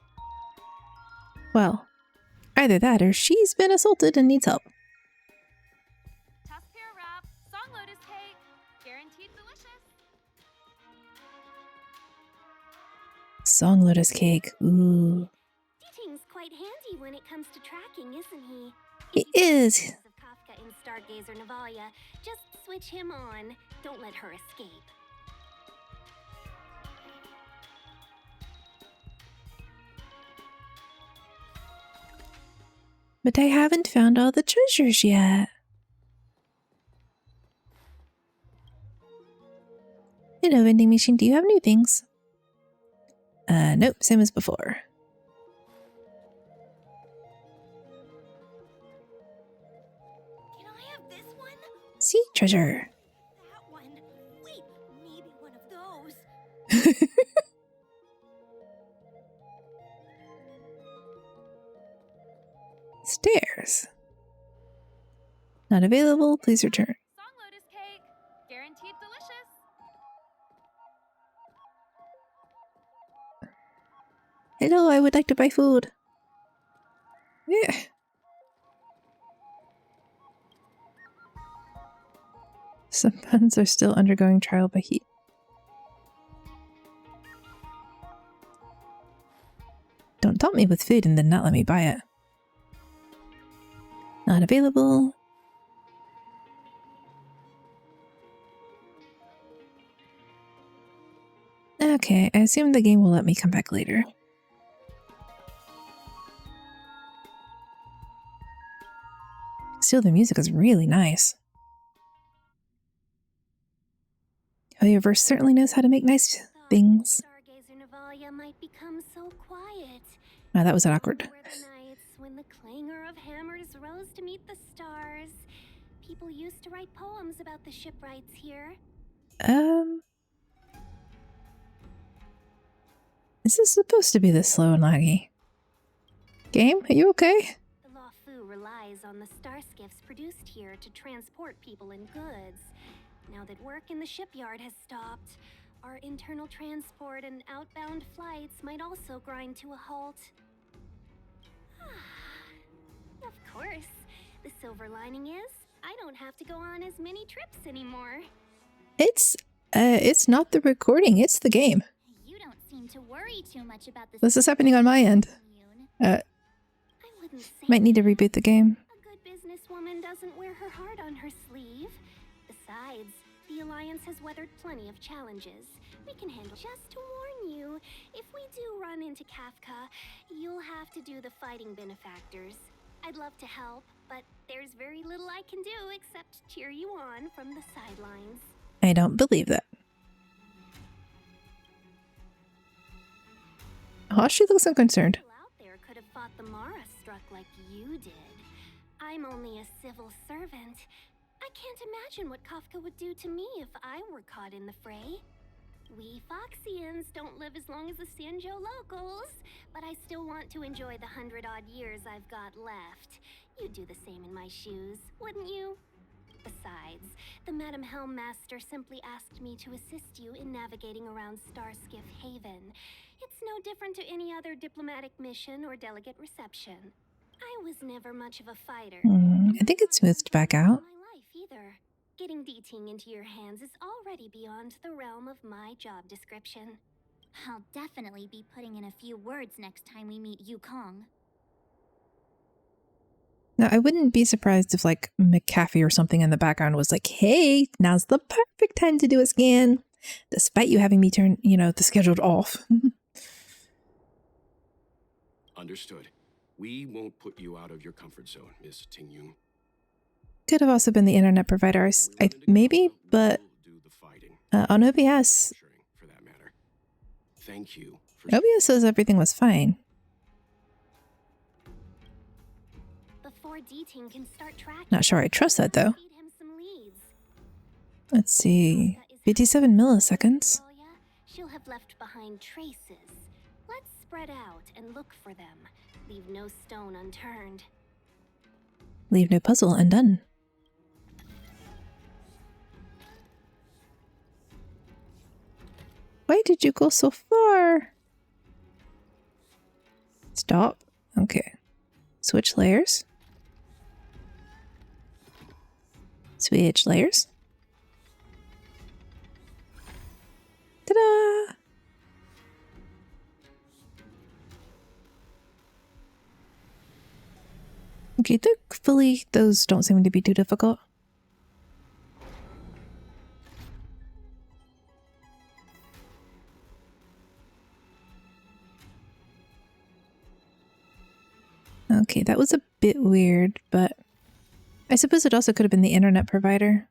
Well, either that or she's been assaulted and needs help. Tusk pear wrap, song lotus cake, guaranteed delicious. Song lotus cake. Ooh. Ting's quite handy when it comes to tracking, isn't he? He is. Of Kafka and Stargazer Navalia. Just switch him on. Don't let her escape. But I haven't found all the treasures yet. Hello, vending machine. Do you have new things? Nope. Same as before. Can I have this one? See? Treasure. That one. Wait, maybe one of those. Stairs. Not available. Please return. Song lotus cake, guaranteed delicious. Hello, I would like to buy food. Yeah. Some puns are still undergoing trial by heat. Don't taunt me with food and then not let me buy it. Not available. Okay, I assume the game will let me come back later. Still, the music is really nice. Hoyoverse certainly knows how to make nice things. Stargazer Navalia might become so quiet. Oh, that was awkward. Were the nights when the clangor of hammers rose to meet the stars. People used to write poems about the shipwrights here. Is this supposed to be this slow and laggy? Game, are you okay? The Law Fu relies on the star skiffs produced here to transport people and goods. Now that work in the shipyard has stopped, Our internal transport and outbound flights might also grind to a halt. Of course. The silver lining is, I don't have to go on as many trips anymore. It's not the recording, it's the game. You don't seem to worry too much about This is happening on my end. I wouldn't say Might need to reboot the game. a good businesswoman doesn't wear her heart on her sleeve. Besides, the Alliance has weathered plenty of challenges. We can handle. Just to warn you, if we do run into Kafka, you'll have to do the fighting benefactors. I'd love to help, but there's very little I can do except cheer you on from the sidelines. I don't believe that. Oh, she looks unconcerned. People out there could have fought the Mara struck like you did. I'm only a civil servant. I can't imagine what Kafka would do to me if I were caught in the fray. We Foxians don't live as long as the Xianzhou locals, but I still want to enjoy the 100-odd years I've got left. You'd do the same in my shoes, wouldn't you? Besides, the Madam Helmmaster simply asked me to assist you in navigating around Starskiff Haven. It's no different to any other diplomatic mission or delegate reception. I was never much of a fighter. I think it's smoothed back out. My life either. Getting DTing into your hands is already beyond the realm of my job description. I'll definitely be putting in a few words next time we meet Yukong. Now, I wouldn't be surprised if, like, McAfee or something in the background was like, hey, now's the perfect time to do a scan, despite you having me turn, the scheduled off. Understood. We won't put you out of your comfort zone, Miss Tingyun. Could have also been the internet provider, maybe, but on OBS, For that matter. Thank you for OBS says everything was fine. Before DTing can start tracking, Not sure I trust that, though. feed him some leads. Let's see, 57 milliseconds. She'll have left behind traces. Let's spread out and look for them. Leave no stone unturned. Leave no puzzle undone. Why did you go so far? Stop. Okay. Switch layers. Switch layers. Ta-da! Okay, thankfully those don't seem to be too difficult. Okay, that was a bit weird, but I suppose it also could have been the internet provider.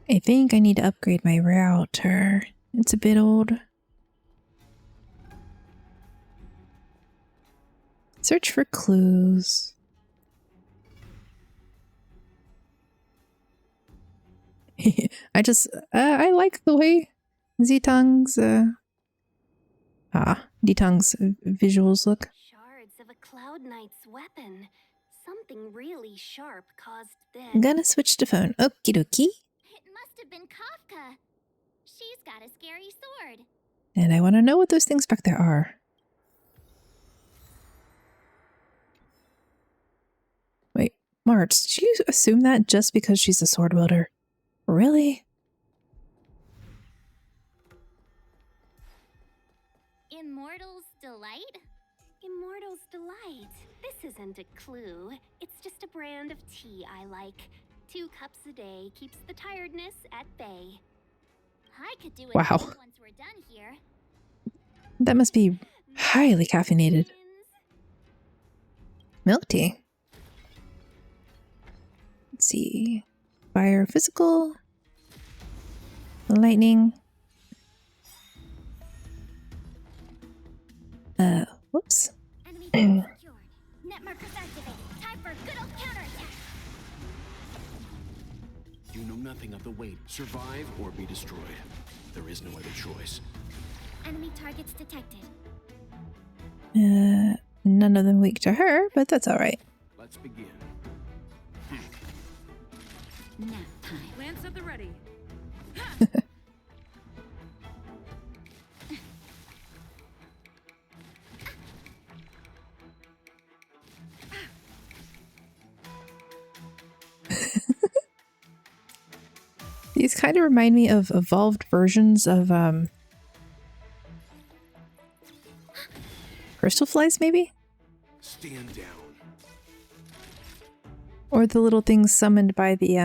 I think I need to upgrade my router. It's a bit old. Search for clues. I like the way Ditang's visuals look. Shards of a Cloud Knight's weapon. Something really sharp caused this. I'm gonna switch to phone. Okie dokie. It must have been Kafka. She's got a scary sword. And I want to know what those things back there are. Wait, March, did you assume that just because she's a sword wielder? Really? Immortal's Delight? Immortal's Delight. This isn't a clue. It's just a brand of tea I like. 2 cups a day keeps the tiredness at bay. I could do it Wow. once we're done here. That must be highly caffeinated. Milk tea. Let's see. Fire, physical. Lightning. Whoops. Enemy base secured. Net markers activated. Time for a good old counterattack. You know nothing of the weight. Survive or be destroyed. There is no other choice. Enemy targets detected. None of them weak to her, but that's alright. Let's begin. Nap time. Lance at the ready. These kind of remind me of evolved versions of crystal flies, maybe? Stand down. Or the little things summoned by the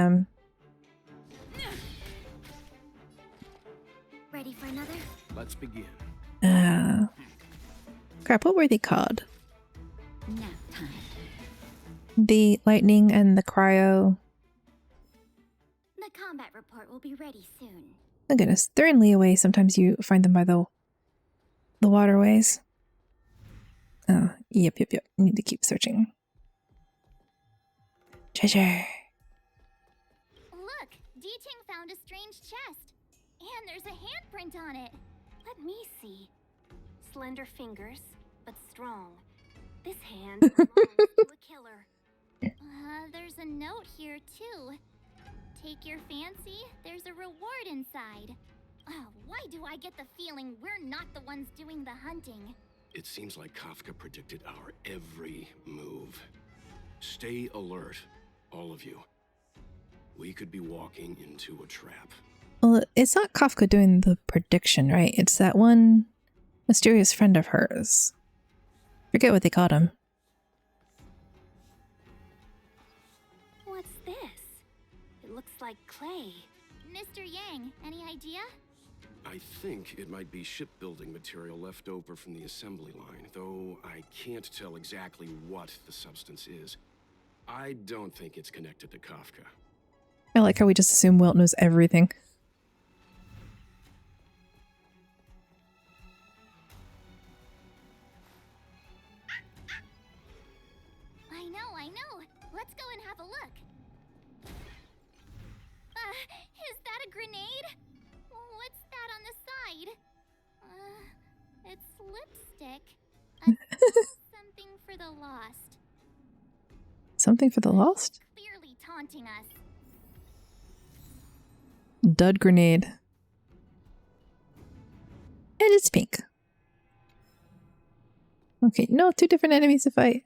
Ready for another? Let's begin. crap, what were they called? Nap time. The lightning and the cryo. The combat report will be ready soon. Oh goodness, they're in Leeway. Sometimes you find them by the waterways. Oh, yep. Need to keep searching. Treasure. Look, D-Ting found a strange chest. And there's a handprint on it. Let me see. Slender fingers, but strong. This hand belongs to a killer. There's a note here, too. Take your fancy, there's a reward inside. Why do I get the feeling we're not the ones doing the hunting? It seems like Kafka predicted our every move. Stay alert, all of you. We could be walking into a trap. Well, it's not Kafka doing the prediction, right? It's that one mysterious friend of hers. Forget what they called him. What's this? It looks like clay. Mr. Yang, any idea? I think it might be shipbuilding material left over from the assembly line, though I can't tell exactly what the substance is. I don't think it's connected to Kafka. I like how we just assume Wilt knows everything. I know. Let's go and have a look. Is that a grenade? What's that on the side? It's lipstick. Something for the lost. Something for the lost? Clearly taunting us. Dud grenade. And it's pink. Okay, no, two different enemies to fight.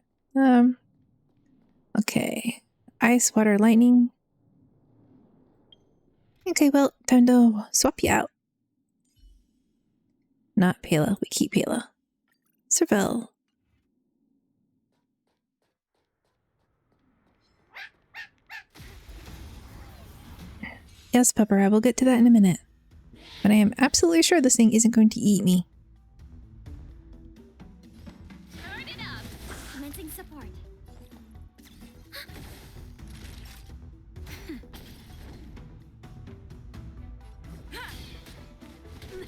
Okay. Ice, water, lightning. Okay, well, time to swap you out. Not Pela, we keep Pela. Serval. Yes, Pepper, I will get to that in a minute. But I am absolutely sure this thing isn't going to eat me. Turn it up. Commencing support.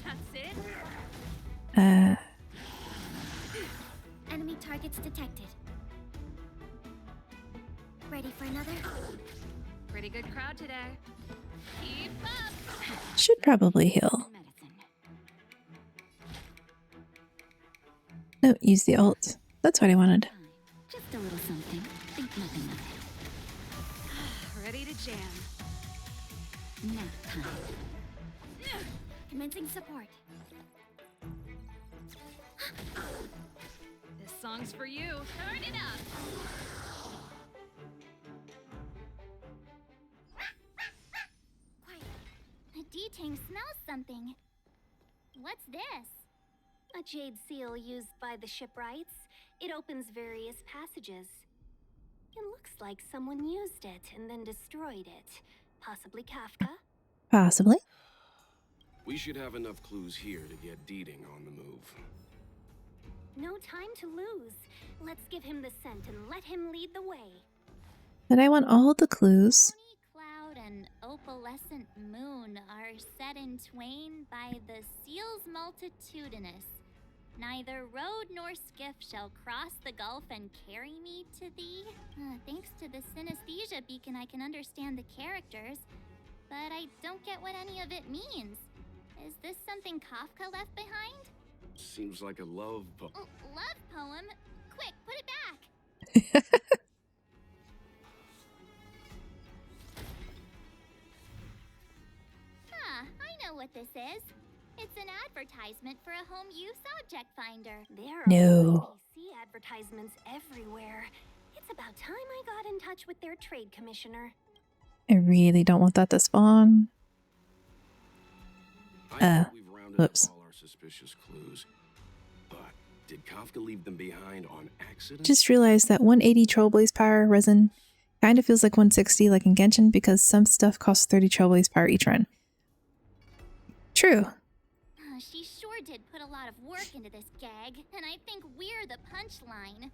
That's it. Enemy targets detected. Ready for another? Pretty good crowd today. Keep up. Should probably heal. No, use the ult. That's what I wanted. Just a little something. Think nothing of it. Ready to jam. Nap time. Commencing support. This song's for you. Turn it up. Quiet. D-Ting smells something. What's this? A jade seal used by the shipwrights. It opens various passages. It looks like someone used it and then destroyed it. Possibly Kafka? Possibly. We should have enough clues here to get D-Ting on the move. No time to lose. Let's give him the scent and let him lead the way. But I want all the clues. Cloud and opalescent moon are set in twain by the seals multitudinous. Neither road nor skiff shall cross the gulf and carry me to thee. Thanks to the synesthesia beacon, I can understand the characters, but I don't get what any of it means. Is this something Kafka left behind? Seems like a love Love poem? Quick, put it back! know what this is. It's an advertisement for a home use object finder. There are No. IPC advertisements everywhere. It's about time I got in touch with their trade commissioner. I really don't want that to spawn. I think we've rounded Whoops. up all our suspicious clues. But did Kafka leave them behind on accident? Just realized that 180 Trailblaze power resin kind of feels like 160 like in Genshin because some stuff costs 30 Trailblaze power each run. True. She sure did put a lot of work into this gag, and I think we're the punchline.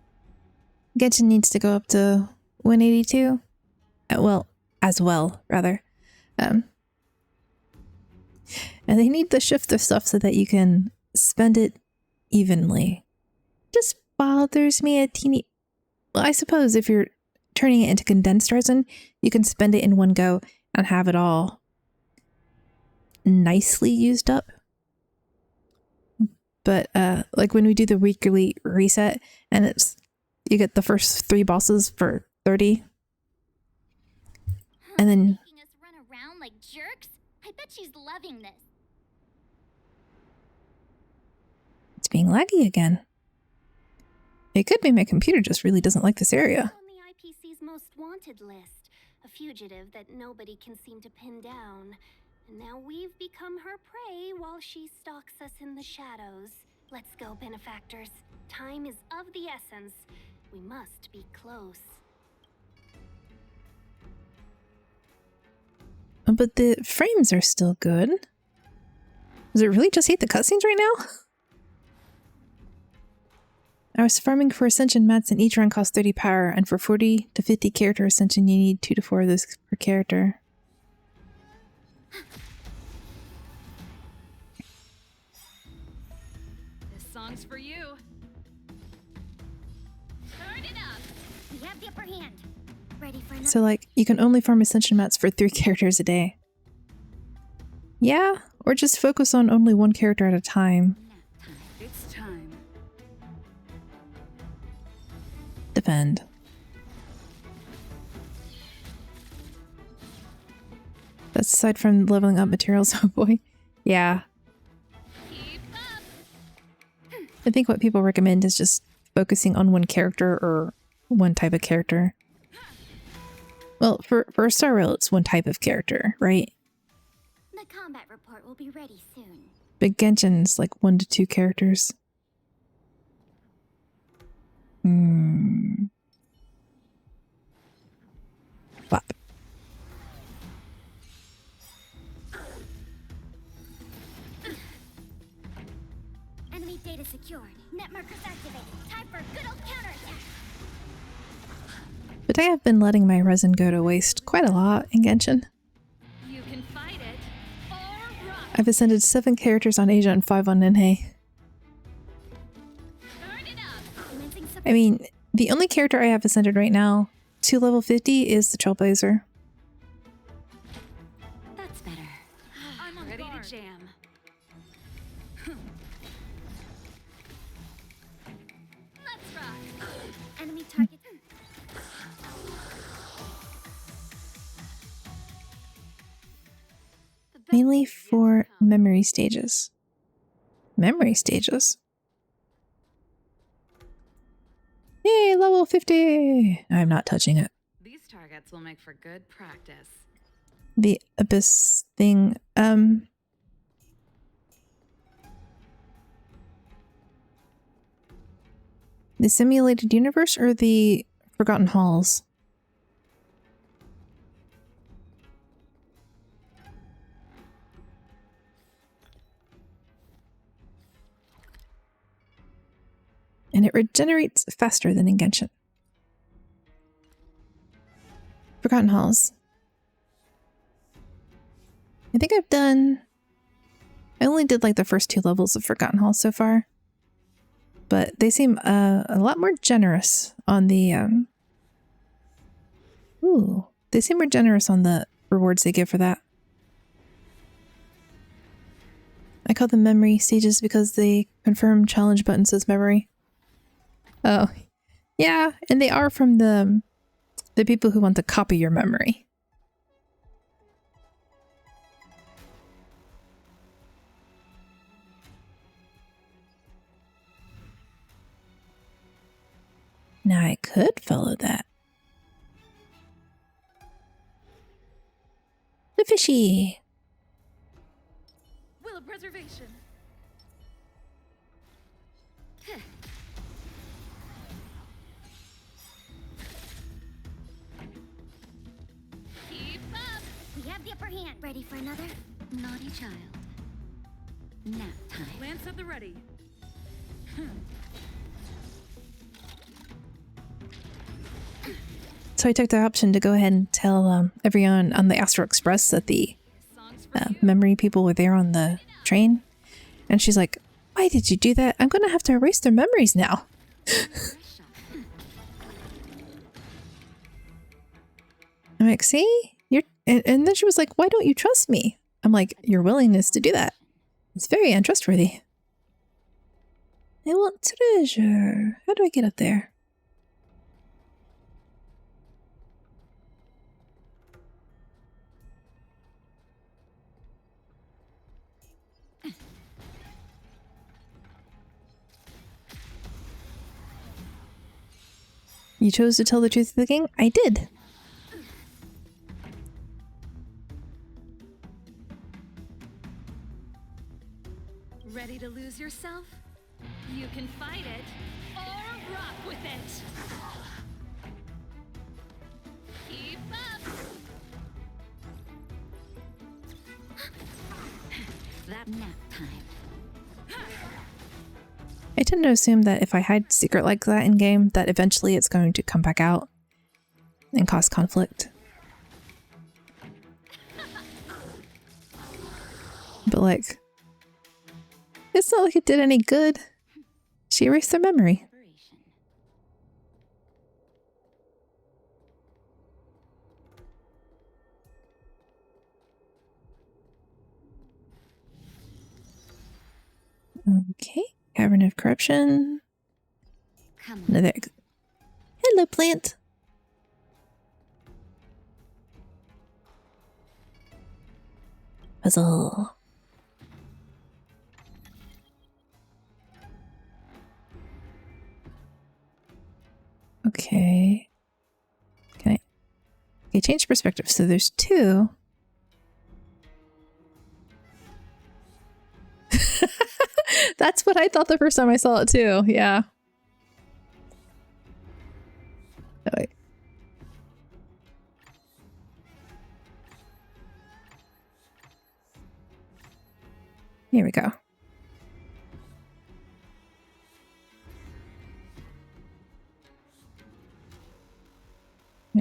Genshin needs to go up to 182. Well, as well, rather. And they need to shift the stuff so that you can spend it evenly. Just bothers me a teeny... Well, I suppose if you're turning it into condensed resin, you can spend it in one go and have it all nicely used up. But like when we do the weekly reset and it's you get the first 3 bosses for 30. And then Making us run around like jerks? I bet she's loving this. it's being laggy again. It could be my computer just really doesn't like this area. On the IPC's most wanted list, a fugitive that nobody can seem to pin down. And now we've become her prey while she stalks us in the shadows. Let's go, benefactors. Time is of the essence. We must be close. But the frames are still good. Does it really just hate the cutscenes right now? I was farming for ascension mats and each run costs 30 power, and for 40 to 50 character ascension you need 2 to 4 of those per character. This song's for you. Turn it up. We have the upper hand. Ready for another? So like, you can only farm ascension mats for 3 characters a day. Yeah, or just focus on only one character at a time. It's time. Depend. That's aside from leveling up materials, oh boy. Yeah. Keep up. I think what people recommend is just focusing on one character or one type of character. Well, for Star Rail, it's one type of character, right? The combat report will be ready soon. But Genshin's like 1 to 2 characters. Bop. Enemy data secured. Net markers activated. Time for a good old counterattack. But I have been letting my resin go to waste quite a lot in Genshin. You can fight it or run. I've ascended 7 characters on Asia and 5 on Ninhei. Turn it up. Commencing I mean, the only character I have ascended right now to level 50 is the Trailblazer. That's better. I'm on Ready guard. to jam. Let's rock. Enemy target. The best Mainly is yet to for come. memory stages. Memory stages? Yay, level 50! I'm not touching it. These targets will make for good practice. The Abyss thing, the simulated universe or the Forgotten Halls? And it regenerates faster than in Genshin. Forgotten Halls. I think I've done... I only did like the first 2 levels of Forgotten Halls so far. But they seem a lot more generous on the... Ooh. They seem more generous on the rewards they give for that. I call them memory stages because they confirm challenge button says memory. Oh. Yeah, and they are from the people who want to copy your memory. Now I could follow that. The fishy! Will of preservation. Keep up! We have the upper hand. Ready for another? Naughty child. Nap time. Lance at the ready. So I took the option to go ahead and tell everyone on the Astral Express that the memory people were there on the train. And she's like, why did you do that? I'm going to have to erase their memories now. I'm like, see? And then she was like, why don't you trust me? I'm like, your willingness to do that. It's very untrustworthy. I want treasure. How do I get up there? You chose to tell the truth to the king? I did. Ready to lose yourself? You can fight it or rock with it. Keep up! That nap time. I tend to assume that if I hide secret like that in game, that eventually it's going to come back out and cause conflict. But like, it's not like it did any good. She erased their memory. Okay, Cavern of Corruption. Another. Hello, plant. Puzzle. Okay. Can I? Okay, change perspective. So there's two. That's what I thought the first time I saw it too. Yeah. Oh, wait. Here we go.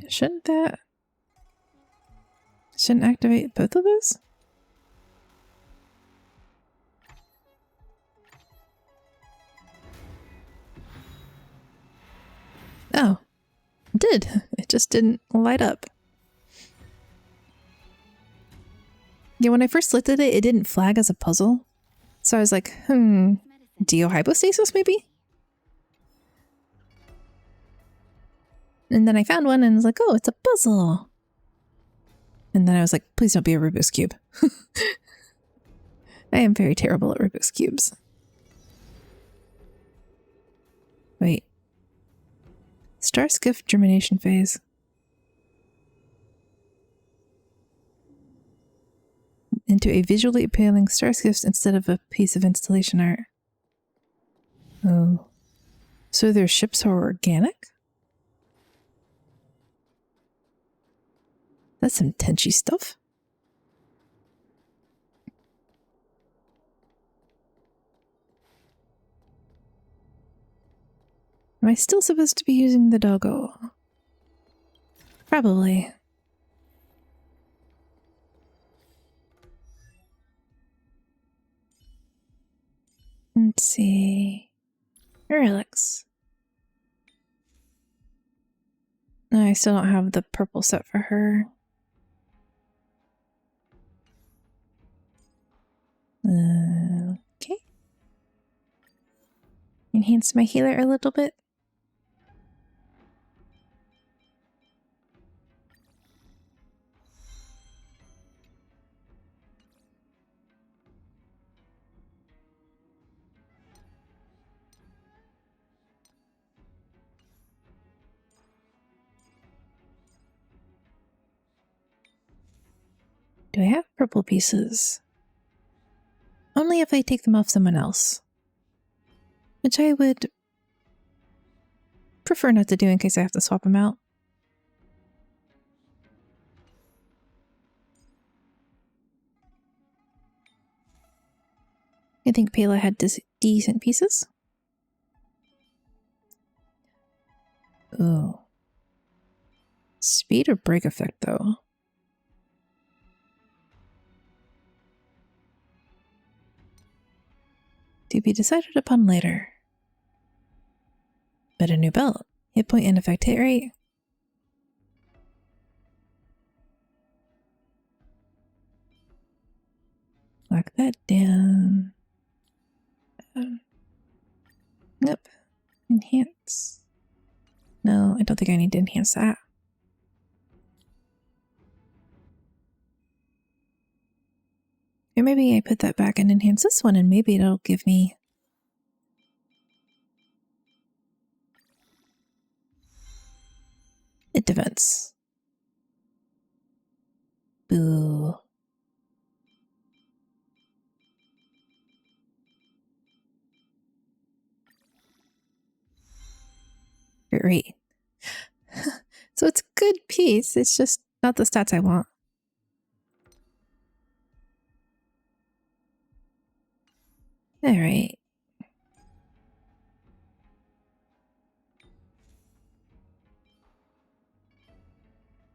Shouldn't activate both of those? Oh, it did. It just didn't light up. Yeah, when I first looked at it, it didn't flag as a puzzle. So I was like, Deohypostasis maybe? And then I found one and was like, oh, it's a puzzle. And then I was like, please don't be a Rubik's Cube. I am very terrible at Rubik's Cubes. Wait. Star Skiff germination phase. Into a visually appealing star skiffs instead of a piece of installation art. Oh. So their ships are organic? That's some Tenchi stuff. Am I still supposed to be using the doggo? Probably. Let's see. Relics. No, I still don't have the purple set for her. Okay. Enhance my healer a little bit. Do I have purple pieces? Only if I take them off someone else. Which I would prefer not to do in case I have to swap them out. I think Pela had decent pieces. Ooh. Speed or break effect, though? To be decided upon later. But a new belt. Hit point and effect hit rate. Lock that down. Yep. Enhance. No, I don't think I need to enhance that. Or maybe I put that back and enhance this one and maybe it'll give me a defense. Boo. Great. So it's a good piece, it's just not the stats I want. Alright.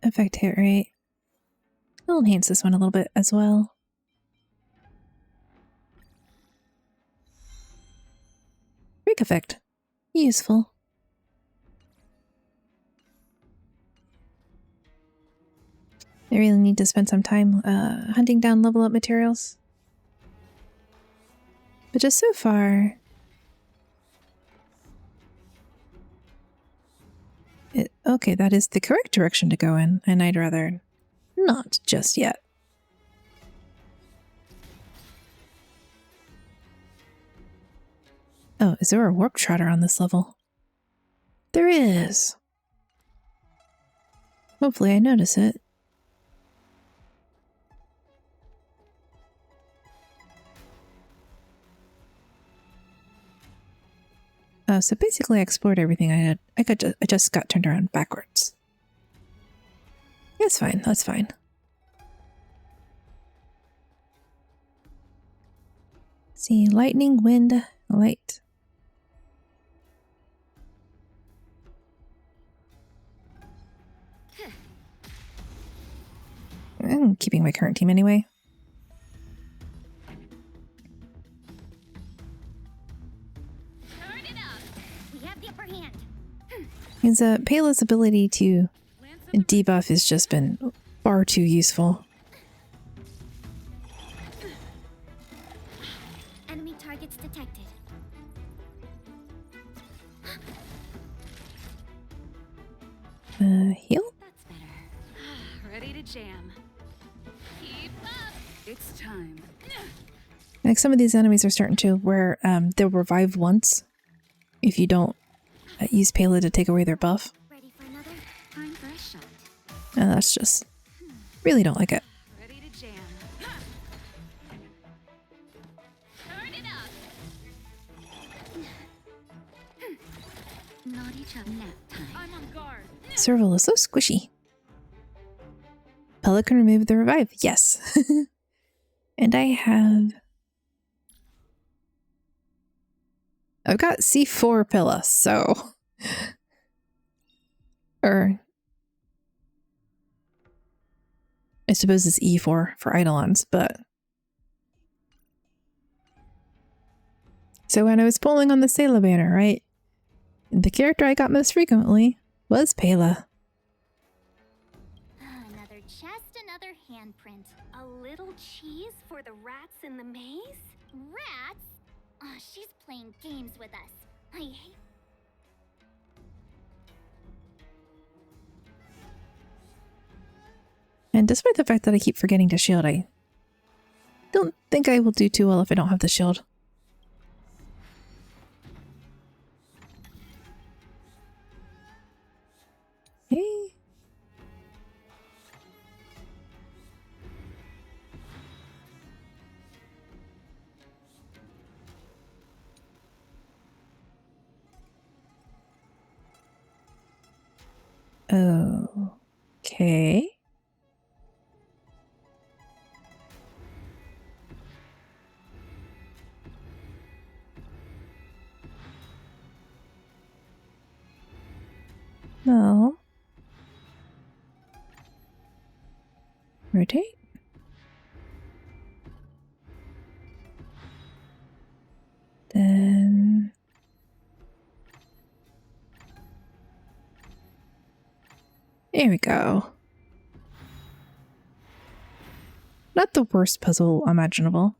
Effect hit rate. I'll enhance this one a little bit as well. Break effect. Useful. I really need to spend some time hunting down level up materials. But just so far... okay, that is the correct direction to go in, and I'd rather not just yet. Oh, is there a warp trotter on this level? There is! Hopefully I notice it. So basically I explored everything I had. I just got turned around backwards. That's fine, that's fine. See, lightning, wind, light. I'm keeping my current team anyway. His Pela's ability to debuff has just been far too useful. Enemy targets detected. Heal? That's better. Ready to jam. Keep up. It's time. Like some of these enemies are starting to where they'll revive once if you don't use Pela to take away their buff. Ready for another? Time for a shot. And that's just really don't like it. Ready to jam. Turn it up. Naughty chub nap time. I'm on guard. Serval is so squishy. Pela can remove the revive. Yes. And I've got C4 Pela, so... or... I suppose it's E4 for Eidolons, but... So when I was pulling on the Sela banner, right? The character I got most frequently was Pela. Another chest, another handprint. A little cheese for the rats in the maze? Rats? Oh, she's playing games with us. I hate... And despite the fact that I keep forgetting to shield, I don't think I will do too well if I don't have the shield. Hey. Okay. No. Rotate. Then there we go. Not the worst puzzle imaginable.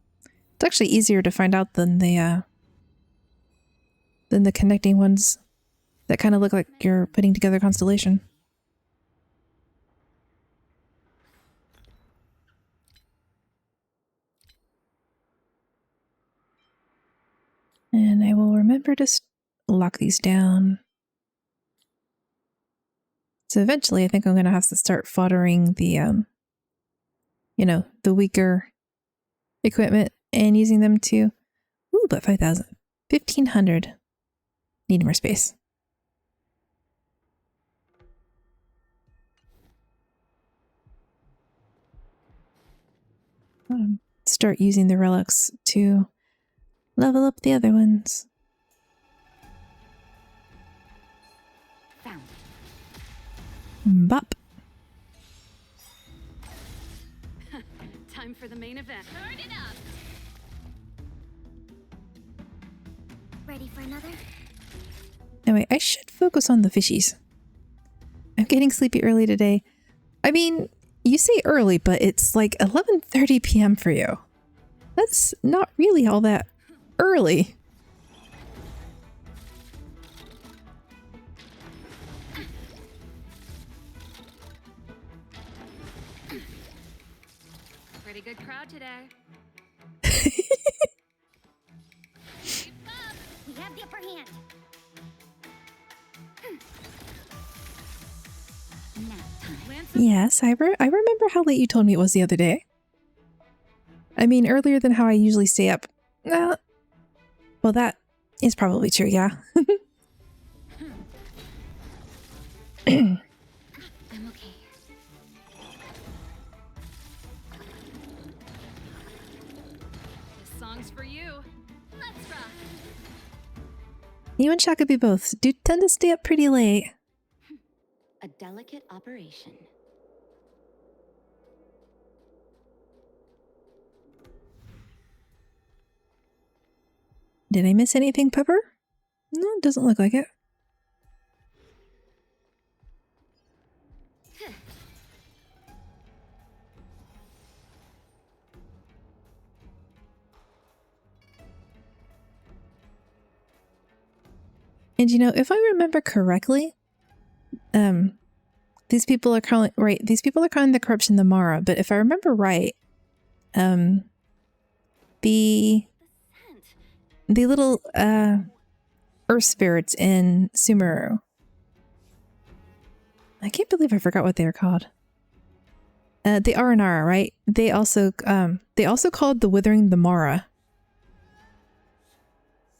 It's actually easier to find out than the connecting ones that kind of look like you're putting together a constellation. And I will remember to lock these down. So eventually I think I'm going to have to start foddering the, you know, the weaker equipment and using them to, ooh, but 5,000. 1,500. Need more space. Start using the relics to level up the other ones. Found. Bop. Time for the main event. Turn it up. Ready for another? Anyway, I should focus on the fishies. I'm getting sleepy early today. I mean, you say early, but it's like 11:30 p.m. for you. That's not really all that early. Pretty good crowd today. We have the upper hand. Yes, I remember how late you told me it was the other day. I mean, earlier than how I usually stay up. Well, that is probably true, yeah. I'm okay. This song's for you. Let's rock. You and Shakaby both do tend to stay up pretty late. A delicate operation. Did I miss anything, Pepper? No, it doesn't look like it. And you know, if I remember correctly, these people are calling the corruption the Mara, but if I remember right, the little earth spirits in Sumeru, I can't believe I forgot what they are called. The Aranara, right? They also called the Withering the Mara.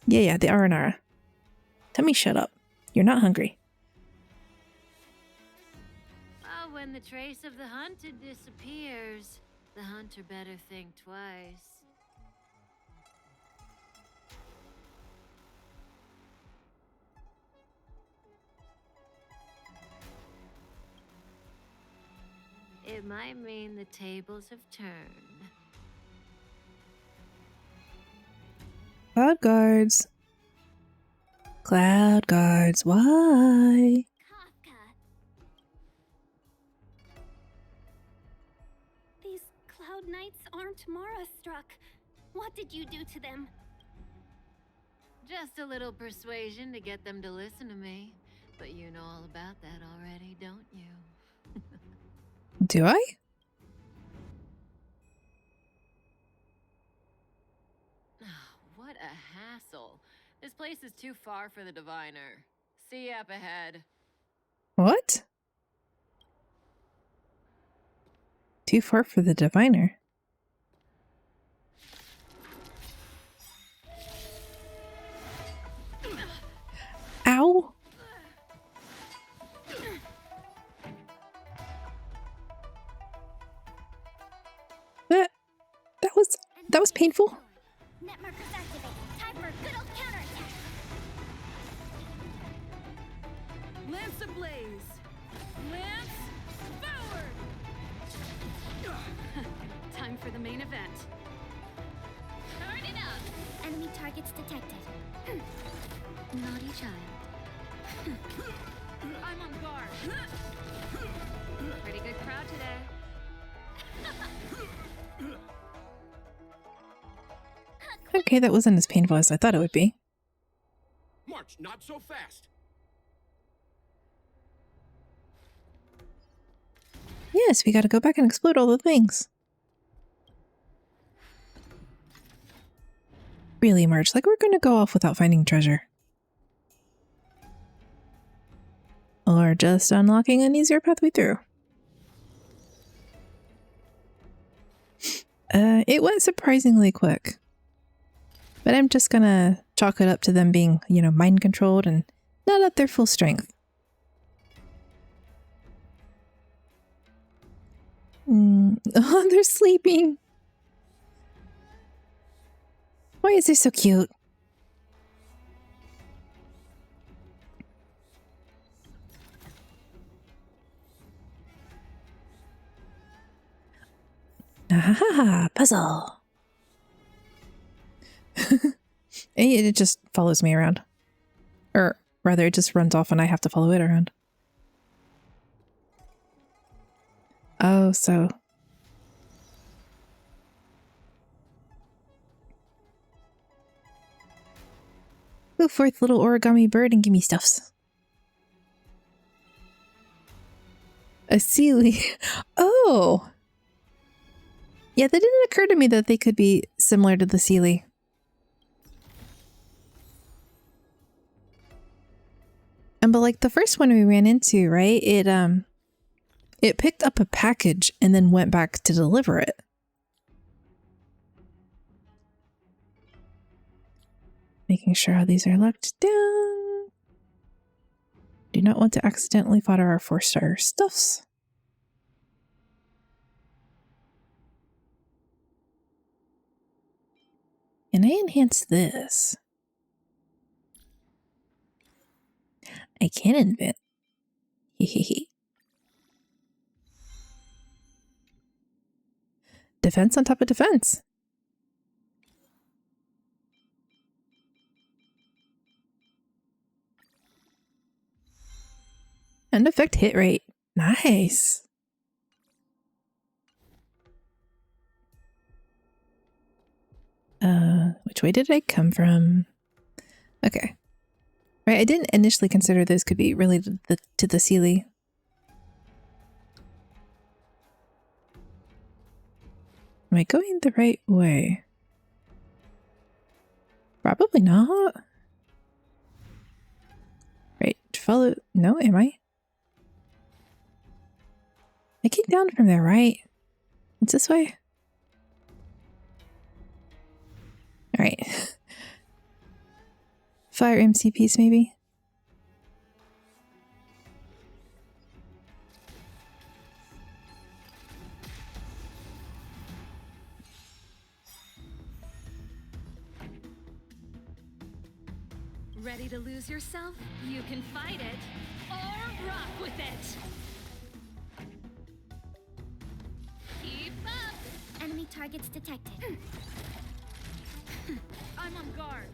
Yeah, the Aranara. Tell me shut up. You're not hungry. Well, when the trace of the hunted disappears, the hunter better think twice. It might mean the tables have turned. Cloud guards. Cloud guards, why? Kafka. These Cloud Knights aren't Mara struck. What did you do to them? Just a little persuasion to get them to listen to me. But you know all about that already, don't you? Do I? What a hassle. This place is too far for the diviner. See you up ahead. What? Too far for the diviner. Ow! painful? Net markers activated. Time for a good old counterattack. Lance ablaze! Lance forward! Time for the main event. Turn it up! Enemy targets detected. Naughty child. I'm on guard. Pretty good crowd today. Okay, that wasn't as painful as I thought it would be. March, not so fast. Yes, we gotta go back and explode all the things. Really, March, like we're gonna go off without finding treasure. Or just unlocking an easier pathway through. It went surprisingly quick. But I'm just gonna chalk it up to them being, you know, mind controlled and not at their full strength. Oh, they're sleeping. Why is this so cute? Ah, puzzle. It just follows me around. Or rather, it just runs off and I have to follow it around. Oh, so. Go forth, little origami bird, and give me stuffs. A Sealy. Oh! Yeah, that didn't occur to me that they could be similar to the Sealy. But like the first one we ran into, right? It picked up a package and then went back to deliver it. Making sure how these are locked down. Do not want to accidentally fodder our 4-star stuffs. Can I enhance this? I can invent. Hehehe. Defense on top of defense. And effect hit rate. Nice. Which way did I come from? Okay. Right, I didn't initially consider those could be related to the Sealy. Am I going the right way? Probably not. Right, follow. No, am I? I came down from there, right? It's this way? Alright. Fire MC piece, maybe? Ready to lose yourself? You can fight it or rock with it. Keep up! Enemy targets detected. I'm on guard.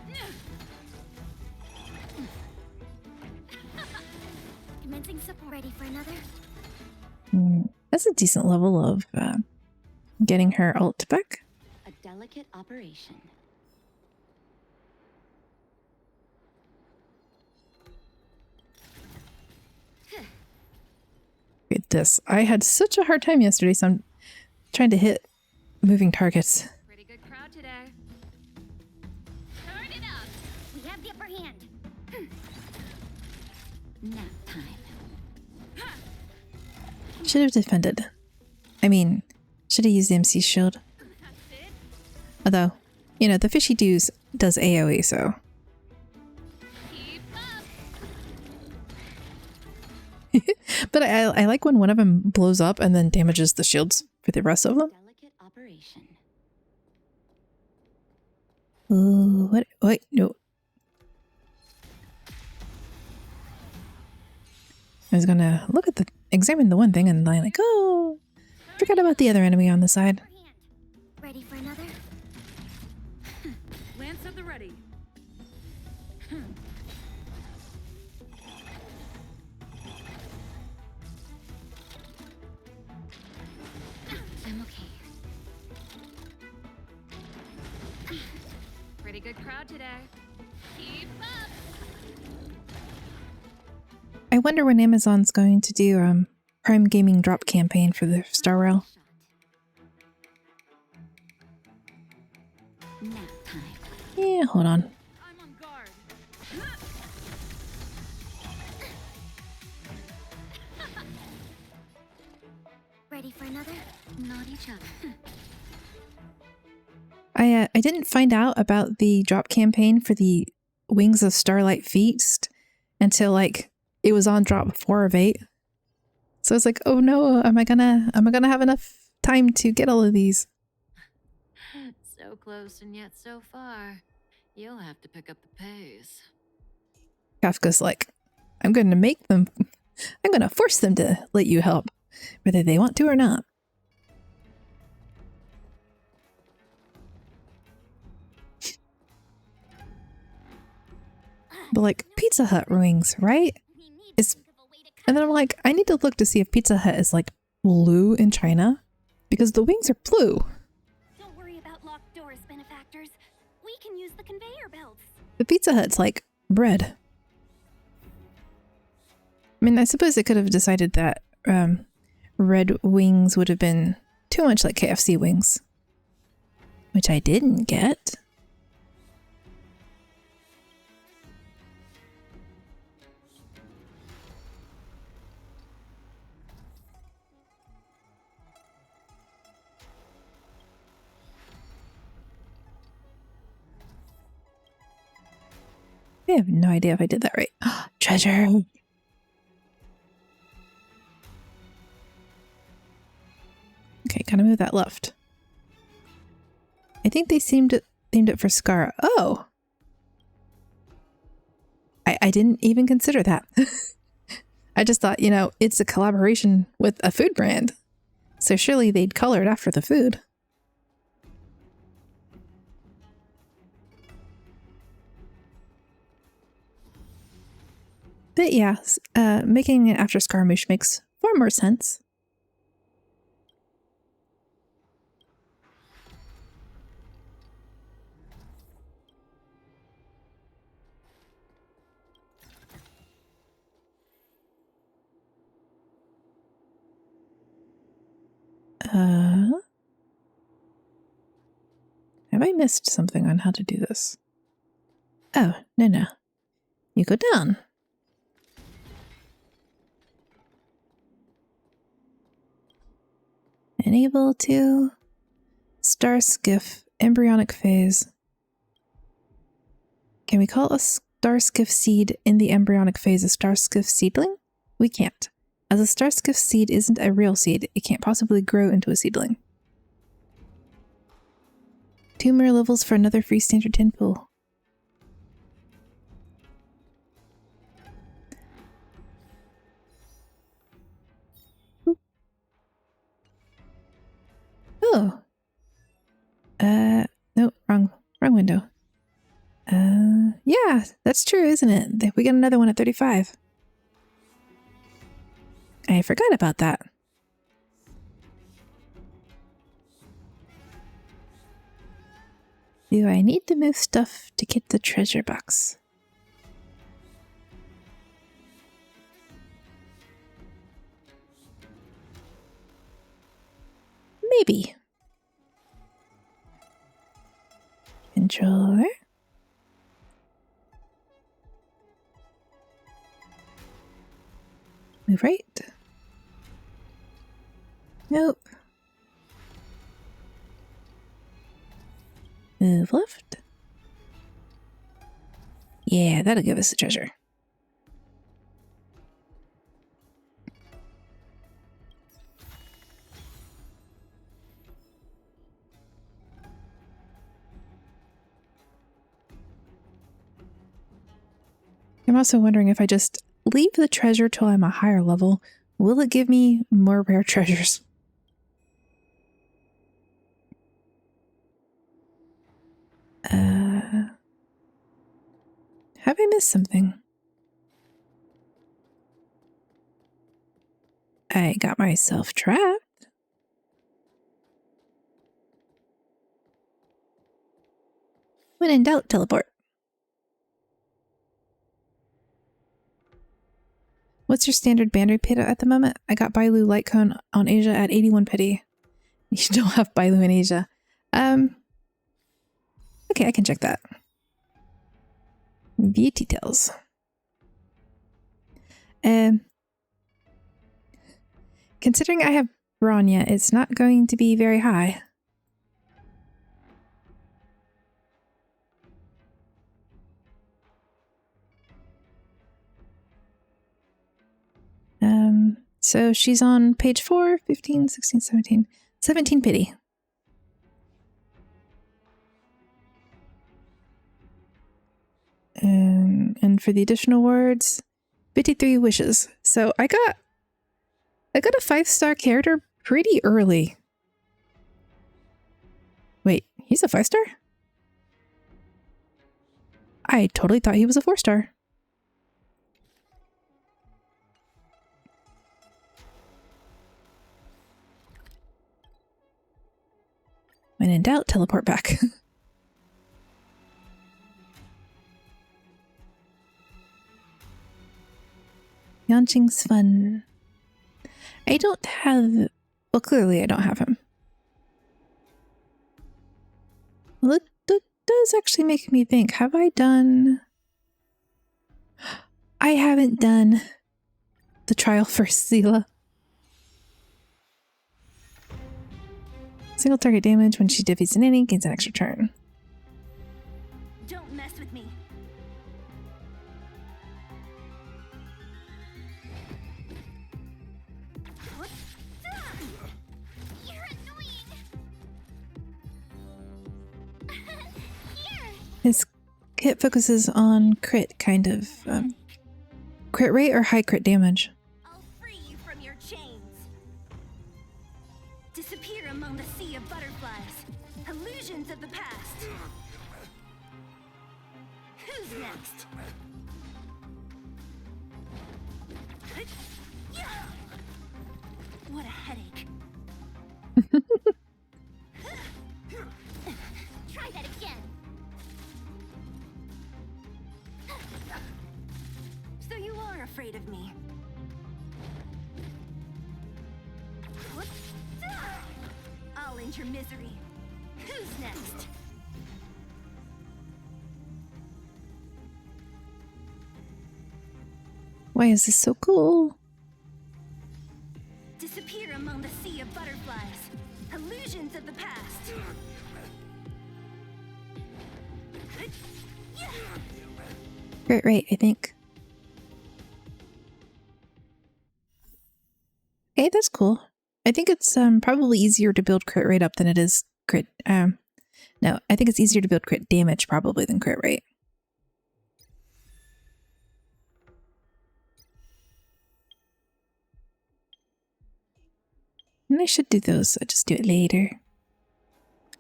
Commencing support. Ready for another? That's a decent level of getting her ult back. A delicate operation. Read this. I had such a hard time yesterday, so I'm trying to hit moving targets. Pretty good crowd today. Turn it up! We have the upper hand. Nap time. Should have defended. I mean, should have used MC's shield. Although, you know, the fishy does AoE, so. But I like when one of them blows up and then damages the shields for the rest of them. Delicate operation. Ooh, what? Wait, no. I was gonna examine the one thing and then like, oh, forgot about the other enemy on the side. Ready for another? Lance at the ready. I'm okay. Pretty good crowd today. Keep up. I wonder when Amazon's going to do Prime Gaming drop campaign for the Star Rail. Nap time. Yeah, hold on. I'm on guard. Ready for another? Not each other. I didn't find out about the drop campaign for the Wings of Starlight Feast until like it was on drop 4 of 8. So it's like, oh no, am I gonna have enough time to get all of these? So close and yet so far. You'll have to pick up the pace. Kafka's like, I'm gonna force them to let you help, whether they want to or not. But like Pizza Hut wings, right? And then I'm like, I need to look to see if Pizza Hut is like blue in China because the wings are blue. Don't worry about locked doors, benefactors. We can use the conveyor belts. The Pizza Hut's like bread. I mean, I suppose they could have decided that red wings would have been too much like KFC wings, which I didn't get. I have no idea if I did that right. Treasure! Okay, gotta move that left. I think they themed it for Scar. Oh! I didn't even consider that. I just thought, you know, it's a collaboration with a food brand. So surely they'd color it after the food. But yeah, making it after Scaramouche makes far more sense. Have I missed something on how to do this? Oh, no. You go down. Enable to star skiff embryonic phase. Can we call a star skiff seed in the embryonic phase a star skiff seedling? We can't. As a star skiff seed isn't a real seed, it can't possibly grow into a seedling. 2 more levels for another free standard tin pool. Oh. No, wrong window. Yeah, that's true, isn't it? We got another one at 35. I forgot about that. Do I need to move stuff to get the treasure box? Maybe. Controller. Move right. Nope. Move left. Yeah, that'll give us the treasure. also wondering if I just leave the treasure till I'm a higher level, will it give me more rare treasures? Have I missed something? I got myself trapped. When in doubt, teleport. What's your standard Bandai pit at the moment? I got Bailu Light Cone on Asia at 81 pity. You still have Bailu in Asia. Okay, I can check that. View details. Considering I have Bronya, it's not going to be very high. So she's on page 4, 15, 16, 17. 17 pity. And for the additional words, 53 wishes. So I got a 5-star character pretty early. Wait, he's a 5-star? I totally thought he was a 4-star. When in doubt, teleport back. Yanqing's fun. I don't have... Well, clearly I don't have him. Well, that does actually make me think. Have I done... I haven't done the trial for Seela. Single target damage when she defeats an enemy gains an extra turn. Don't mess with me. You're annoying. Here. His kit focuses on crit, kind of. Crit rate or high crit damage? I'll free you from your chains. Disappear among the sea of butterflies. Illusions of the past. Who's next? What a headache. Try that again. So you are afraid of me. I'll end your misery. Who's next? Why is this so cool? Disappear among the sea of butterflies. Illusions of the past. Crit rate, I think. Okay, that's cool. I think it's probably easier to build crit rate up than it is crit. No, I think it's easier to build crit damage probably than crit rate. And I should do those. I'll just do it later.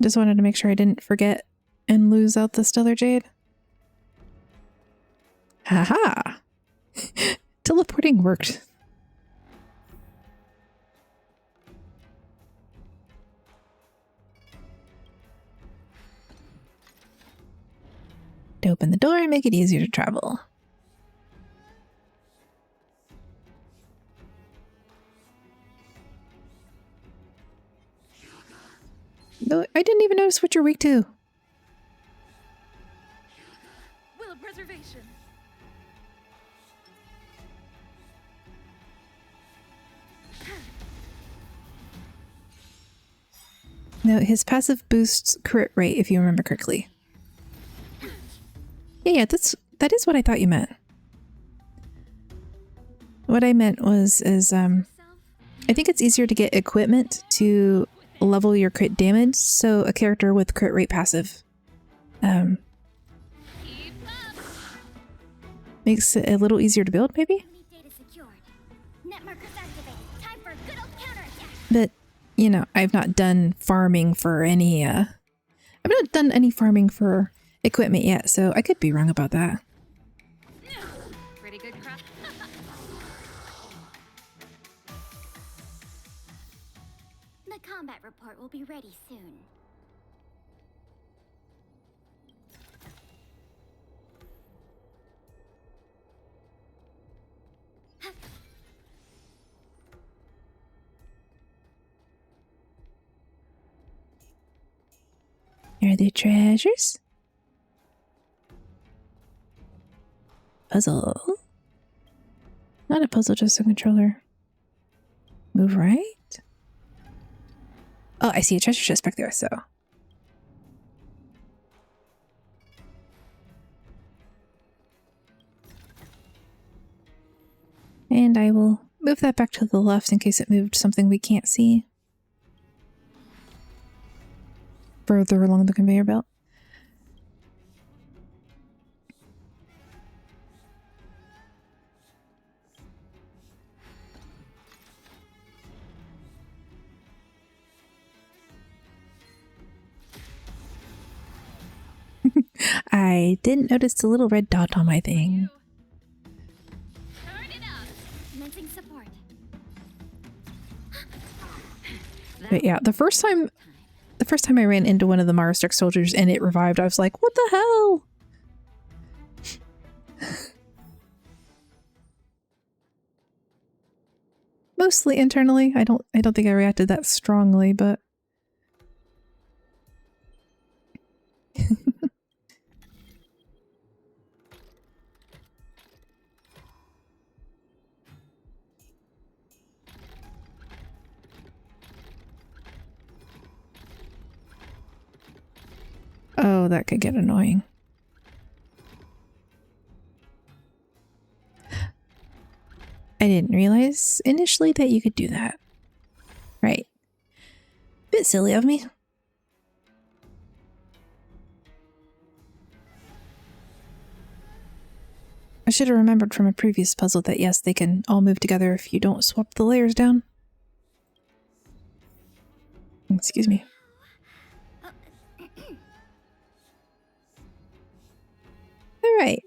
Just wanted to make sure I didn't forget and lose out the Stellar Jade. Haha! Teleporting worked. To open the door and make it easier to travel. No, I didn't even notice what you're weak to. Will of preservation. No, his passive boosts crit rate, if you remember correctly. Yeah, that is what I thought you meant. What I meant was I think it's easier to get equipment to level your crit damage, so a character with crit rate passive Makes it a little easier to build, maybe? Data secured. Net markers activated. Time for a good old counterattack. But, you know, I've not done farming for any, I've not done any farming for equipment yet, so I could be wrong about that. Pretty good crowd. The combat report will be ready soon. Are there treasures? Puzzle. Not a puzzle, just a controller. Move right? Oh, I see a treasure chest back there, so. And I will move that back to the left in case it moved something we can't see. Further along the conveyor belt. I didn't notice the little red dot on my thing. Turn it up. Commencing support. But yeah, the first time I ran into one of the Marastruck soldiers and it revived, I was like, what the hell? Mostly internally. I don't think I reacted that strongly, but oh, that could get annoying. I didn't realize initially that you could do that. Right. Bit silly of me. I should have remembered from a previous puzzle that yes, they can all move together if you don't swap the layers down. Excuse me. Alright.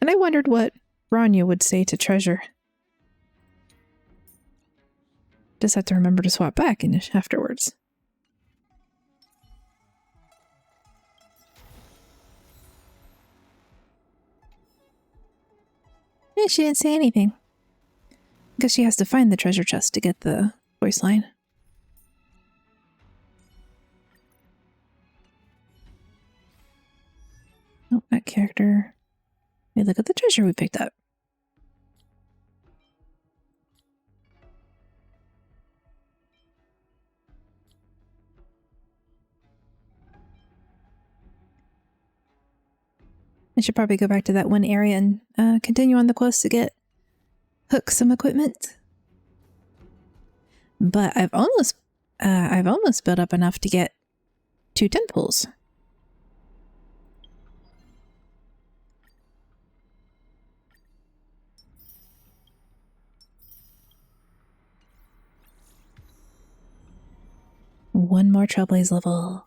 And I wondered what Rania would say to Treasure. Just have to remember to swap back afterwards. Yeah, she didn't say anything. Guess she has to find the treasure chest to get the voice line. Nope, that character. Hey, look at the treasure we picked up. I should probably go back to that one area and continue on the quest to hook some equipment. But I've almost built up enough to get 2 temples. One more Trailblaze level.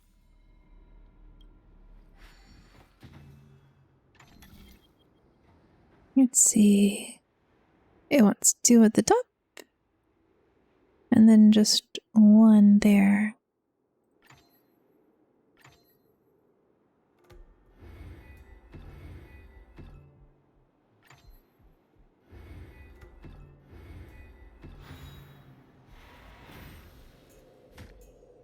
Let's see. It wants 2 at the top. And then just 1 there.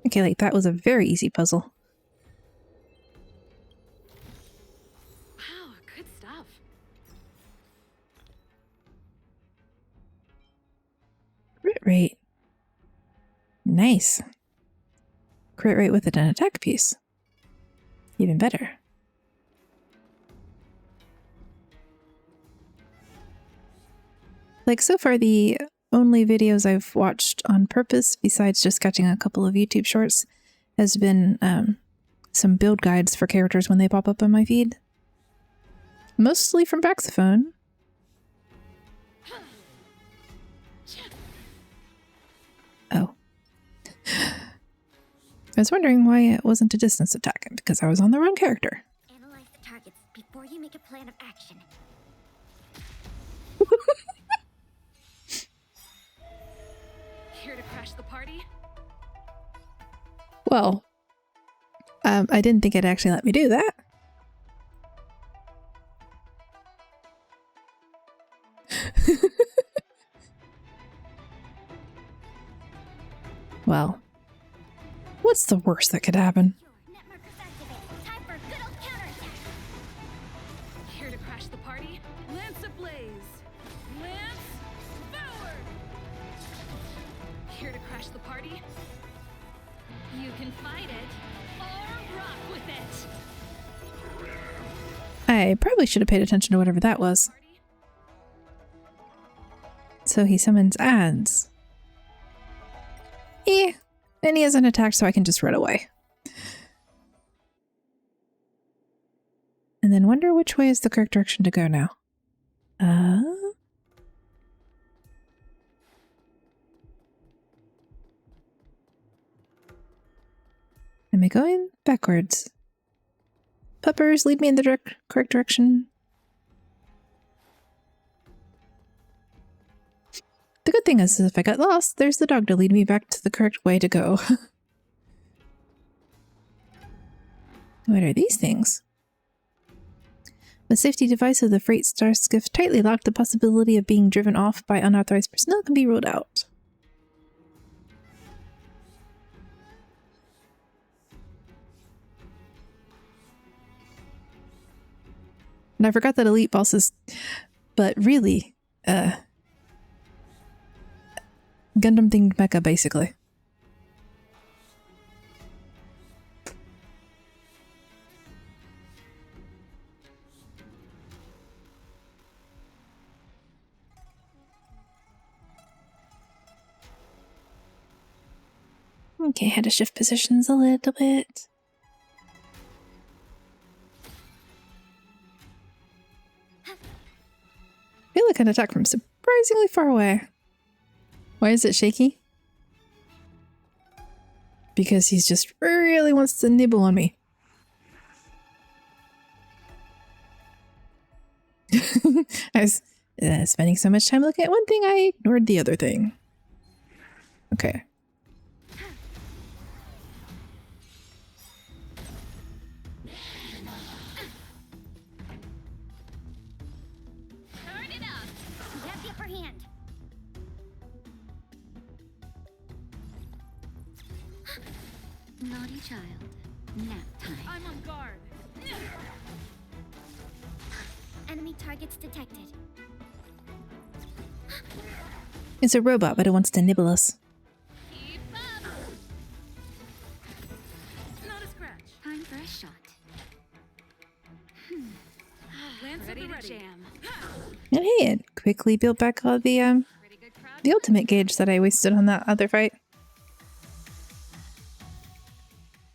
Okay, like that was a very easy puzzle. Wow, good stuff. Crit rate. Nice. Crit rate with an attack piece. Even better. Like so far the only videos I've watched on purpose, besides just catching a couple of YouTube shorts, has been some build guides for characters when they pop up on my feed. Mostly from Baxophone, I was wondering why it wasn't a distance attack, because I was on the wrong character. Analyze the targets before you make a plan of action. Here to crash the party? Well, I didn't think it'd actually let me do that. Well, what's the worst that could happen? Net markers activate. Time for a good old counterattack. Here to crash the party? Lance ablaze! Lance forward! Here to crash the party? You can fight it, or rock with it! I probably should have paid attention to whatever that was. So he summons ads. And he has an attack, so I can just run away. And then wonder which way is the correct direction to go now. Am I going backwards? Peppers, lead me in the correct direction. The good thing is, if I got lost, there's the dog to lead me back to the correct way to go. What are these things? The safety device of the freight star skiff tightly locked. The possibility of being driven off by unauthorized personnel can be ruled out. And I forgot that elite bosses, but really, Gundam themed mecha, basically. Okay, had to shift positions a little bit. I feel like an attack from surprisingly far away. Why is it shaky? Because he's just really wants to nibble on me. I was spending so much time looking at one thing, I ignored the other thing. Okay. Turn it up. You have the upper hand. Naughty child. Nap time. I'm on guard. Enemy targets detected. It's a robot, but it wants to nibble us. Keep up! Not a scratch. Time for a shot. Lance Ready at the to jam. And hey, it quickly built back all the ultimate gauge that I wasted on that other fight.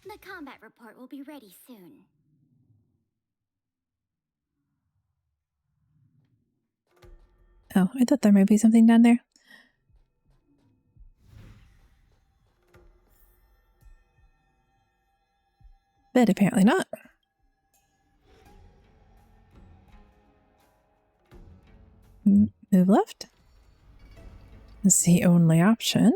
The combat report will be ready soon. Oh, I thought there might be something down there. But apparently not. Move left. That's the only option.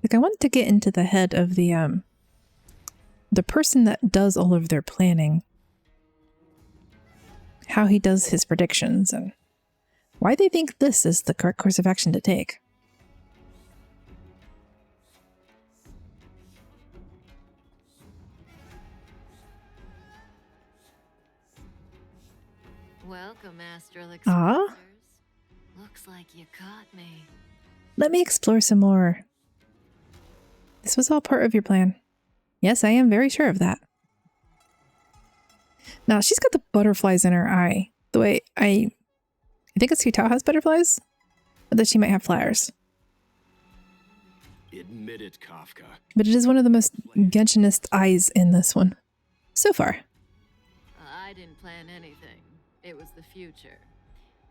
Like, I want to get into the head of the person that does all of their planning. How he does his predictions and why they think this is the correct course of action to take. Welcome, Astral Explorers. Looks like you caught me. Let me explore some more. This was all part of your plan. Yes, I am very sure of that. Now, she's got the butterflies in her eye. The way I think it's Kitao has butterflies, but that she might have flowers. Admit it, Kafka. But it is one of the most Genshinist eyes in this one. So far. I didn't plan anything. It was the future.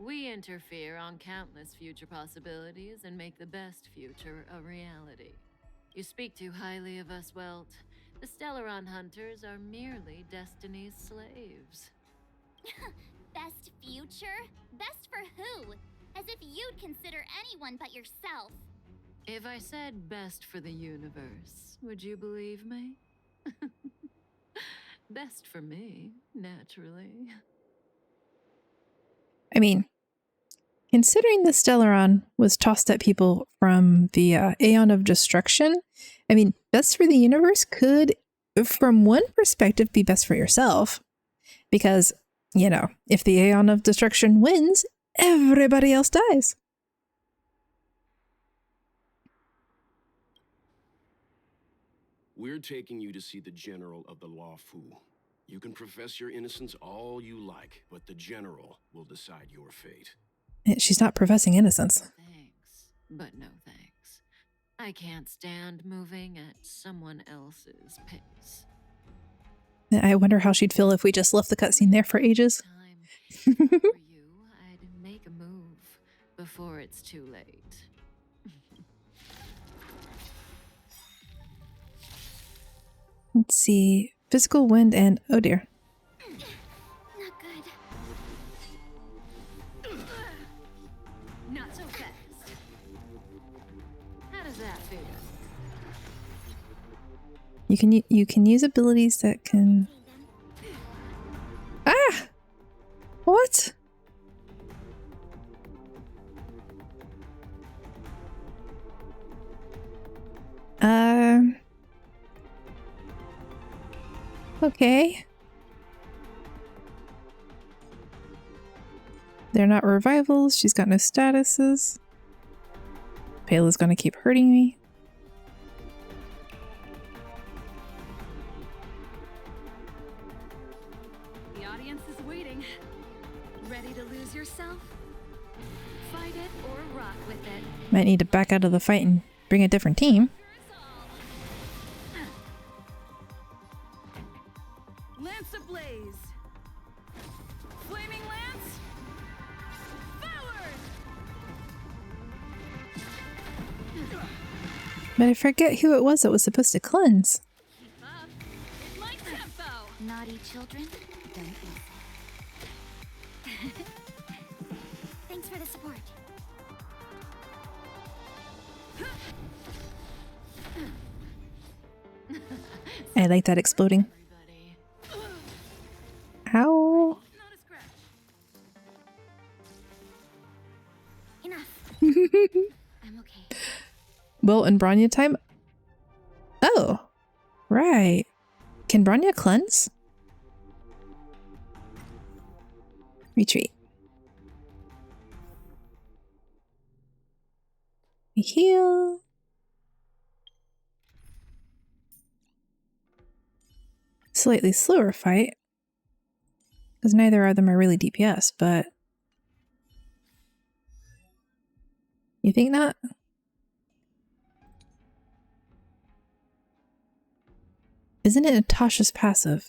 We interfere on countless future possibilities and make the best future a reality. You speak too highly of us, Welt. The Stellaron hunters are merely Destiny's slaves. Best future? Best for who? As if you'd consider anyone but yourself. If I said best for the universe, would you believe me? Best for me, naturally. I mean, considering the Stellaron was tossed at people from the Aeon of Destruction, I mean, best for the universe could, from one perspective, be best for yourself. Because, you know, if the Aeon of Destruction wins, everybody else dies. We're taking you to see the General of the Law Fu. You can profess your innocence all you like, but the General will decide your fate. She's not professing innocence. Thanks, but no thanks. I can't stand moving at someone else's pace. I wonder how she'd feel if we just left the cutscene there for ages. For you, I'd make a move before it's too late. Let's see. Physical wind and... oh dear. Not good. Not so fast. How does that feel? You can use abilities that can... ah! What? Okay. They're not revivals. She's got no statuses. Payla's gonna keep hurting me. The audience is waiting. Ready to lose yourself? Fight it or rock with it. Might need to back out of the fight and bring a different team. Lance ablaze. Flaming lance. Forward. But I forget who it was that was supposed to cleanse. Keep up. It's my tempo. Naughty children, don't you? Thanks for the support. I like that exploding. Ow. Not a scratch. Enough. I'm okay. Well, in Bronya time... oh. Right. Can Bronya cleanse? Retreat. We heal. Slightly slower fight. Because neither of them are really DPS, but... you think not? Isn't it Natasha's passive?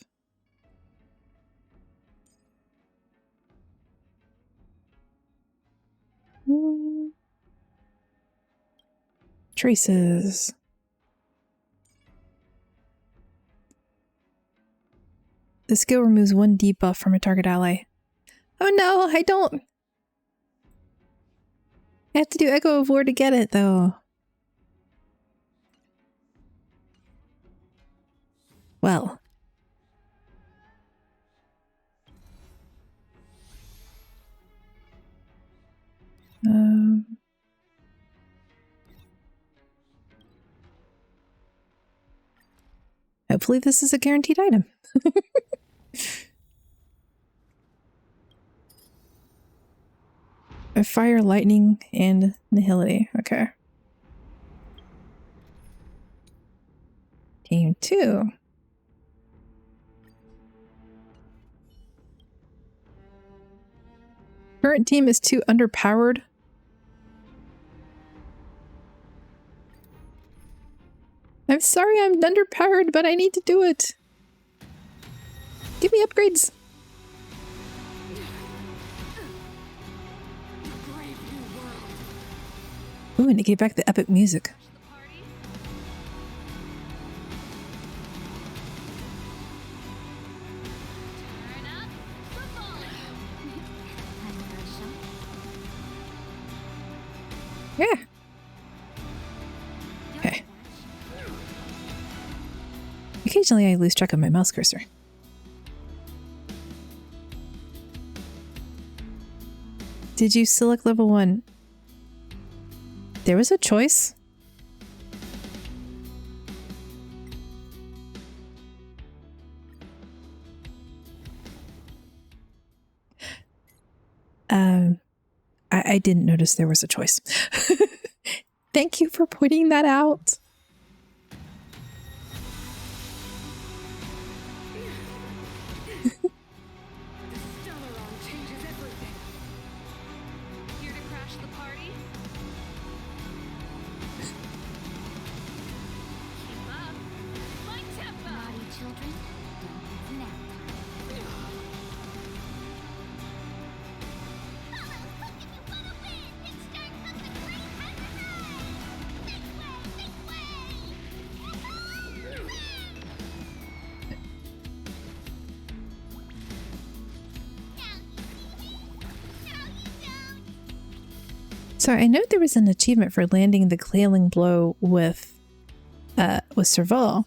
Traces. The skill removes 1 debuff from a target ally. Oh no, I don't! I have to do Echo of War to get it, though. Well. Hopefully this is a guaranteed item. Fire, lightning, and nihility. Okay. Team 2. Current team is too underpowered. I'm sorry I'm underpowered, but I need to do it. Give me upgrades. Ooh, and it gave back the epic music. Yeah. Okay. Occasionally I lose track of my mouse cursor. Did you select level 1? There was a choice? I didn't notice there was a choice. Thank you for pointing that out. So I know there was an achievement for landing the Clailing blow with Serval.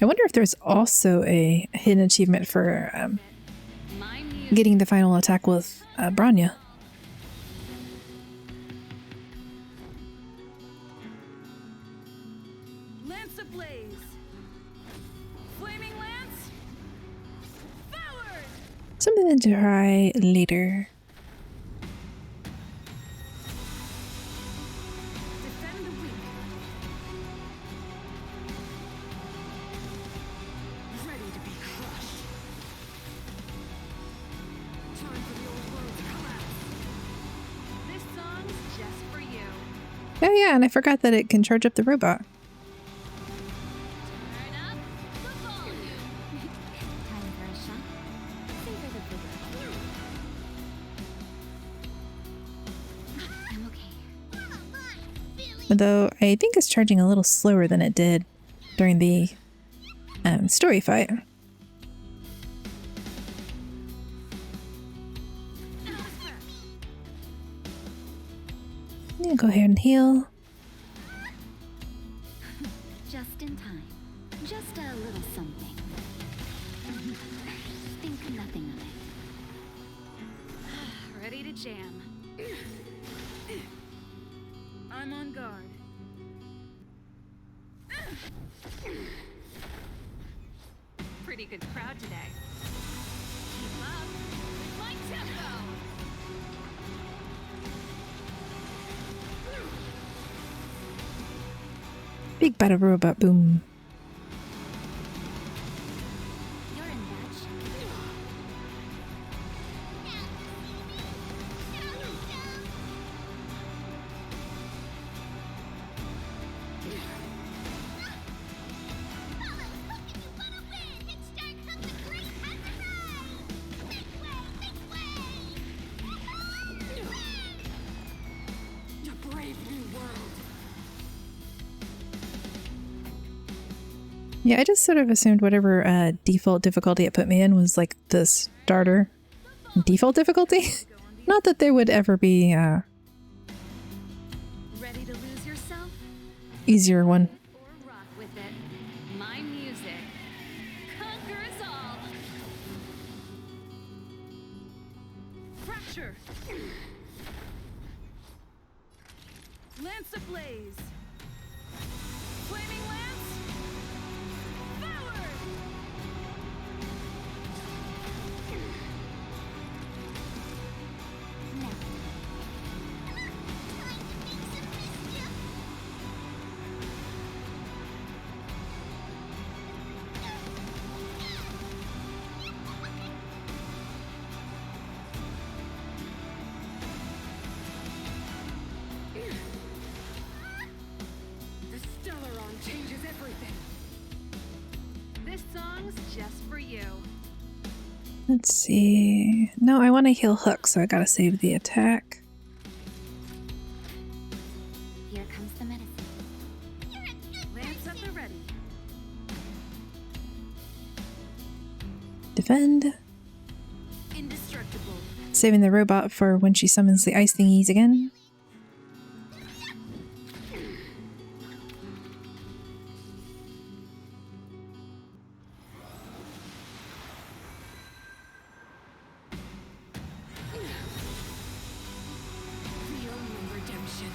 I wonder if there's also a hidden achievement for getting the final attack with Branya. Lance ablaze. Flaming lance. Forward. Something to try later. Oh yeah, and I forgot that it can charge up the robot. Although I think it's charging a little slower than it did during the story fight. Yeah, go ahead and heal. Just in time. Just a little something. Think nothing of it. Ready to jam. I'm on guard. Pretty good crowd today. Keep up. Like tempo. Big battle robot boom. You're in bad shape. A brave new world. Yeah, I just sort of assumed whatever default difficulty it put me in was like the starter default difficulty. Not that there would ever be Ready to lose yourself? easier one. Or rock with it. My music. Conquer us all. Fracture. Lance ablaze. Flaming lance. Forward. The Stellaron changes everything. This song's just for you. Let's see. No, I want to heal Hook, so I gotta save the attack. Defend. Indestructible. Saving the robot for when she summons the ice thingies again. Redemption.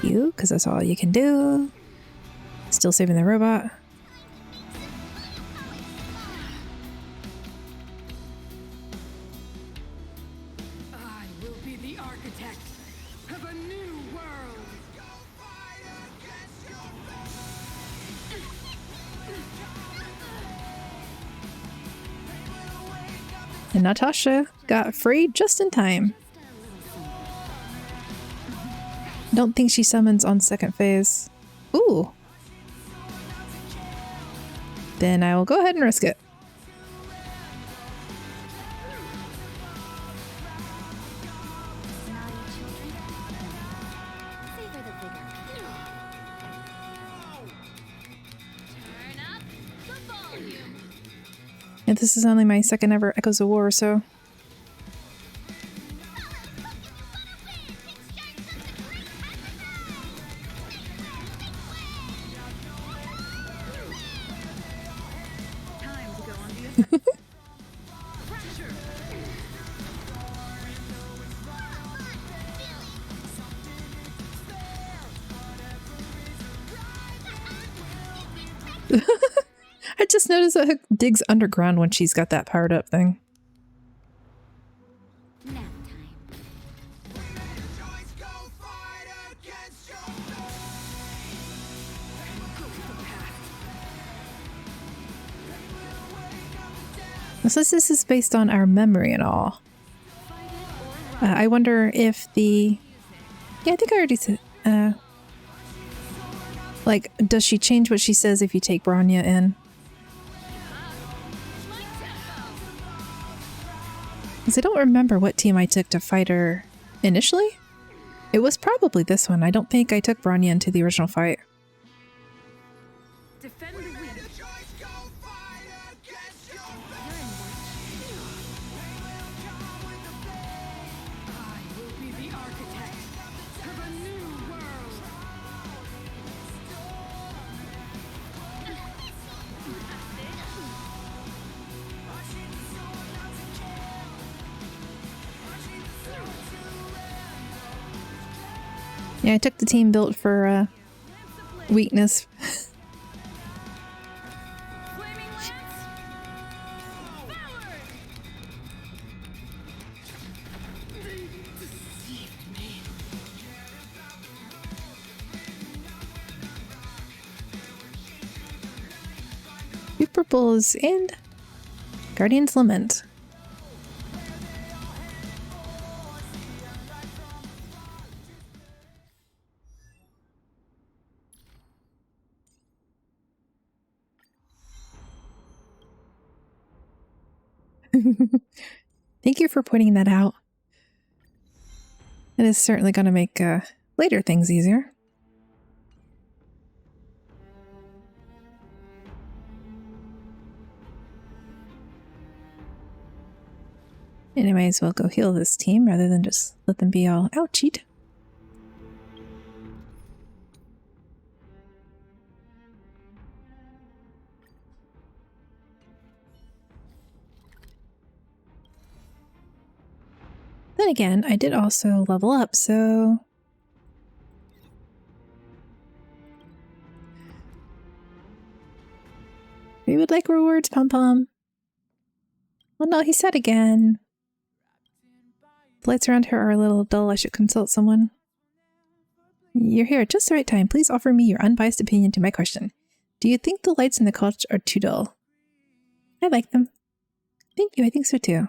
You, because that's all you can do. Still saving the robot. I will be the architect of a new world. And Natasha got freed just in time. Don't think she summons on second phase. Ooh. Then I will go ahead and risk it. And this is only my second ever Echoes of War, so... I just noticed that Hook digs underground when she's got that powered up thing. Since this is based on our memory and all, I wonder if the... Yeah, I think I already said... like, does she change what she says if you take Bronya in? Because I don't remember what team I took to fight her initially. It was probably this one. I don't think I took Bronya into the original fight. Defend the wing. I will be the architect of a new world. Yeah, I took the team built for weakness. Super Bulls and Guardian's Lament. Thank you for pointing that out. It is certainly going to make later things easier. And I might as well go heal this team rather than just let them be all ouchied. Then again, I did also level up, so... We would like rewards, Pom-Pom. Well, no, he said again. The lights around here are a little dull. I should consult someone. You're here at just the right time. Please offer me your unbiased opinion to my question. Do you think the lights in the coach are too dull? I like them. Thank you, I think so too.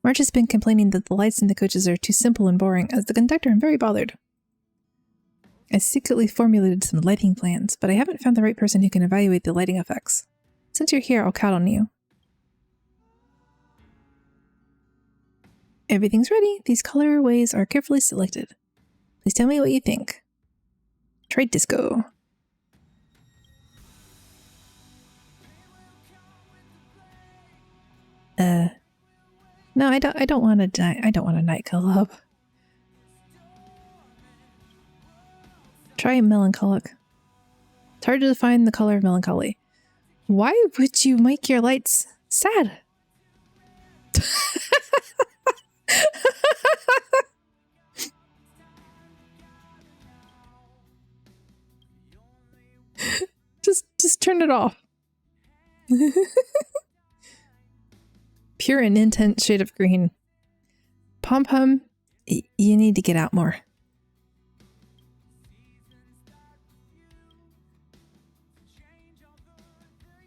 March has been complaining that the lights in the coaches are too simple and boring. As the conductor, I'm very bothered. I secretly formulated some lighting plans, but I haven't found the right person who can evaluate the lighting effects. Since you're here, I'll count on you. Everything's ready. These colorways are carefully selected. Please tell me what you think. Try disco. No, I don't want a nightclub. Try melancholic. It's hard to define the color of melancholy. Why would you make your lights sad? just turn it off. Pure and intense shade of green. Pom-pom, you need to get out more.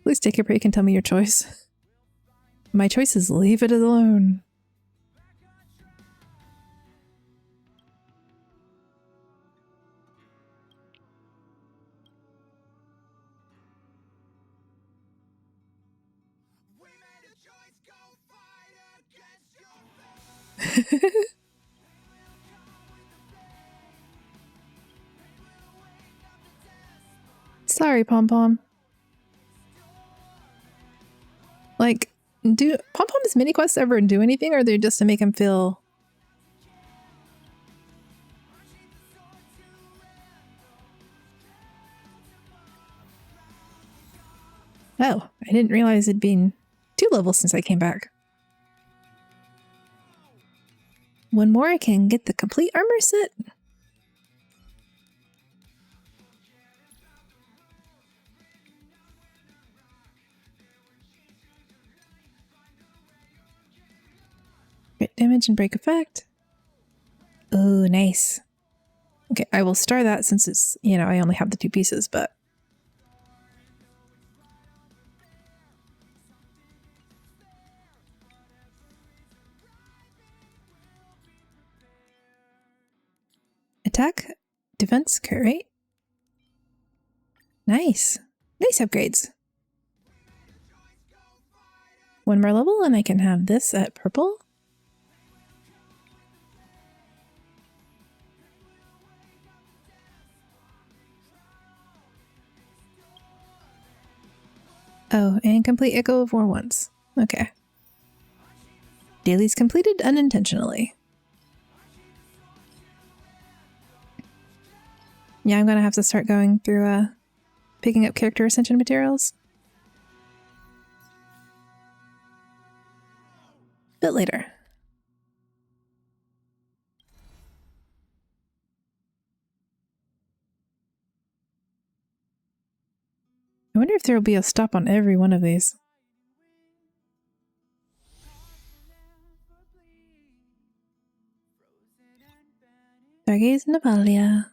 Please take a break and tell me your choice. My choice is leave it alone. Sorry, Pom-Pom. Like, do Pom-Pom's mini quests ever do anything, or are they just to make him feel... Oh, I didn't realize it'd been 2 levels since I came back. One more, I can get the complete armor set. Crit damage and break effect. Oh, nice. Okay, I will star that since it's, you know, I only have the 2 pieces, but... Attack, defense, crit rate. Nice. Nice upgrades. 1 more level and I can have this at purple. Oh, and complete Echo of War once. Okay. Dailies completed unintentionally. Yeah, I'm gonna have to start going through picking up character ascension materials. Bit later. I wonder if there will be a stop on every one of these. Stargaze Navalia.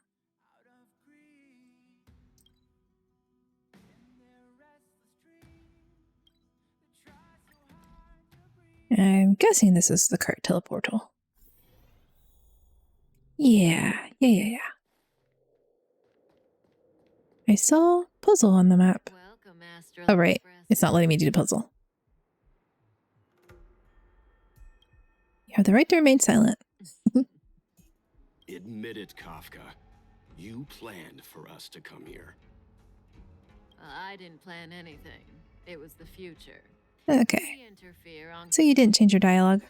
I'm guessing this is the cart teleportal. Yeah. I saw puzzle on the map. Oh, right. It's not letting me do the puzzle. You have the right to remain silent. Admit it, Kafka. You planned for us to come here. I didn't plan anything. It was the future. Okay. So you didn't change your dialogue.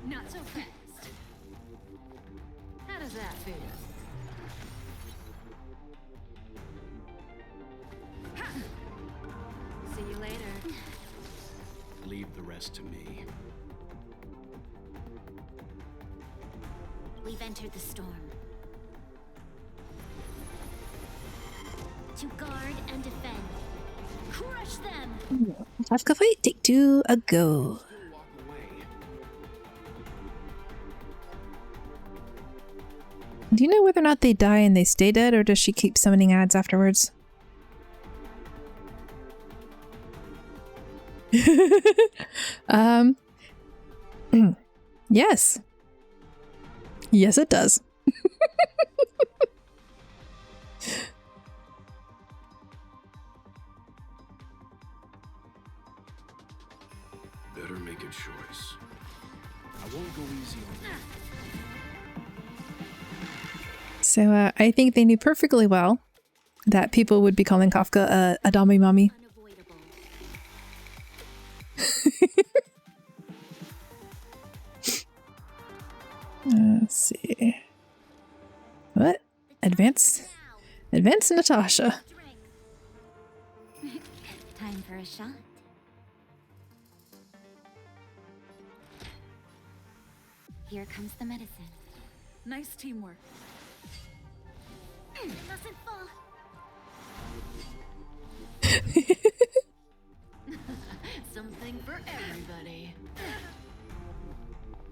Not so fast. How does that feel? See you later. Leave the rest to me. We've entered the storm. To guard and defend. Crush them! Kafka fight, take 2, a go. Do you know whether or not they die and they stay dead, or does she keep summoning ads afterwards? Yes. Yes, it does. Better make a choice. I won't go easy on you. So I think they knew perfectly well that people would be calling Kafka a Dami Mommy. Let's see. What? Advance Natasha. Time for a shot. Here comes the medicine. Nice teamwork. It mustn't fall. Something for everybody.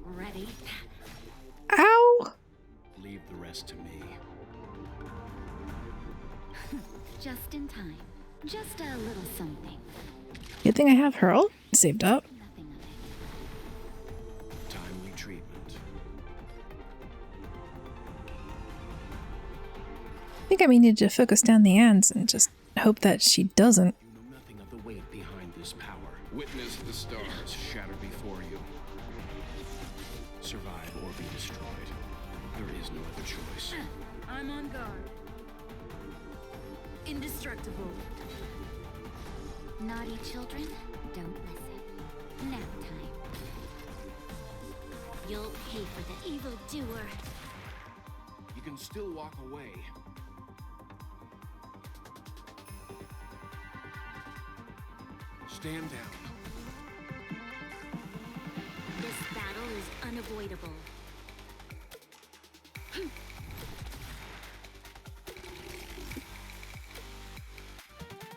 Ready? Ow! Leave the rest to me. Just in time. Just a little something. Good thing I have her ult saved up. Nothing of it. Timely treatment. I think I needed to focus down the ends and just hope that she doesn't. You know nothing of the weight behind this power. Witness the stars shatter before you. Survive or be destroyed. There is no other choice. I'm on guard. Indestructible. Naughty children, don't listen. Nap time. You'll pay for the evildoer. You can still walk away. Stand down. This battle is unavoidable.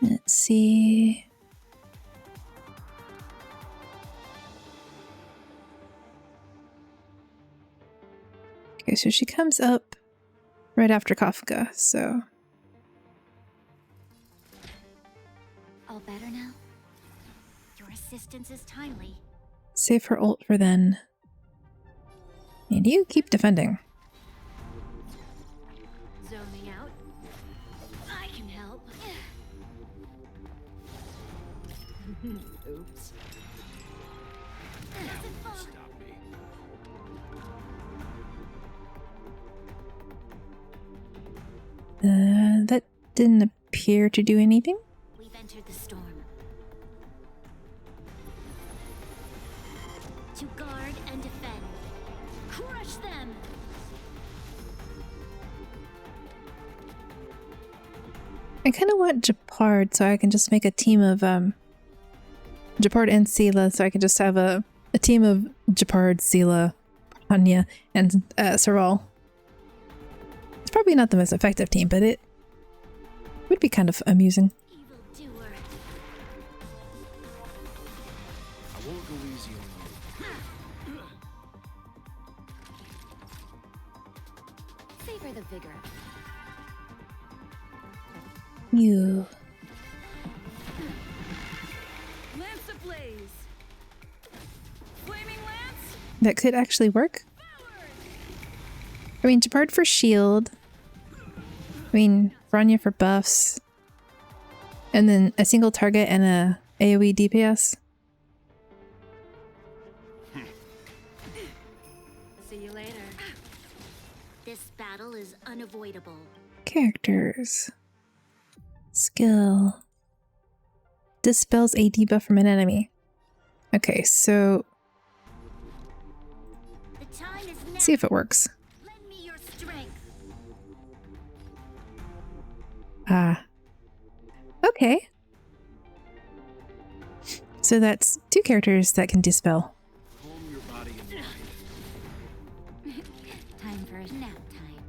Let's see. Okay, so she comes up right after Kafka, so All better now? Your assistance is timely. save her ult for then. And you keep defending. Zoning out. I can help. Oops. That won't stop me. That didn't appear to do anything. We've entered the storm. To guard and defend. Crush them! I kind of want Japard so I can just make a team of Japard and Sela, so I can just have a team of Japard, Sela, Anya, and Saral. It's probably not the most effective team, but it would be kind of amusing. Evildoer. I won't go easy on you. Savor the vigor. You. Lance ablaze. Flaming lance. That could actually work. I mean, Japard for shield. I mean, Franya for buffs. And then a single target and a AoE DPS. See you later. This battle is unavoidable. Characters. Skill. Dispels a debuff from an enemy. Okay, so The time is now. see if it works. Lend me your strength. Okay. So that's two characters that can dispel. Calm your body and mind. Time for a nap time.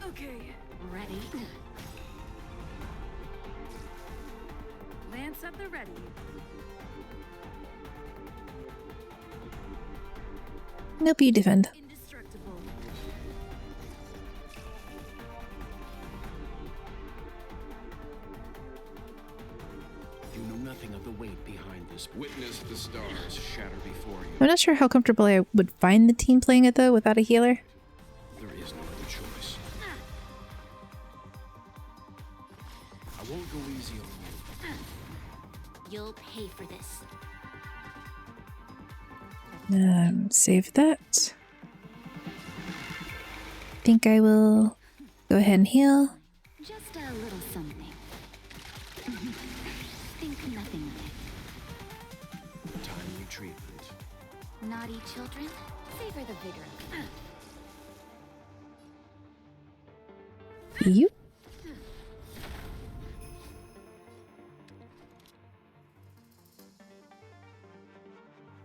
Okay. Ready? Lance at the ready. Nope, you defend. Indestructible. You know nothing nothing of the weight behind this. Witness the stars shatter before you. I'm not sure how comfortable I would find the team playing it though without a healer. There is no other choice. I won't go easy on you. You'll pay for this. Save that. Think I will go ahead and heal. Just a little something. Think nothing of it. Timely treatment. Naughty children, savor the vigor of it. You.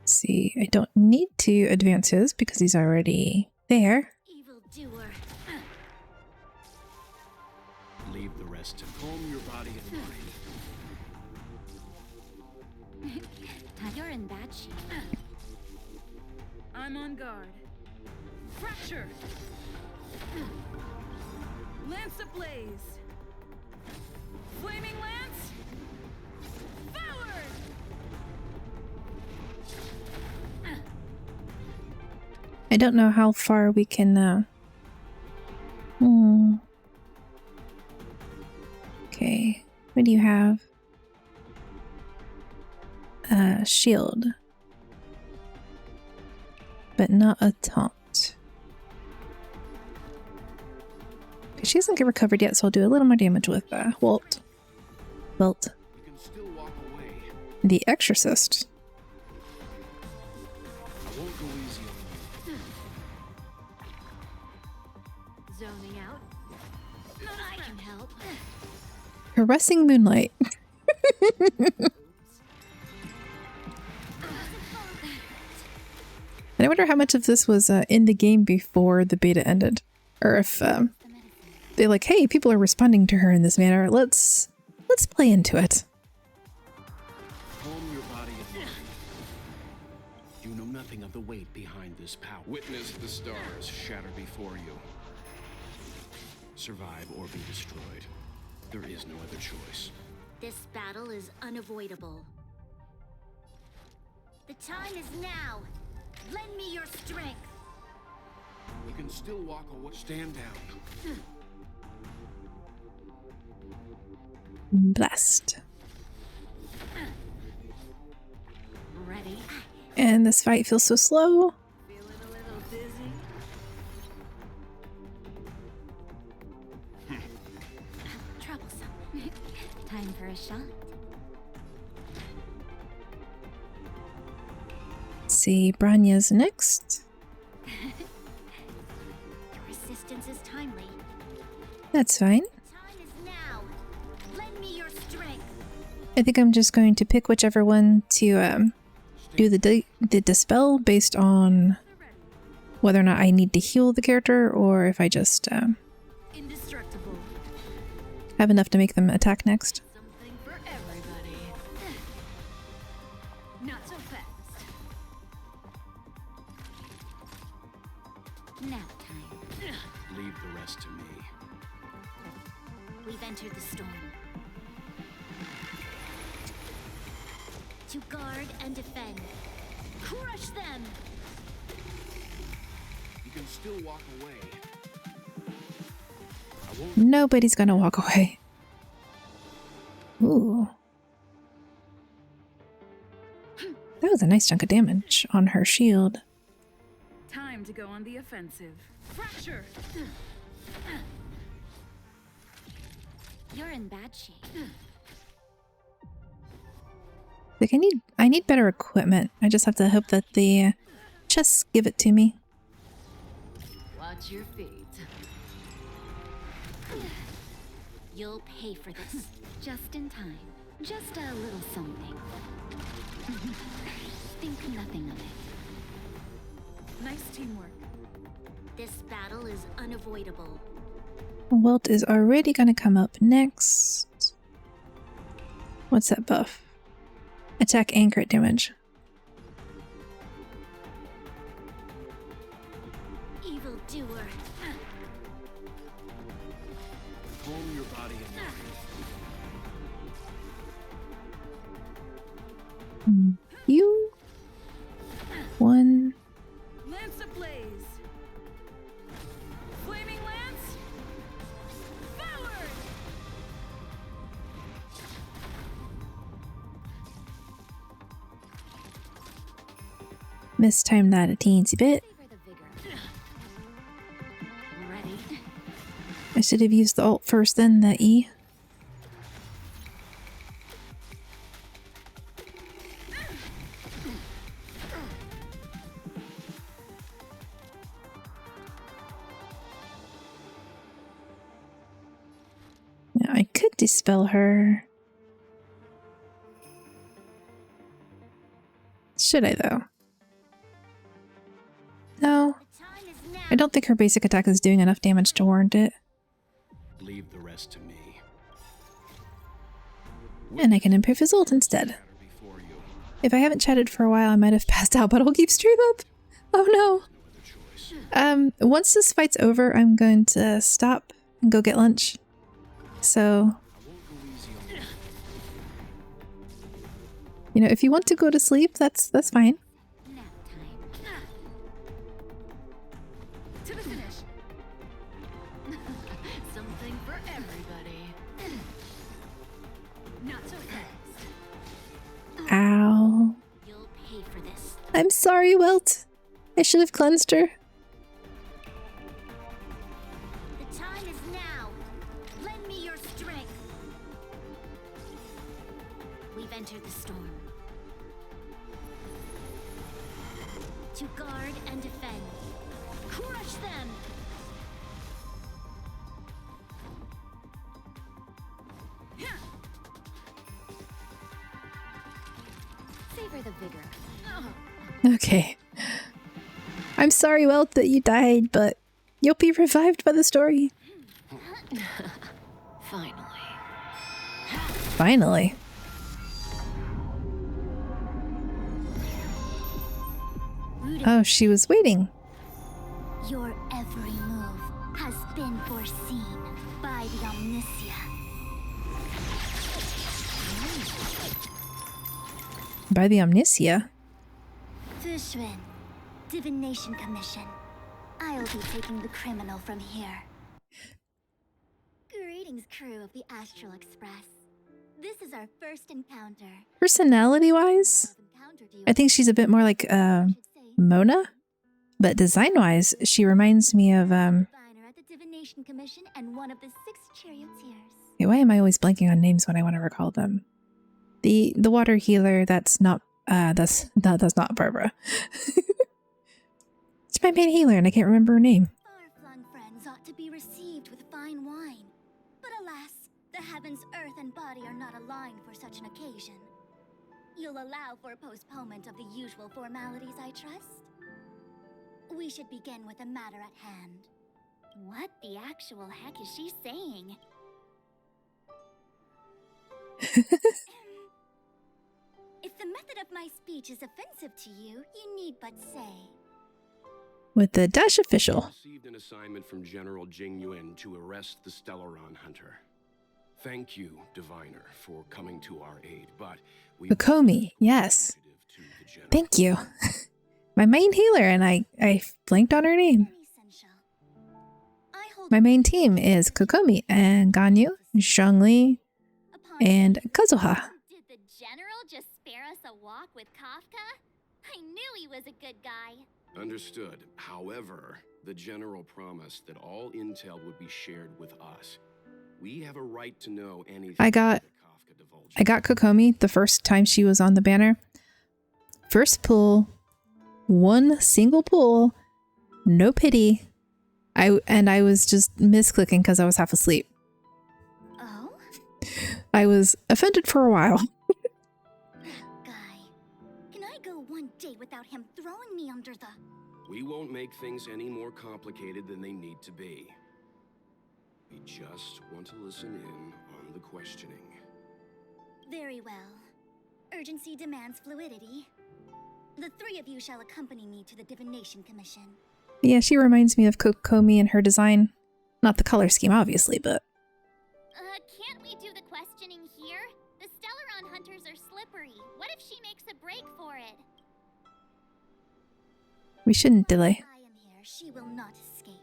See, I don't need to advance his because he's already there. Evildoer. Leave the rest to calm your body and mind. You're in bad shape. I'm on guard. Fracture! Lance ablaze! Flaming lance! Forward! I don't know how far we can Okay, what do you have? Shield. But not a taunt. Okay, she hasn't get recovered yet, so I'll do a little more damage with Walt. You can still walk away. The Exorcist. I won't go easy on you. Zoning out. I can help. Caressing Moonlight. And I wonder how much of this was in the game before the beta ended. Or if they're like, hey, people are responding to her in this manner. Let's play into it. Calm your body and mind. You know nothing of the weight behind this power. Witness the stars shatter before you. Survive or be destroyed. There is no other choice. This battle is unavoidable. The time is now. Lend me your strength. You can still walk away. Stand down. Blessed. Ready? And this fight feels so slow. Feeling a little dizzy? Troublesome. Time for a shot. Let's see, Branya's next. Your resistance is timely. That's fine. Time is now. Lend me your strength. I think I'm just going to pick whichever one to do the dispel based on whether or not I need to heal the character or if I just Indestructible. have enough to make them attack next. Something for everybody. Not so fast. Nap time. Leave the rest to me. We've entered the storm. To guard and defend. Crush them! You can still walk away. I won't. Nobody's gonna walk away. Ooh. That was a nice chunk of damage on her shield. Time to go on the offensive. Fracture! You're in bad shape. Like I need better equipment. I just have to hope that the chests give it to me. Watch your feet. You'll pay for this. Just in time. Just a little something. Think nothing of it. Nice teamwork. This battle is unavoidable. Welt is already gonna come up next. What's that buff? Attack and crit damage. Evildoer. Calm your body and mind. You. One. Lance ablaze. Flaming lance. Forward. Mistimed that a teensy bit. I should have used the alt first, then the E. Now I could dispel her. Should I though? No. I don't think her basic attack is doing enough damage to warrant it. Leave the rest to me. And I can improve his ult instead. If I haven't chatted for a while, I might have passed out, but I'll keep stream up. Oh no. Once this fight's over, I'm going to stop and go get lunch. So, you know, if you want to go to sleep, that's fine. To the finish. Something for everybody. Not so fast. Ow. You'll pay for this. I'm sorry, Welt. I should have cleansed her. The time is now. Lend me your strength. We've entered the storm. To guard and defend. Crush them! Savor the vigor. Okay. I'm sorry, Welt, that you died, but you'll be revived by the story. Finally. Finally. Oh, she was waiting. Your every move has been foreseen by the Omniscia. By the Omniscia? Fushun, Divination Commission. I'll be taking the criminal from here. Greetings, crew of the Astral Express. This is our first encounter. Personality-wise, I think she's a bit more like Mona, but design-wise, she reminds me of At the Divination Commission and one of the 6 charioteers. Hey, why am I always blanking on names when I want to recall them? The water healer. That's not not Barbara. It's my main healer, and I can't remember her name. Far-flung friends ought to be received with fine wine, but alas, the heavens, earth, and body are not aligned for such an occasion. You'll allow for a postponement of the usual formalities, I trust? We should begin with the matter at hand. What the actual heck is she saying? If the method of my speech is offensive to you, you need but say. With the Dash official. Received an assignment from General Jing Yuan to arrest the Stellaron hunter. Thank you, Diviner, for coming to our aid, but we Kokomi, yes. Thank you. My main healer, and I blanked on her name. My main team is Kokomi and Ganyu, Zhongli, and Kazuha. Did the General just spare us a walk with Kafka? I knew he was a good guy. Understood. However, the General promised that all intel would be shared with us. We have a right to know anything. I got Kokomi the first time she was on the banner. First pull, one single pull, no pity. I was just misclicking because I was half asleep. Oh? I was offended for a while. That guy. Can I go one day without him throwing me under the... We won't make things any more complicated than they need to be. We just want to listen in on the questioning. Very well. Urgency demands fluidity. The 3 of you shall accompany me to the Divination Commission. Yeah, she reminds me of Kokomi and her design. Not the color scheme, obviously, but... Can't we do the questioning here? The Stellaron hunters are slippery. robbery. What if she makes a break for it? We shouldn't delay. I am here. She will not escape.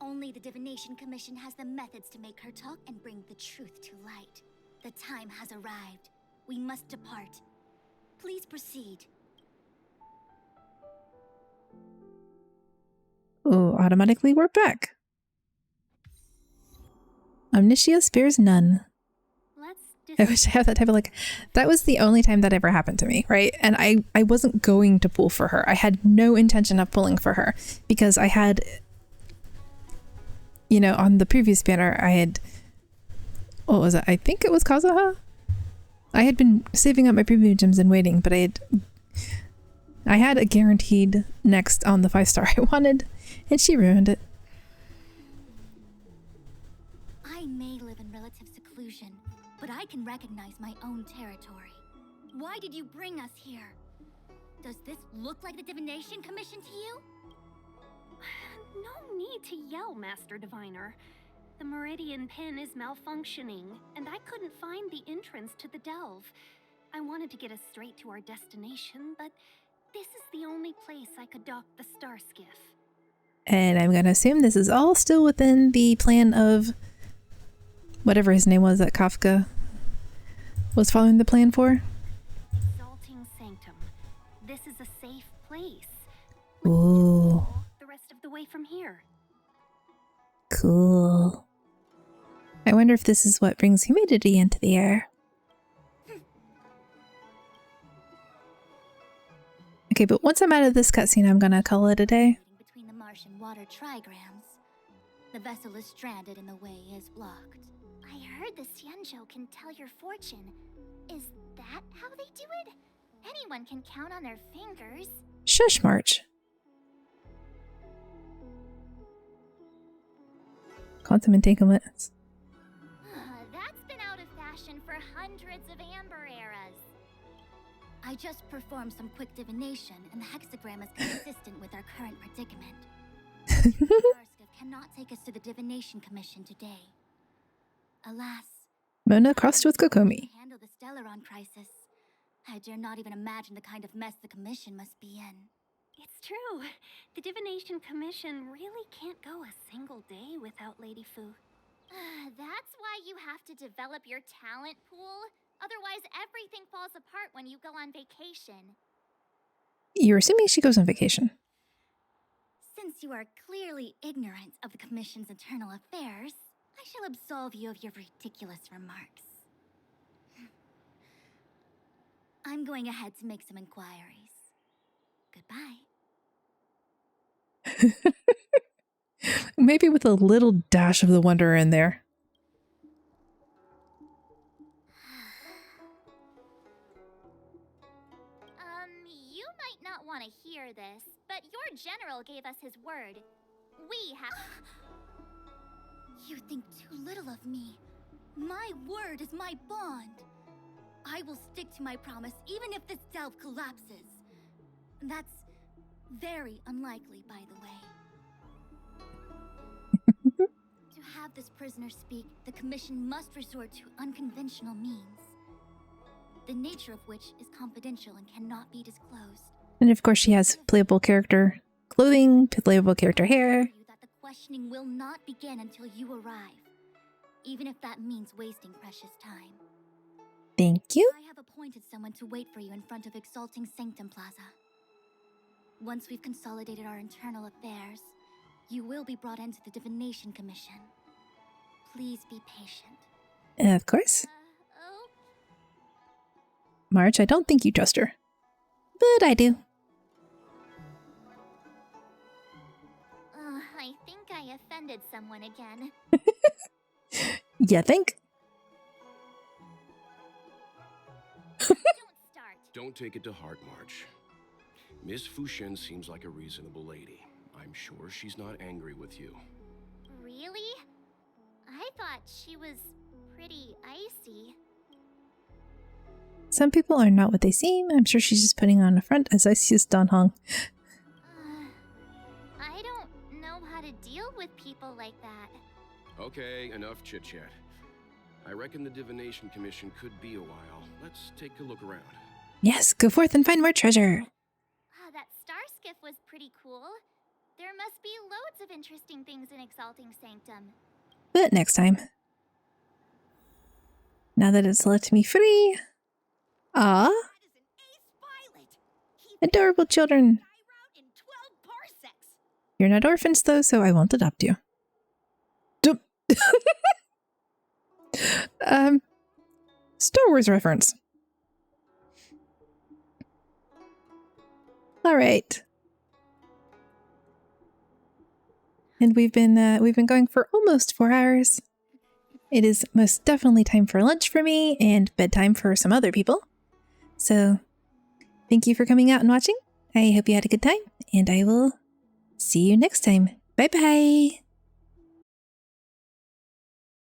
Only the Divination Commission has the methods to make her talk and bring the truth to light. The time has arrived. We must depart. Please proceed. Oh, automatically we're back. Omnitia spares none. I wish I had that type of that was the only time that ever happened to me, right? And I wasn't going to pull for her. I had no intention of pulling for her because I had, you know, on the previous banner, I had, what was it? I think it was Kazuha? I had been saving up my premium gems and waiting, but I had a guaranteed next on the 5-star I wanted, and she ruined it. I may live in relative seclusion, but I can recognize my own territory. Why did you bring us here? Does this look like the Divination Commission to you? No need to yell, Master Diviner. The Meridian Pin is malfunctioning, and I couldn't find the entrance to the delve. I wanted to get us straight to our destination, but this is the only place I could dock the star skiff. And I'm going to assume this is all still within the plan of whatever his name was that Kafka was following the plan for. Exalting Sanctum. This is a safe place. Ooh. The rest of the way from here. Cool. I wonder if this is what brings humidity into the air. Okay, but once I'm out of this cutscene, I'm gonna call it a day. Between the marsh and water trigrams, the vessel is stranded and the way is blocked. I heard the Xianzhou can tell your fortune. Is that how they do it? Anyone can count on their fingers. Shush, March. Quantum entanglements. That's been out of fashion for hundreds of amber eras. I just performed some quick divination, and the hexagram is consistent with our current predicament. Starskiff cannot take us to the Divination Commission today. Alas. Mona crossed with Kokomi. Handle the Stellaron crisis. I dare not even imagine the kind of mess the Commission must be in. It's true. The Divination Commission really can't go a single day without Lady Fu. That's why you have to develop your talent pool. Otherwise, everything falls apart when you go on vacation. You're assuming she goes on vacation. Since you are clearly ignorant of the Commission's internal affairs, I shall absolve you of your ridiculous remarks. I'm going ahead to make some inquiries. Goodbye. Maybe with a little dash of the Wanderer in there. You might not want to hear this, but your general gave us his word. We have... You think too little of me. My word is my bond. I will stick to my promise even if this delve collapses. That's very unlikely, by the way. To have this prisoner speak, the Commission must resort to unconventional means, the nature of which is confidential and cannot be disclosed. And of course she has playable character clothing, playable character hair. That the questioning will not begin until you arrive, even if that means wasting precious time. Thank you. I have appointed someone to wait for you in front of Exalting Sanctum Plaza. Once we've consolidated our internal affairs, you will be brought into the Divination Commission. Please be patient. Of course. March, I don't think you trust her. But I do. I think I offended someone again. You think? Don't start. Don't take it to heart, March. Miss Fuxian seems like a reasonable lady. I'm sure she's not angry with you. Really? I thought she was pretty icy. Some people are not what they seem. I'm sure she's just putting on a front as icy as Dan Hong. I don't know how to deal with people like that. Okay, enough chit-chat. I reckon the Divination Commission could be a while. Let's take a look around. Yes, go forth and find more treasure. That star skiff was pretty cool. There must be loads of interesting things in Exalting Sanctum. But next time. Now that it's let me free. Ah, adorable children. You're not orphans though, so I won't adopt you. Star Wars reference. All right. And we've been going for almost 4 hours. It is most definitely time for lunch for me and bedtime for some other people. So thank you for coming out and watching. I hope you had a good time, and I will see you next time. Bye bye.